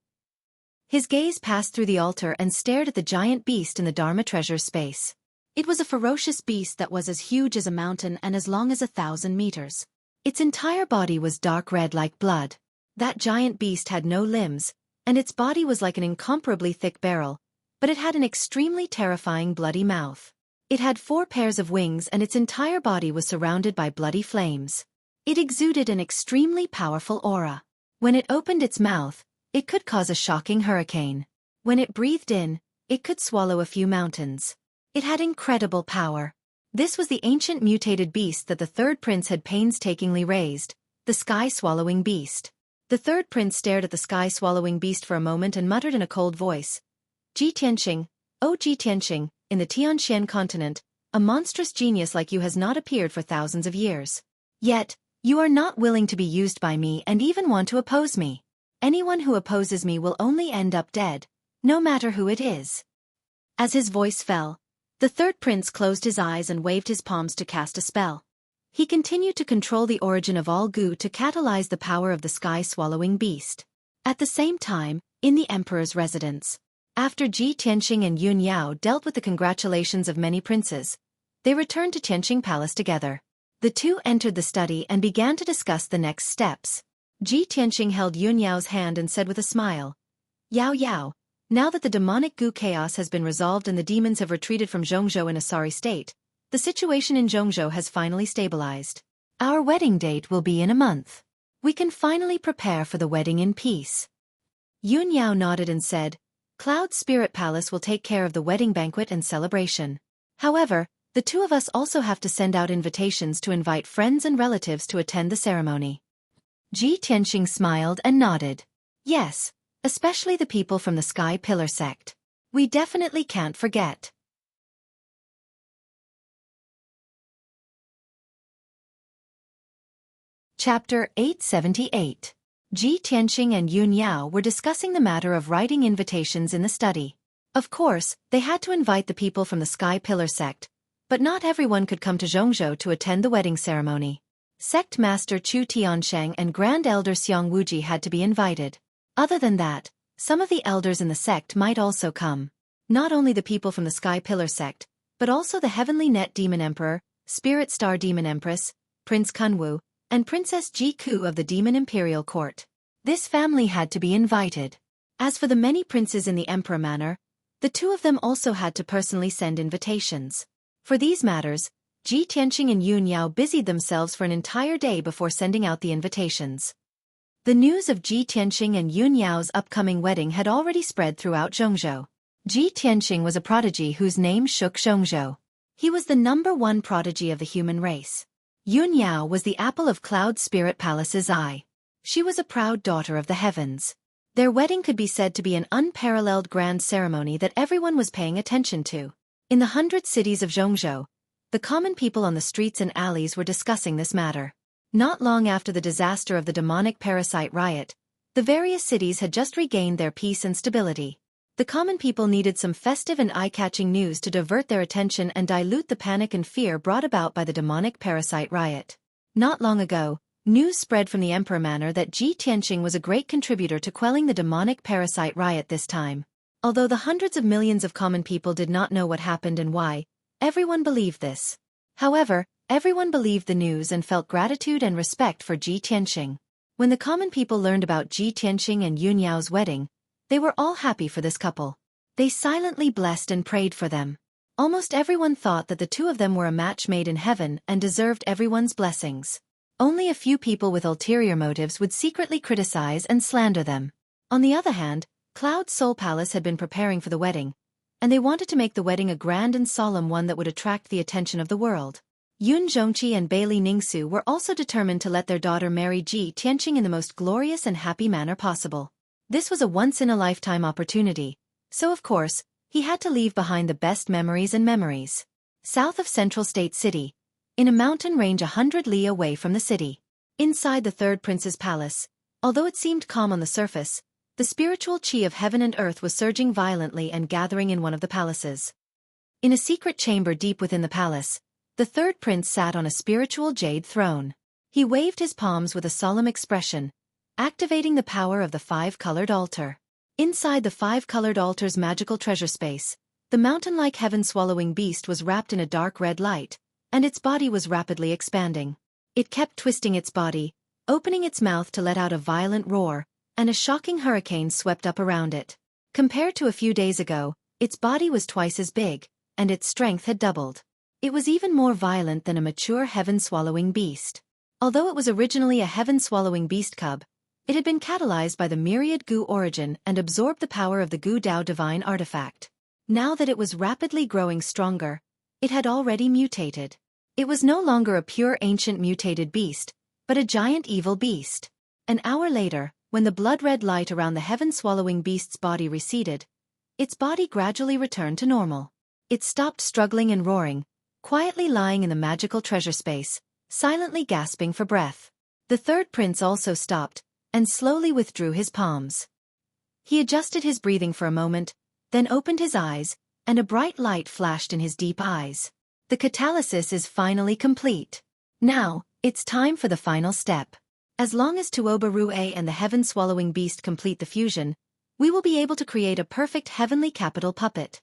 Speaker 1: His gaze passed through the altar and stared at the giant beast in the Dharma treasure space. It was a ferocious beast that was as huge as a mountain and as long as 1,000 meters. Its entire body was dark red like blood. That giant beast had no limbs, and its body was like an incomparably thick barrel, but it had an extremely terrifying bloody mouth. It had 4 pairs of wings and its entire body was surrounded by bloody flames. It exuded an extremely powerful aura. When it opened its mouth, it could cause a shocking hurricane. When it breathed in, it could swallow a few mountains. It had incredible power. This was the ancient mutated beast that the third prince had painstakingly raised, the sky-swallowing beast. The third prince stared at the sky-swallowing beast for a moment and muttered in a cold voice, Ji Tianxing, oh Ji Tianxing, in the Tianxian continent, a monstrous genius like you has not appeared for thousands of years. Yet, you are not willing to be used by me and even want to oppose me. Anyone who opposes me will only end up dead, no matter who it is. As his voice fell, the third prince closed his eyes and waved his palms to cast a spell. He continued to control the origin of all Gu to catalyze the power of the sky-swallowing beast. At the same time, in the emperor's residence, after Ji Tianqing and Yun Yao dealt with the congratulations of many princes, they returned to Tianqing Palace together. The two entered the study and began to discuss the next steps. Ji Tianqing held Yun Yao's hand and said with a smile, "Yao Yao, now that the demonic goo chaos has been resolved and the demons have retreated from Zhongzhou in a sorry state, the situation in Zhongzhou has finally stabilized. Our wedding date will be in a month. We can finally prepare for the wedding in peace." Yun Yao nodded and said, "Cloud Spirit Palace will take care of the wedding banquet and celebration. However, the two of us also have to send out invitations to invite friends and relatives to attend the ceremony." Ji Tianqing smiled and nodded. "Yes, especially the people from the Sky Pillar sect. We definitely can't forget." Chapter 878. Ji Tianqing and Yun Yao were discussing the matter of writing invitations in the study. Of course, they had to invite the people from the Sky Pillar sect, but not everyone could come to Zhongzhou to attend the wedding ceremony. Sect Master Chu Tiansheng and Grand Elder Xiang Wuji had to be invited. Other than that, some of the elders in the sect might also come. Not only the people from the Sky Pillar sect, but also the Heavenly Net Demon Emperor, Spirit Star Demon Empress, Prince Kunwu, and Princess Ji Ku of the Demon Imperial Court. This family had to be invited. As for the many princes in the Emperor Manor, the two of them also had to personally send invitations. For these matters, Ji Tianqing and Yun Yao busied themselves for an entire day before sending out the invitations. The news of Ji Tianqing and Yun Yao's upcoming wedding had already spread throughout Zhongzhou. Ji Tianqing was a prodigy whose name shook Zhongzhou. He was the #1 prodigy of the human race. Yun Yao was the apple of Cloud Spirit Palace's eye. She was a proud daughter of the heavens. Their wedding could be said to be an unparalleled grand ceremony that everyone was paying attention to. In the 100 cities of Zhongzhou, the common people on the streets and alleys were discussing this matter. Not long after the disaster of the demonic parasite riot, the various cities had just regained their peace and stability. The common people needed some festive and eye-catching news to divert their attention and dilute the panic and fear brought about by the demonic parasite riot. Not long ago, news spread from the Emperor Manor that Ji Tianqing was a great contributor to quelling the demonic parasite riot this time. Although the hundreds of millions of common people did not know what happened and why, everyone believed this. However, everyone believed the news and felt gratitude and respect for Ji Tianqing. When the common people learned about Ji Tianqing and Yun Yao's wedding, they were all happy for this couple. They silently blessed and prayed for them. Almost everyone thought that the two of them were a match made in heaven and deserved everyone's blessings. Only a few people with ulterior motives would secretly criticize and slander them. On the other hand, Cloud Soul Palace had been preparing for the wedding, and they wanted to make the wedding a grand and solemn one that would attract the attention of the world. Yun Zhongqi and Bailey Ningsu were also determined to let their daughter marry Ji Tianqing in the most glorious and happy manner possible. This was a once-in-a-lifetime opportunity, so of course, he had to leave behind the best memories and memories. South of Central State City, in a mountain range 100 li away from the city. Inside the third prince's palace, although it seemed calm on the surface, the spiritual chi of heaven and earth was surging violently and gathering in one of the palaces. In a secret chamber deep within the palace, the third prince sat on a spiritual jade throne. He waved his palms with a solemn expression, activating the power of the five-colored altar. Inside the five-colored altar's magical treasure space, the mountain-like heaven-swallowing beast was wrapped in a dark red light, and its body was rapidly expanding. It kept twisting its body, opening its mouth to let out a violent roar, and a shocking hurricane swept up around it. Compared to a few days ago, its body was twice as big, and its strength had doubled. It was even more violent than a mature heaven-swallowing beast. Although it was originally a heaven-swallowing beast cub, it had been catalyzed by the myriad Gu origin and absorbed the power of the Gu Dao divine artifact. Now that it was rapidly growing stronger, it had already mutated. It was no longer a pure ancient mutated beast, but a giant evil beast. An hour later, when the blood-red light around the heaven-swallowing beast's body receded, its body gradually returned to normal. It stopped struggling and roaring, quietly lying in the magical treasure space, silently gasping for breath. The third prince also stopped, and slowly withdrew his palms. He adjusted his breathing for a moment, then opened his eyes, and a bright light flashed in his deep eyes. The catalysis is finally complete. Now, it's time for the final step. As long as Tuoba Rue and the heaven-swallowing beast complete the fusion, we will be able to create a perfect heavenly capital puppet.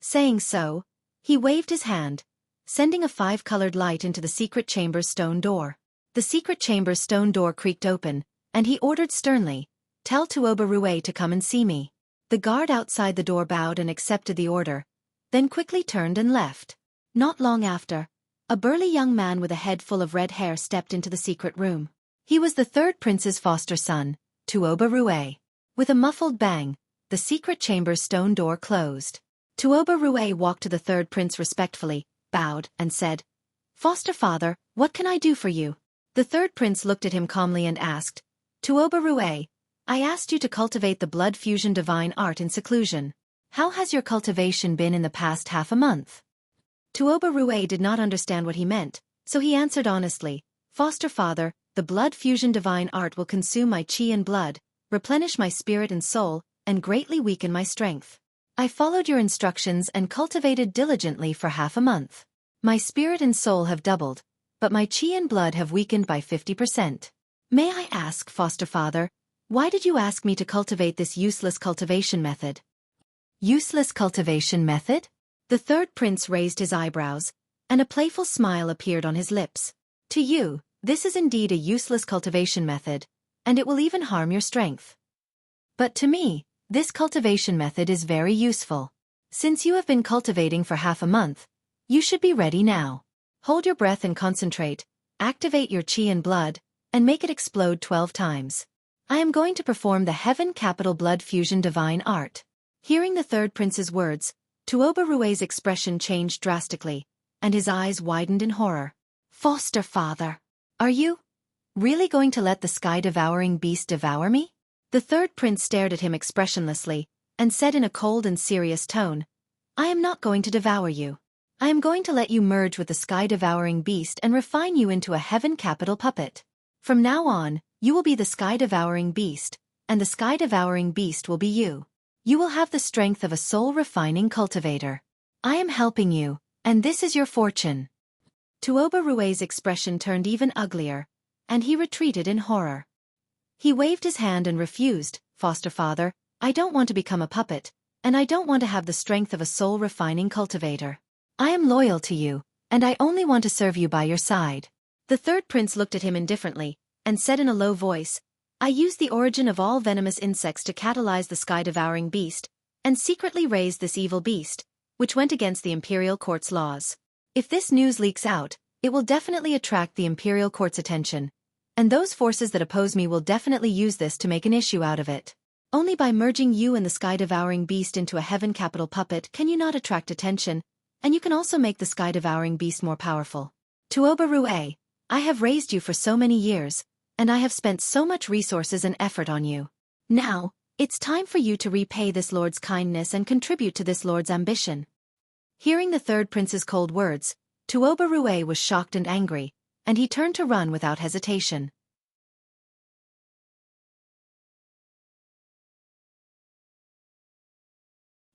Speaker 1: Saying so, he waved his hand, sending a 5-colored light into the secret chamber's stone door. The secret chamber's stone door creaked open, and he ordered sternly, "Tell Tuoba Rue to come and see me." The guard outside the door bowed and accepted the order, then quickly turned and left. Not long after, a burly young man with a head full of red hair stepped into the secret room. He was the third prince's foster son, Tuoba Rue. With a muffled bang, the secret chamber's stone door closed. Tuoba Rue walked to the third prince respectfully, bowed, and said, "Foster father, what can I do for you?" The third prince looked at him calmly and asked, "Tuoba Rue, I asked you to cultivate the blood fusion divine art in seclusion. How has your cultivation been in the past half a month?" Tuoba Rue did not understand what he meant, so he answered honestly, "Foster father, the blood fusion divine art will consume my chi and blood, replenish my spirit and soul, and greatly weaken my strength. I followed your instructions and cultivated diligently for half a month. My spirit and soul have doubled, but my chi and blood have weakened by 50%. May I ask, foster father, why did you ask me to cultivate this useless cultivation method?" "Useless cultivation method?" The third prince raised his eyebrows, and a playful smile appeared on his lips. "To you, this is indeed a useless cultivation method, and it will even harm your strength. But to me, this cultivation method is very useful. Since you have been cultivating for half a month, you should be ready now. Hold your breath and concentrate, activate your chi and blood, and make it explode 12 times. I am going to perform the Heaven Capital Blood Fusion Divine Art." Hearing the third prince's words, Tuoba Rue's expression changed drastically, and his eyes widened in horror. "Foster father, are you really going to let the sky-devouring beast devour me?" The third prince stared at him expressionlessly, and said in a cold and serious tone, "I am not going to devour you. I am going to let you merge with the sky-devouring beast and refine you into a heaven capital puppet. From now on, you will be the sky-devouring beast, and the sky-devouring beast will be you. You will have the strength of a soul-refining cultivator. I am helping you, and this is your fortune." Tuoba Rue's expression turned even uglier, and he retreated in horror. He waved his hand and refused, "Foster father, I don't want to become a puppet, and I don't want to have the strength of a soul-refining cultivator. I am loyal to you, and I only want to serve you by your side." The third prince looked at him indifferently, and said in a low voice, "I used the origin of all venomous insects to catalyze the sky-devouring beast, and secretly raised this evil beast, which went against the imperial court's laws. If this news leaks out, it will definitely attract the imperial court's attention, and those forces that oppose me will definitely use this to make an issue out of it. Only by merging you and the sky-devouring beast into a heaven capital puppet can you not attract attention, and you can also make the sky-devouring beast more powerful. Tuoba Rue, I have raised you for so many years, and I have spent so much resources and effort on you. Now, it's time for you to repay this lord's kindness and contribute to this lord's ambition." Hearing the third prince's cold words, Tuoba Rue was shocked and angry, and he turned to run without hesitation.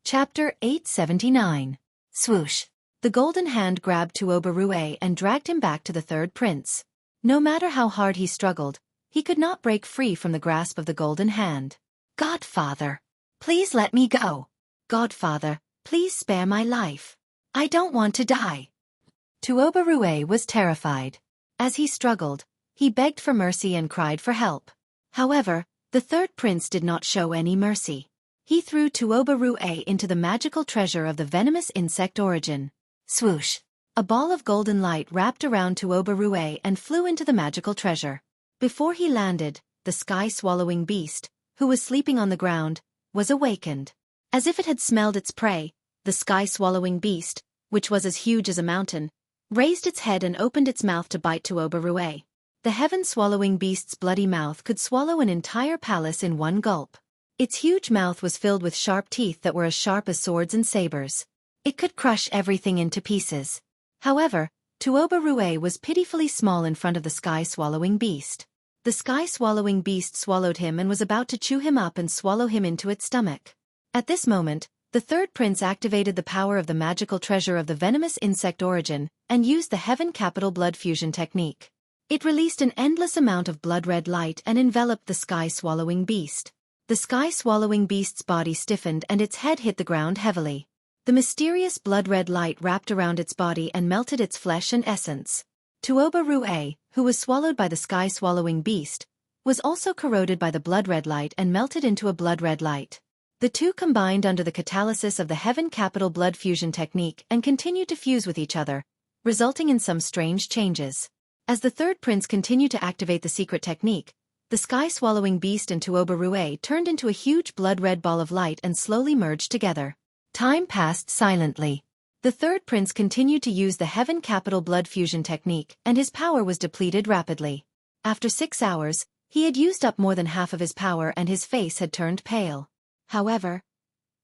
Speaker 1: Chapter 879. Swoosh. The golden hand grabbed Tuoba Rue and dragged him back to the third prince. No matter how hard he struggled, he could not break free from the grasp of the golden hand. "Godfather, please let me go. Godfather, please spare my life. I don't want to die." Tuoba Rue was terrified. As he struggled, he begged for mercy and cried for help. However, the third prince did not show any mercy. He threw Tuoba Rue into the magical treasure of the venomous insect origin. Swoosh! A ball of golden light wrapped around Tuoba Rue and flew into the magical treasure. Before he landed, the sky-swallowing beast, who was sleeping on the ground, was awakened. As if it had smelled its prey, the sky-swallowing beast, which was as huge as a mountain, raised its head and opened its mouth to bite Tuoba Rue. The heaven-swallowing beast's bloody mouth could swallow an entire palace in one gulp. Its huge mouth was filled with sharp teeth that were as sharp as swords and sabers. It could crush everything into pieces. However, Tuoba Rue was pitifully small in front of the sky-swallowing beast. The sky-swallowing beast swallowed him and was about to chew him up and swallow him into its stomach. At this moment, the third prince activated the power of the magical treasure of the venomous insect origin and used the Heaven Capital Blood Fusion technique. It released an endless amount of blood-red light and enveloped the sky-swallowing beast. The sky-swallowing beast's body stiffened and its head hit the ground heavily. The mysterious blood-red light wrapped around its body and melted its flesh and essence. Tuoba Rue, who was swallowed by the sky-swallowing beast, was also corroded by the blood-red light and melted into a blood-red light. The two combined under the catalysis of the Heaven Capital blood fusion technique and continued to fuse with each other, resulting in some strange changes. As the third prince continued to activate the secret technique, the sky-swallowing beast and Tuoba Rue turned into a huge blood-red ball of light and slowly merged together. Time passed silently. The third prince continued to use the Heaven Capital blood fusion technique and his power was depleted rapidly. After 6 hours, he had used up more than half of his power and his face had turned pale. However,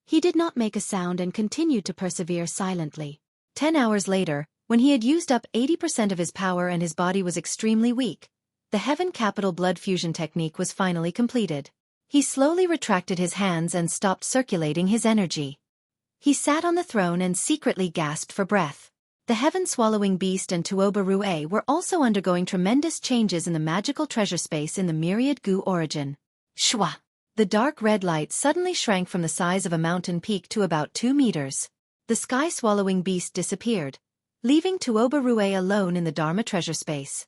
Speaker 1: he did not make a sound and continued to persevere silently. 10 hours later, when he had used up 80% of his power and his body was extremely weak, the Heaven Capital blood fusion technique was finally completed. He slowly retracted his hands and stopped circulating his energy. He sat on the throne and secretly gasped for breath. The heaven-swallowing beast and Tuoba Rue were also undergoing tremendous changes in the magical treasure space in the myriad goo origin. Shwa! The dark red light suddenly shrank from the size of a mountain peak to about 2 meters. The sky-swallowing beast disappeared, leaving Tuoba Rue alone in the Dharma treasure space.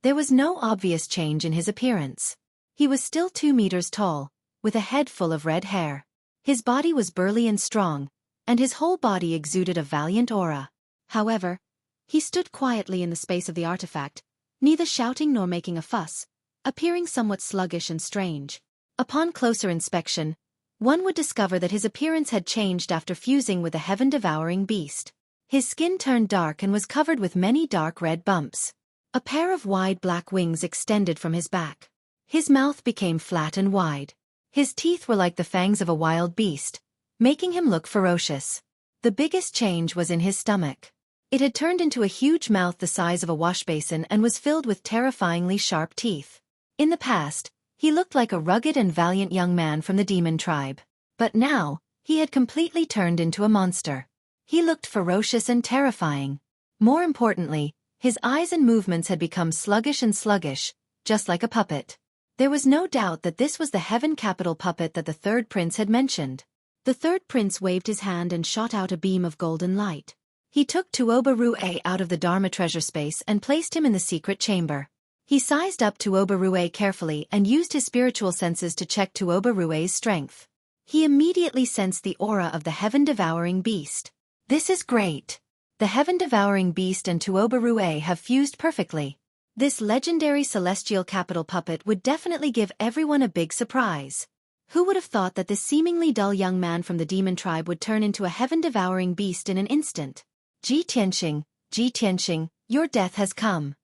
Speaker 1: There was no obvious change in his appearance. He was still 2 meters tall, with a head full of red hair. His body was burly and strong, and his whole body exuded a valiant aura. However, he stood quietly in the space of the artifact, neither shouting nor making a fuss, appearing somewhat sluggish and strange. Upon closer inspection, one would discover that his appearance had changed after fusing with the heaven-devouring beast. His skin turned dark and was covered with many dark red bumps. A pair of wide black wings extended from his back. His mouth became flat and wide. His teeth were like the fangs of a wild beast, making him look ferocious. The biggest change was in his stomach. It had turned into a huge mouth the size of a washbasin and was filled with terrifyingly sharp teeth. In the past, he looked like a rugged and valiant young man from the demon tribe. But now, he had completely turned into a monster. He looked ferocious and terrifying. More importantly, his eyes and movements had become sluggish, just like a puppet. There was no doubt that this was the Heaven Capital puppet that the third prince had mentioned. The third prince waved his hand and shot out a beam of golden light. He took Tuoba Rue out of the Dharma treasure space and placed him in the secret chamber. He sized up Tuoba Rue carefully and used his spiritual senses to check Tuoba Rue's strength. He immediately sensed the aura of the heaven-devouring beast. This is great. The heaven-devouring beast and Tuoba Rue have fused perfectly. This legendary celestial capital puppet would definitely give everyone a big surprise. Who would have thought that this seemingly dull young man from the demon tribe would turn into a heaven-devouring beast in an instant? Ji Tianxing, your death has come.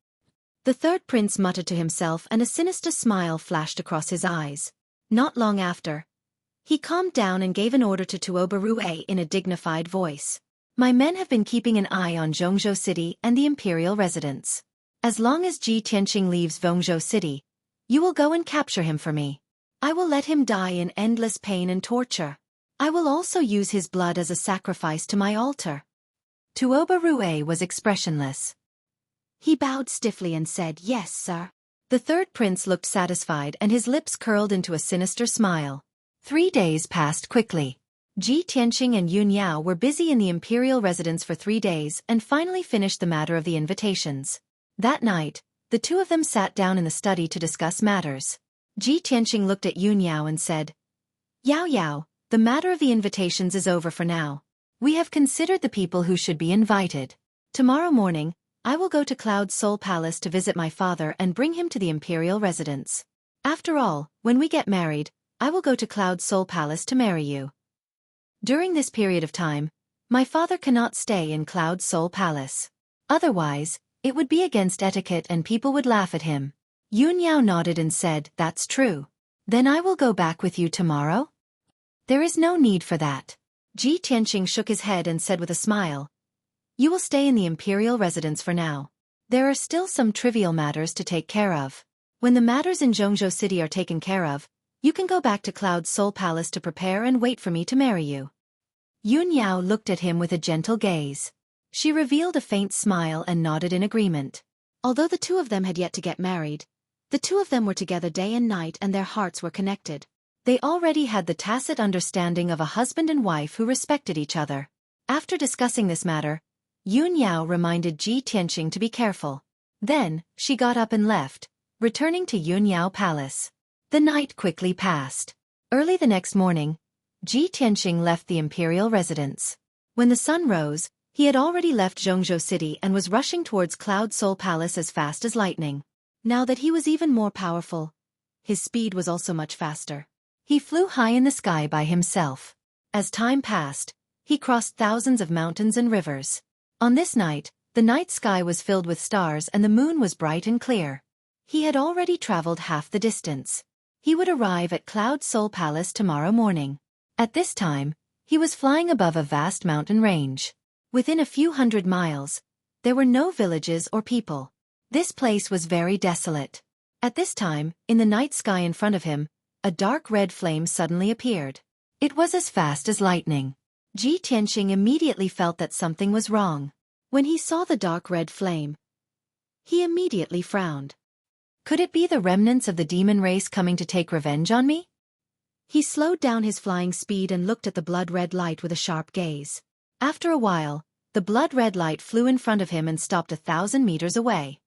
Speaker 1: The third prince muttered to himself and a sinister smile flashed across his eyes. Not long after, he calmed down and gave an order to Tuoba Rue in a dignified voice. My men have been keeping an eye on Zhongzhou City and the imperial residence. As long as Ji Tianxing leaves Zhongzhou City, you will go and capture him for me. I will let him die in endless pain and torture. I will also use his blood as a sacrifice to my altar. Tuoba Rue was expressionless. He bowed stiffly and said, "Yes, sir." The third prince looked satisfied and his lips curled into a sinister smile. 3 days passed quickly. Ji Tianxing and Yun Yao were busy in the imperial residence for 3 days and finally finished the matter of the invitations. That night, the two of them sat down in the study to discuss matters. Ji Tianxing looked at Yun Yao and said, Yao, the matter of the invitations is over for now. We have considered the people who should be invited. Tomorrow morning, I will go to Cloud Soul Palace to visit my father and bring him to the imperial residence. After all, when we get married, I will go to Cloud Soul Palace to marry you. During this period of time, my father cannot stay in Cloud Soul Palace. Otherwise, it would be against etiquette and people would laugh at him. Yun Yao nodded and said, "That's true. Then I will go back with you tomorrow?" "There is no need for that." Ji Tianxing shook his head and said with a smile, "You will stay in the imperial residence for now. There are still some trivial matters to take care of. When the matters in Zhongzhou City are taken care of, you can go back to Cloud Soul Palace to prepare and wait for me to marry you." Yun Yao looked at him with a gentle gaze. She revealed a faint smile and nodded in agreement. Although the two of them had yet to get married, the two of them were together day and night and their hearts were connected. They already had the tacit understanding of a husband and wife who respected each other. After discussing this matter, Yun Yao reminded Ji Tianqing to be careful. Then, she got up and left, returning to Yun Yao Palace. The night quickly passed. Early the next morning, Ji Tianqing left the imperial residence. When the sun rose, he had already left Zhongzhou City and was rushing towards Cloud Soul Palace as fast as lightning. Now that he was even more powerful, his speed was also much faster. He flew high in the sky by himself. As time passed, he crossed thousands of mountains and rivers. On this night, the night sky was filled with stars and the moon was bright and clear. He had already traveled half the distance. He would arrive at Cloud Soul Palace tomorrow morning. At this time, he was flying above a vast mountain range. Within a few hundred miles, there were no villages or people. This place was very desolate. At this time, in the night sky in front of him, a dark red flame suddenly appeared. It was as fast as lightning. Ji Tianqing immediately felt that something was wrong. When he saw the dark red flame, he immediately frowned. Could it be the remnants of the demon race coming to take revenge on me? He slowed down his flying speed and looked at the blood-red light with a sharp gaze. After a while, the blood-red light flew in front of him and stopped 1,000 meters away.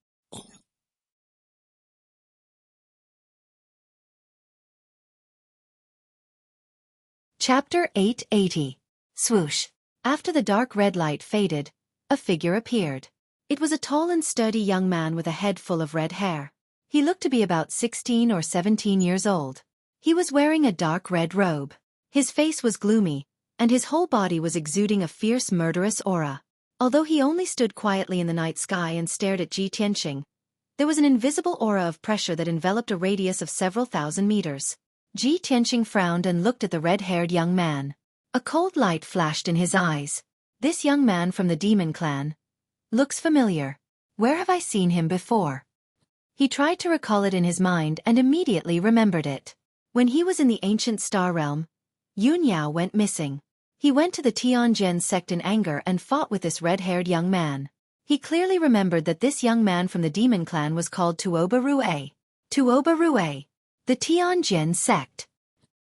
Speaker 1: Chapter 880. Swoosh. After the dark red light faded, a figure appeared. It was a tall and sturdy young man with a head full of red hair. He looked to be about 16 or 17 years old. He was wearing a dark red robe. His face was gloomy, and his whole body was exuding a fierce murderous aura. Although he only stood quietly in the night sky and stared at Ji Tianqing, there was an invisible aura of pressure that enveloped a radius of several thousand meters. Ji Tianqing frowned and looked at the red-haired young man. A cold light flashed in his eyes. This young man from the demon clan looks familiar. Where have I seen him before? He tried to recall it in his mind and immediately remembered it. When he was in the ancient star realm, Yun Yao went missing. He went to the Tianjin sect in anger and fought with this red-haired young man. He clearly remembered that this young man from the demon clan was called Tuoba Rue. Tuoba Rue. The Tianjin sect.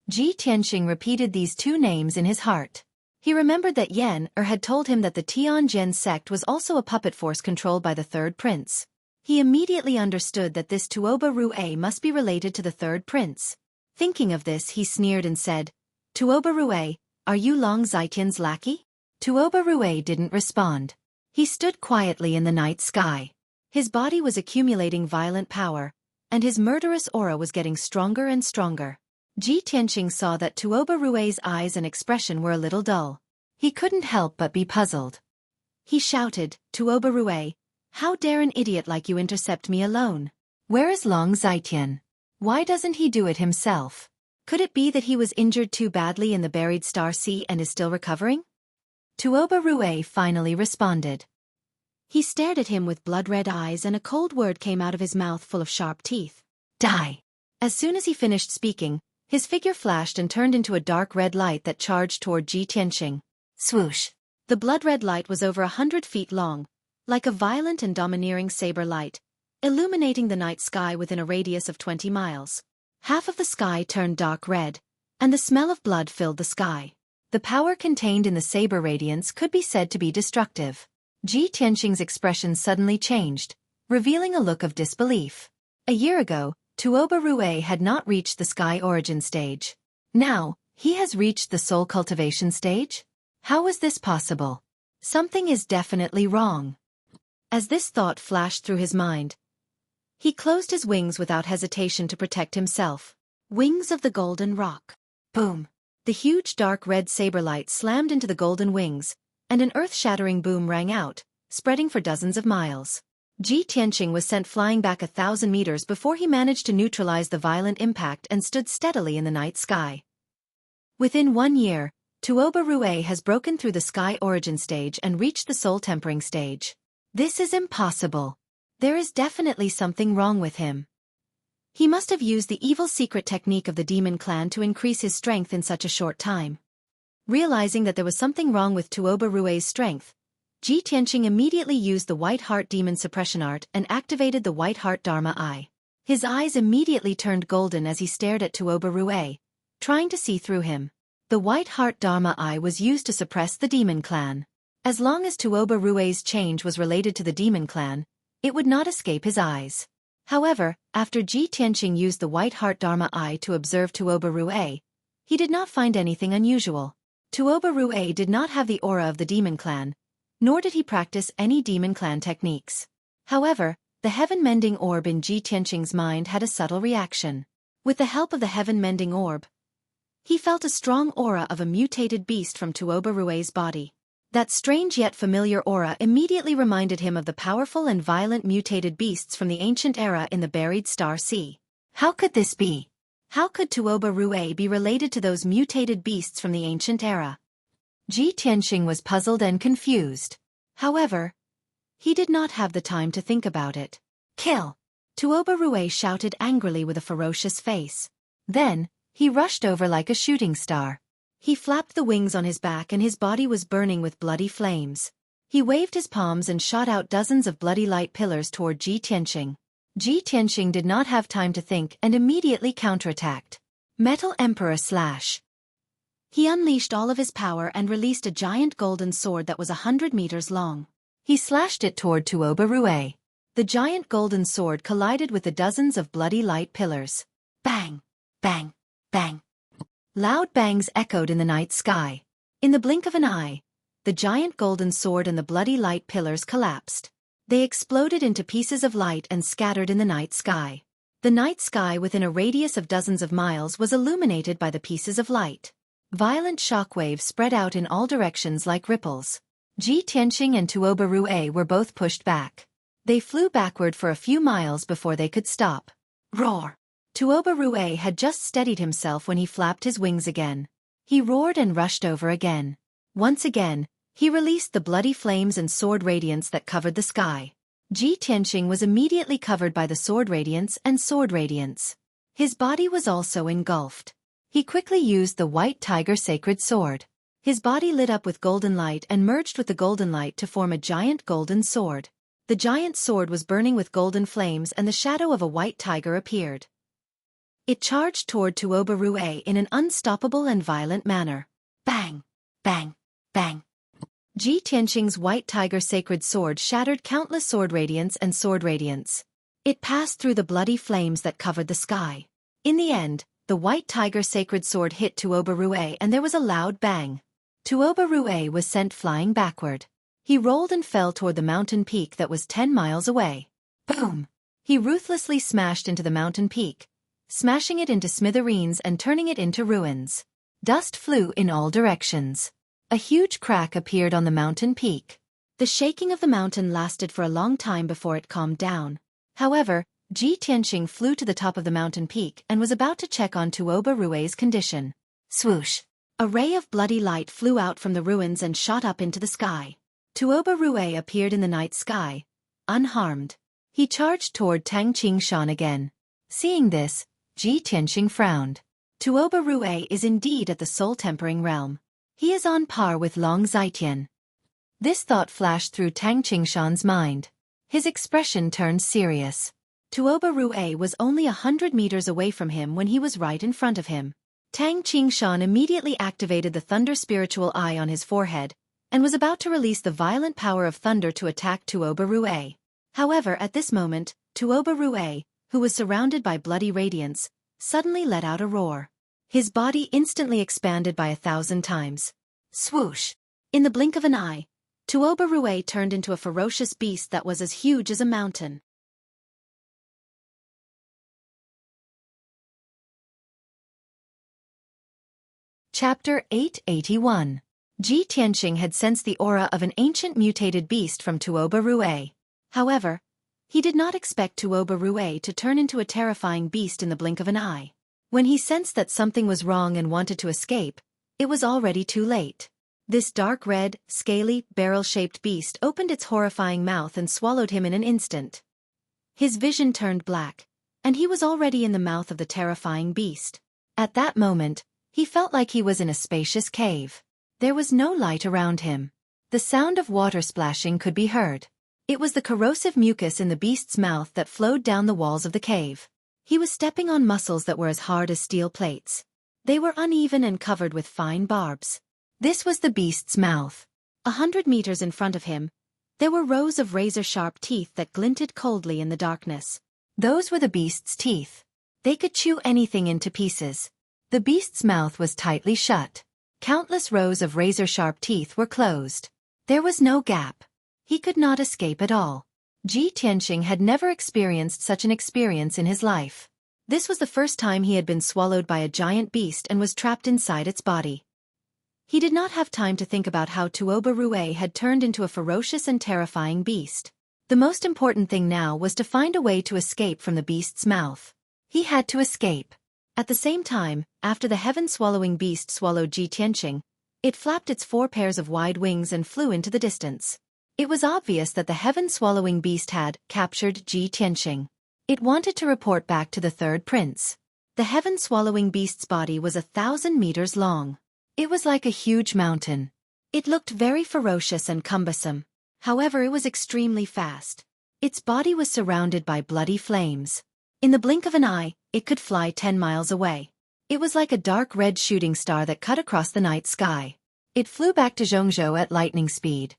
Speaker 1: Ji Tianqing repeated these two names in his heart. He remembered that Yan had told him that the Tianjin sect was also a puppet force controlled by the third prince. He immediately understood that this Tuoba Rue must be related to the third prince. Thinking of this, he sneered and said, "Tuoba Rue, are you Long Zitian's lackey?" Tuoba Rue didn't respond. He stood quietly in the night sky. His body was accumulating violent power, and his murderous aura was getting stronger and stronger. Ji Tianqing saw that Tuoba Rue's eyes and expression were a little dull. He couldn't help but be puzzled. He shouted, "Tuoba Rue, how dare an idiot like you intercept me alone? Where is Long Zitian? Why doesn't he do it himself? Could it be that he was injured too badly in the buried Star Sea and is still recovering?" Tuoba Rue finally responded. He stared at him with blood-red eyes and a cold word came out of his mouth full of sharp teeth. "Die!" As soon as he finished speaking, his figure flashed and turned into a dark red light that charged toward Ji Tianqing. Swoosh! The blood-red light was over 100 feet long, like a violent and domineering saber light, illuminating the night sky within a radius of 20 miles. Half of the sky turned dark red, and the smell of blood filled the sky. The power contained in the saber radiance could be said to be destructive. Ji Tianqing's expression suddenly changed, revealing a look of disbelief. A year ago, Tuoba Rue had not reached the sky origin stage. Now, he has reached the soul cultivation stage? How is this possible? Something is definitely wrong. As this thought flashed through his mind, he closed his wings without hesitation to protect himself. Wings of the Golden Rock. Boom! The huge dark red saber light slammed into the golden wings, and an earth-shattering boom rang out, spreading for dozens of miles. Ji Tianqing was sent flying back 1,000 meters before he managed to neutralize the violent impact and stood steadily in the night sky. Within 1 year, Tuoba Rue has broken through the sky origin stage and reached the soul tempering stage. This is impossible. There is definitely something wrong with him. He must have used the evil secret technique of the demon clan to increase his strength in such a short time. Realizing that there was something wrong with Tuoba Rue's strength, Ji Tianqing immediately used the White Heart Demon Suppression Art and activated the White Heart Dharma Eye. His eyes immediately turned golden as he stared at Tuoba Rue, trying to see through him. The White Heart Dharma Eye was used to suppress the demon clan. As long as Tuoba Rue's change was related to the demon clan, it would not escape his eyes. However, after Ji Tianqing used the White Heart Dharma Eye to observe Tuoba Rue, he did not find anything unusual. Tuoba Rue did not have the aura of the demon clan, nor did he practice any demon clan techniques. However, the heaven-mending orb in Ji Tianqing's mind had a subtle reaction. With the help of the heaven-mending orb, he felt a strong aura of a mutated beast from Tuoba Rue's body. That strange yet familiar aura immediately reminded him of the powerful and violent mutated beasts from the ancient era in the buried Star Sea. How could this be? How could Tuoba Rue be related to those mutated beasts from the ancient era? Ji Tianqing was puzzled and confused. However, he did not have the time to think about it. Kill! Tuoba Rue shouted angrily with a ferocious face. Then, he rushed over like a shooting star. He flapped the wings on his back and his body was burning with bloody flames. He waved his palms and shot out dozens of bloody light pillars toward Ji Tianqing. Ji Tianqing did not have time to think and immediately counterattacked. Metal Emperor Slash. He unleashed all of his power and released a giant golden sword that was 100 meters long. He slashed it toward Tuoba Rue. The giant golden sword collided with the dozens of bloody light pillars. Bang! Bang! Bang! Loud bangs echoed in the night sky. In the blink of an eye, the giant golden sword and the bloody light pillars collapsed. They exploded into pieces of light and scattered in the night sky. The night sky within a radius of dozens of miles was illuminated by the pieces of light. Violent shockwaves spread out in all directions like ripples. Ji Tianqing and Tuoba Rue were both pushed back. They flew backward for a few miles before they could stop. Roar! Tuoba Rue had just steadied himself when he flapped his wings again. He roared and rushed over again. Once again, he released the bloody flames and sword radiance that covered the sky. Ji Tianqing was immediately covered by the sword radiance and sword radiance. His body was also engulfed. He quickly used the White Tiger Sacred Sword. His body lit up with golden light and merged with the golden light to form a giant golden sword. The giant sword was burning with golden flames and the shadow of a white tiger appeared. It charged toward Tuoba Rue in an unstoppable and violent manner. Bang! Bang! Bang! Ji Tianqing's White Tiger Sacred Sword shattered countless sword radiance and sword radiance. It passed through the bloody flames that covered the sky. In the end, the White Tiger Sacred Sword hit Tuoba Rue and there was a loud bang. Tuoba Rue was sent flying backward. He rolled and fell toward the mountain peak that was 10 miles away. Boom! He ruthlessly smashed into the mountain peak, smashing it into smithereens and turning it into ruins. Dust flew in all directions. A huge crack appeared on the mountain peak. The shaking of the mountain lasted for a long time before it calmed down. However, Ji Tianqing flew to the top of the mountain peak and was about to check on Tuoba Rue's condition. Swoosh! A ray of bloody light flew out from the ruins and shot up into the sky. Tuoba Rue appeared in the night sky, unharmed. He charged toward Tang Qingshan again. Seeing this, Ji Tianqing frowned. Tuoba Rue is indeed at the soul-tempering realm. He is on par with Long Zitian. This thought flashed through Tang Qingshan's mind. His expression turned serious. Tuoba Rue was only 100 meters away from him when he was right in front of him. Tang Qingshan immediately activated the Thunder Spiritual Eye on his forehead, and was about to release the violent power of thunder to attack Tuoba Rue. However, at this moment, Tuoba Rue, who was surrounded by bloody radiance, suddenly let out a roar. His body instantly expanded by 1,000 times. Swoosh! In the blink of an eye, Tuoba Rue turned into a ferocious beast that was as huge as a mountain. Chapter 881. Ji Tianqing had sensed the aura of an ancient mutated beast from Tuoba Rue. However, he did not expect Tuoba Rue to turn into a terrifying beast in the blink of an eye. When he sensed that something was wrong and wanted to escape, it was already too late. This dark red, scaly, barrel-shaped beast opened its horrifying mouth and swallowed him in an instant. His vision turned black, and he was already in the mouth of the terrifying beast. At that moment, he felt like he was in a spacious cave. There was no light around him. The sound of water splashing could be heard. It was the corrosive mucus in the beast's mouth that flowed down the walls of the cave. He was stepping on muscles that were as hard as steel plates. They were uneven and covered with fine barbs. This was the beast's mouth. 100 meters in front of him, there were rows of razor-sharp teeth that glinted coldly in the darkness. Those were the beast's teeth. They could chew anything into pieces. The beast's mouth was tightly shut. Countless rows of razor-sharp teeth were closed. There was no gap. He could not escape at all. Ji Tianqing had never experienced such an experience in his life. This was the first time he had been swallowed by a giant beast and was trapped inside its body. He did not have time to think about how Tuoba Rue had turned into a ferocious and terrifying beast. The most important thing now was to find a way to escape from the beast's mouth. He had to escape. At the same time, after the heaven-swallowing beast swallowed Ji Tianqing, it flapped its 4 pairs of wide wings and flew into the distance. It was obvious that the heaven-swallowing beast had captured Ji Tianqing. It wanted to report back to the third prince. The heaven-swallowing beast's body was 1,000 meters long. It was like a huge mountain. It looked very ferocious and cumbersome. However, it was extremely fast. Its body was surrounded by bloody flames. In the blink of an eye, it could fly 10 miles away. It was like a dark red shooting star that cut across the night sky. It flew back to Zhongzhou at lightning speed.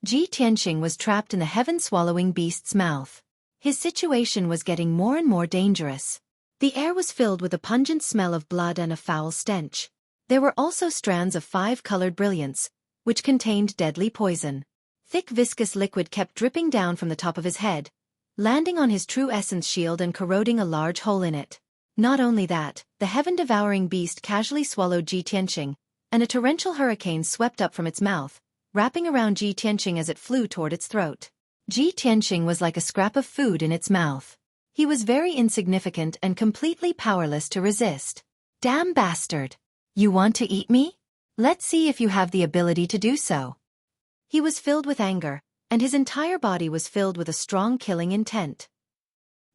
Speaker 1: Ji Tianqing was trapped in the heaven-swallowing beast's mouth. His situation was getting more and more dangerous. The air was filled with a pungent smell of blood and a foul stench. There were also strands of 5-colored brilliance, which contained deadly poison. Thick viscous liquid kept dripping down from the top of his head, landing on his true essence shield and corroding a large hole in it. Not only that, the heaven-devouring beast casually swallowed Ji Tianqing, and a torrential hurricane swept up from its mouth, wrapping around Ji Tianqing as it flew toward its throat. Ji Tianqing was like a scrap of food in its mouth. He was very insignificant and completely powerless to resist. Damn bastard! You want to eat me? Let's see if you have the ability to do so. He was filled with anger, and his entire body was filled with a strong killing intent.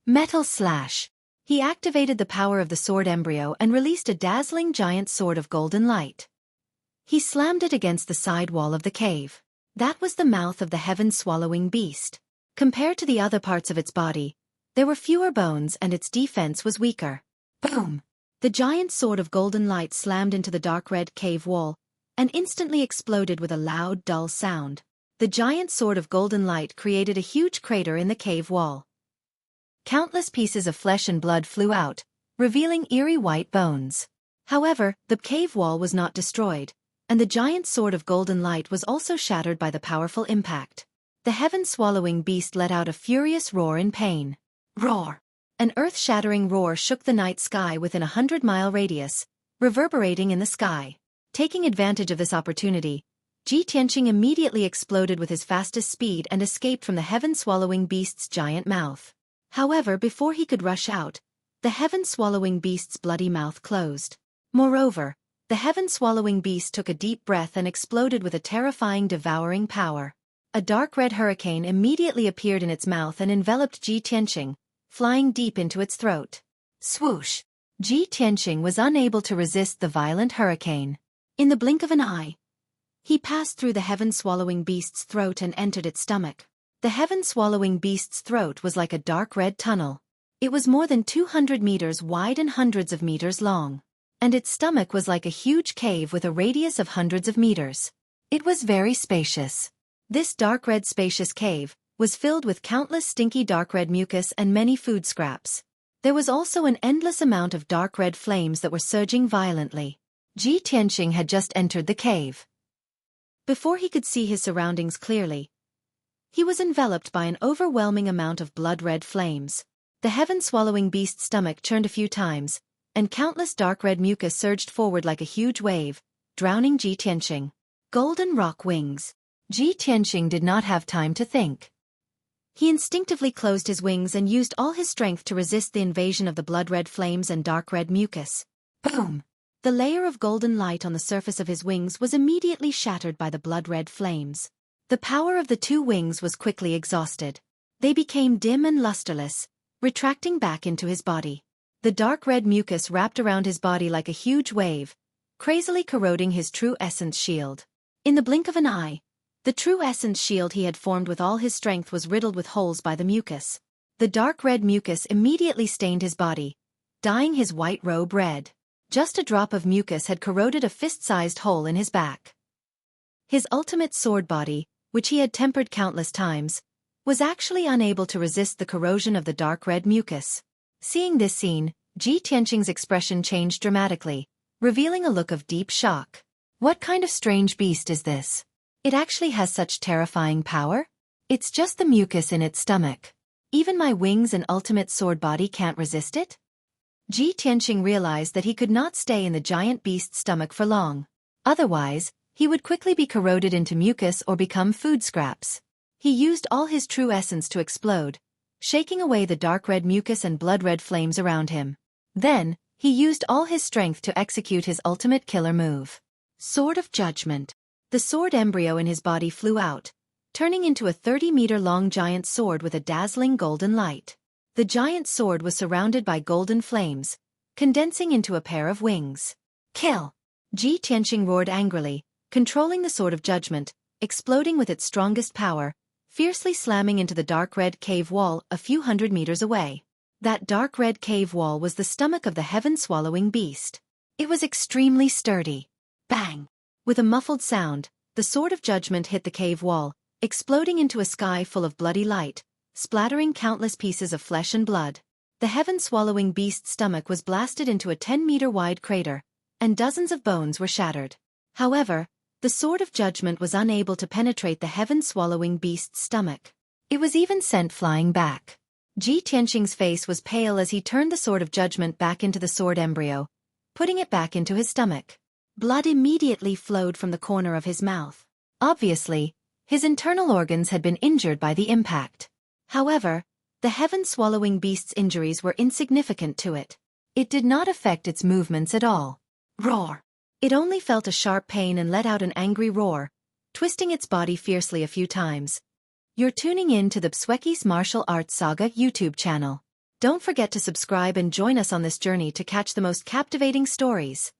Speaker 1: Metal slash. He activated the power of the sword embryo and released a dazzling giant sword of golden light. He slammed it against the side wall of the cave. That was the mouth of the heaven-swallowing beast. Compared to the other parts of its body, there were fewer bones and its defense was weaker. Boom! The giant sword of golden light slammed into the dark red cave wall, and instantly exploded with a loud, dull sound. The giant sword of golden light created a huge crater in the cave wall. Countless pieces of flesh and blood flew out, revealing eerie white bones. However, the cave wall was not destroyed, and the giant sword of golden light was also shattered by the powerful impact. The heaven-swallowing beast let out a furious roar in pain. Roar! An earth-shattering roar shook the night sky within a 100-mile radius, reverberating in the sky. Taking advantage of this opportunity, Ji Tianqing immediately exploded with his fastest speed and escaped from the heaven-swallowing beast's giant mouth. However, before he could rush out, the heaven-swallowing beast's bloody mouth closed. Moreover, the heaven-swallowing beast took a deep breath and exploded with a terrifying devouring power. A dark red hurricane immediately appeared in its mouth and enveloped Ji Tianqing, flying deep into its throat. Swoosh! Ji Tianqing was unable to resist the violent hurricane. In the blink of an eye, he passed through the heaven-swallowing beast's throat and entered its stomach. The heaven-swallowing beast's throat was like a dark red tunnel. It was more than 200 meters wide and hundreds of meters long. And its stomach was like a huge cave with a radius of hundreds of meters. It was very spacious. This dark red spacious cave was filled with countless stinky dark red mucus and many food scraps. There was also an endless amount of dark red flames that were surging violently. Ji Tianqing had just entered the cave. Before he could see his surroundings clearly, he was enveloped by an overwhelming amount of blood-red flames. The heaven-swallowing beast's stomach churned a few times, and countless dark red mucus surged forward like a huge wave, drowning Ji Tianqing. Golden rock wings. Ji Tianqing did not have time to think. He instinctively closed his wings and used all his strength to resist the invasion of the blood-red flames and dark red mucus. Boom! The layer of golden light on the surface of his wings was immediately shattered by the blood-red flames. The power of the 2 wings was quickly exhausted. They became dim and lusterless, retracting back into his body. The dark red mucus wrapped around his body like a huge wave, crazily corroding his true essence shield. In the blink of an eye, The true essence shield he had formed with all his strength was riddled with holes by the mucus. The dark red mucus immediately stained his body, dyeing his white robe red. Just a drop of mucus had corroded a fist-sized hole in his back. His ultimate sword body, which he had tempered countless times, was actually unable to resist the corrosion of the dark red mucus. Seeing this scene, Ji Tianqing's expression changed dramatically, revealing a look of deep shock. What kind of strange beast is this? It actually has such terrifying power? It's just the mucus in its stomach. Even my wings and ultimate sword body can't resist it? Ji Tianqing realized that he could not stay in the giant beast's stomach for long. Otherwise, he would quickly be corroded into mucus or become food scraps. He used all his true essence to explode, shaking away the dark red mucus and blood-red flames around him. Then, he used all his strength to execute his ultimate killer move. Sword of Judgment. The sword embryo in his body flew out, turning into a 30-meter-long giant sword with a dazzling golden light. The giant sword was surrounded by golden flames, condensing into a pair of wings. Kill! Ji Tianqing roared angrily, controlling the Sword of Judgment, exploding with its strongest power, fiercely slamming into the dark red cave wall a few hundred meters away. That dark red cave wall was the stomach of the heaven-swallowing beast. It was extremely sturdy. Bang! With a muffled sound, the Sword of Judgment hit the cave wall, exploding into a sky full of bloody light, splattering countless pieces of flesh and blood. The heaven-swallowing beast's stomach was blasted into a 10-meter-wide crater, and dozens of bones were shattered. However, the Sword of Judgment was unable to penetrate the heaven-swallowing beast's stomach. It was even sent flying back. Ji Tianqing's face was pale as he turned the Sword of Judgment back into the sword embryo, putting it back into his stomach. Blood immediately flowed from the corner of his mouth. Obviously, his internal organs had been injured by the impact. However, the heaven-swallowing beast's injuries were insignificant to it. It did not affect its movements at all. Roar! It only felt a sharp pain and let out an angry roar, twisting its body fiercely a few times. You're tuning in to the Xueqi's Martial Arts Saga YouTube channel. Don't forget to subscribe and join us on this journey to catch the most captivating stories.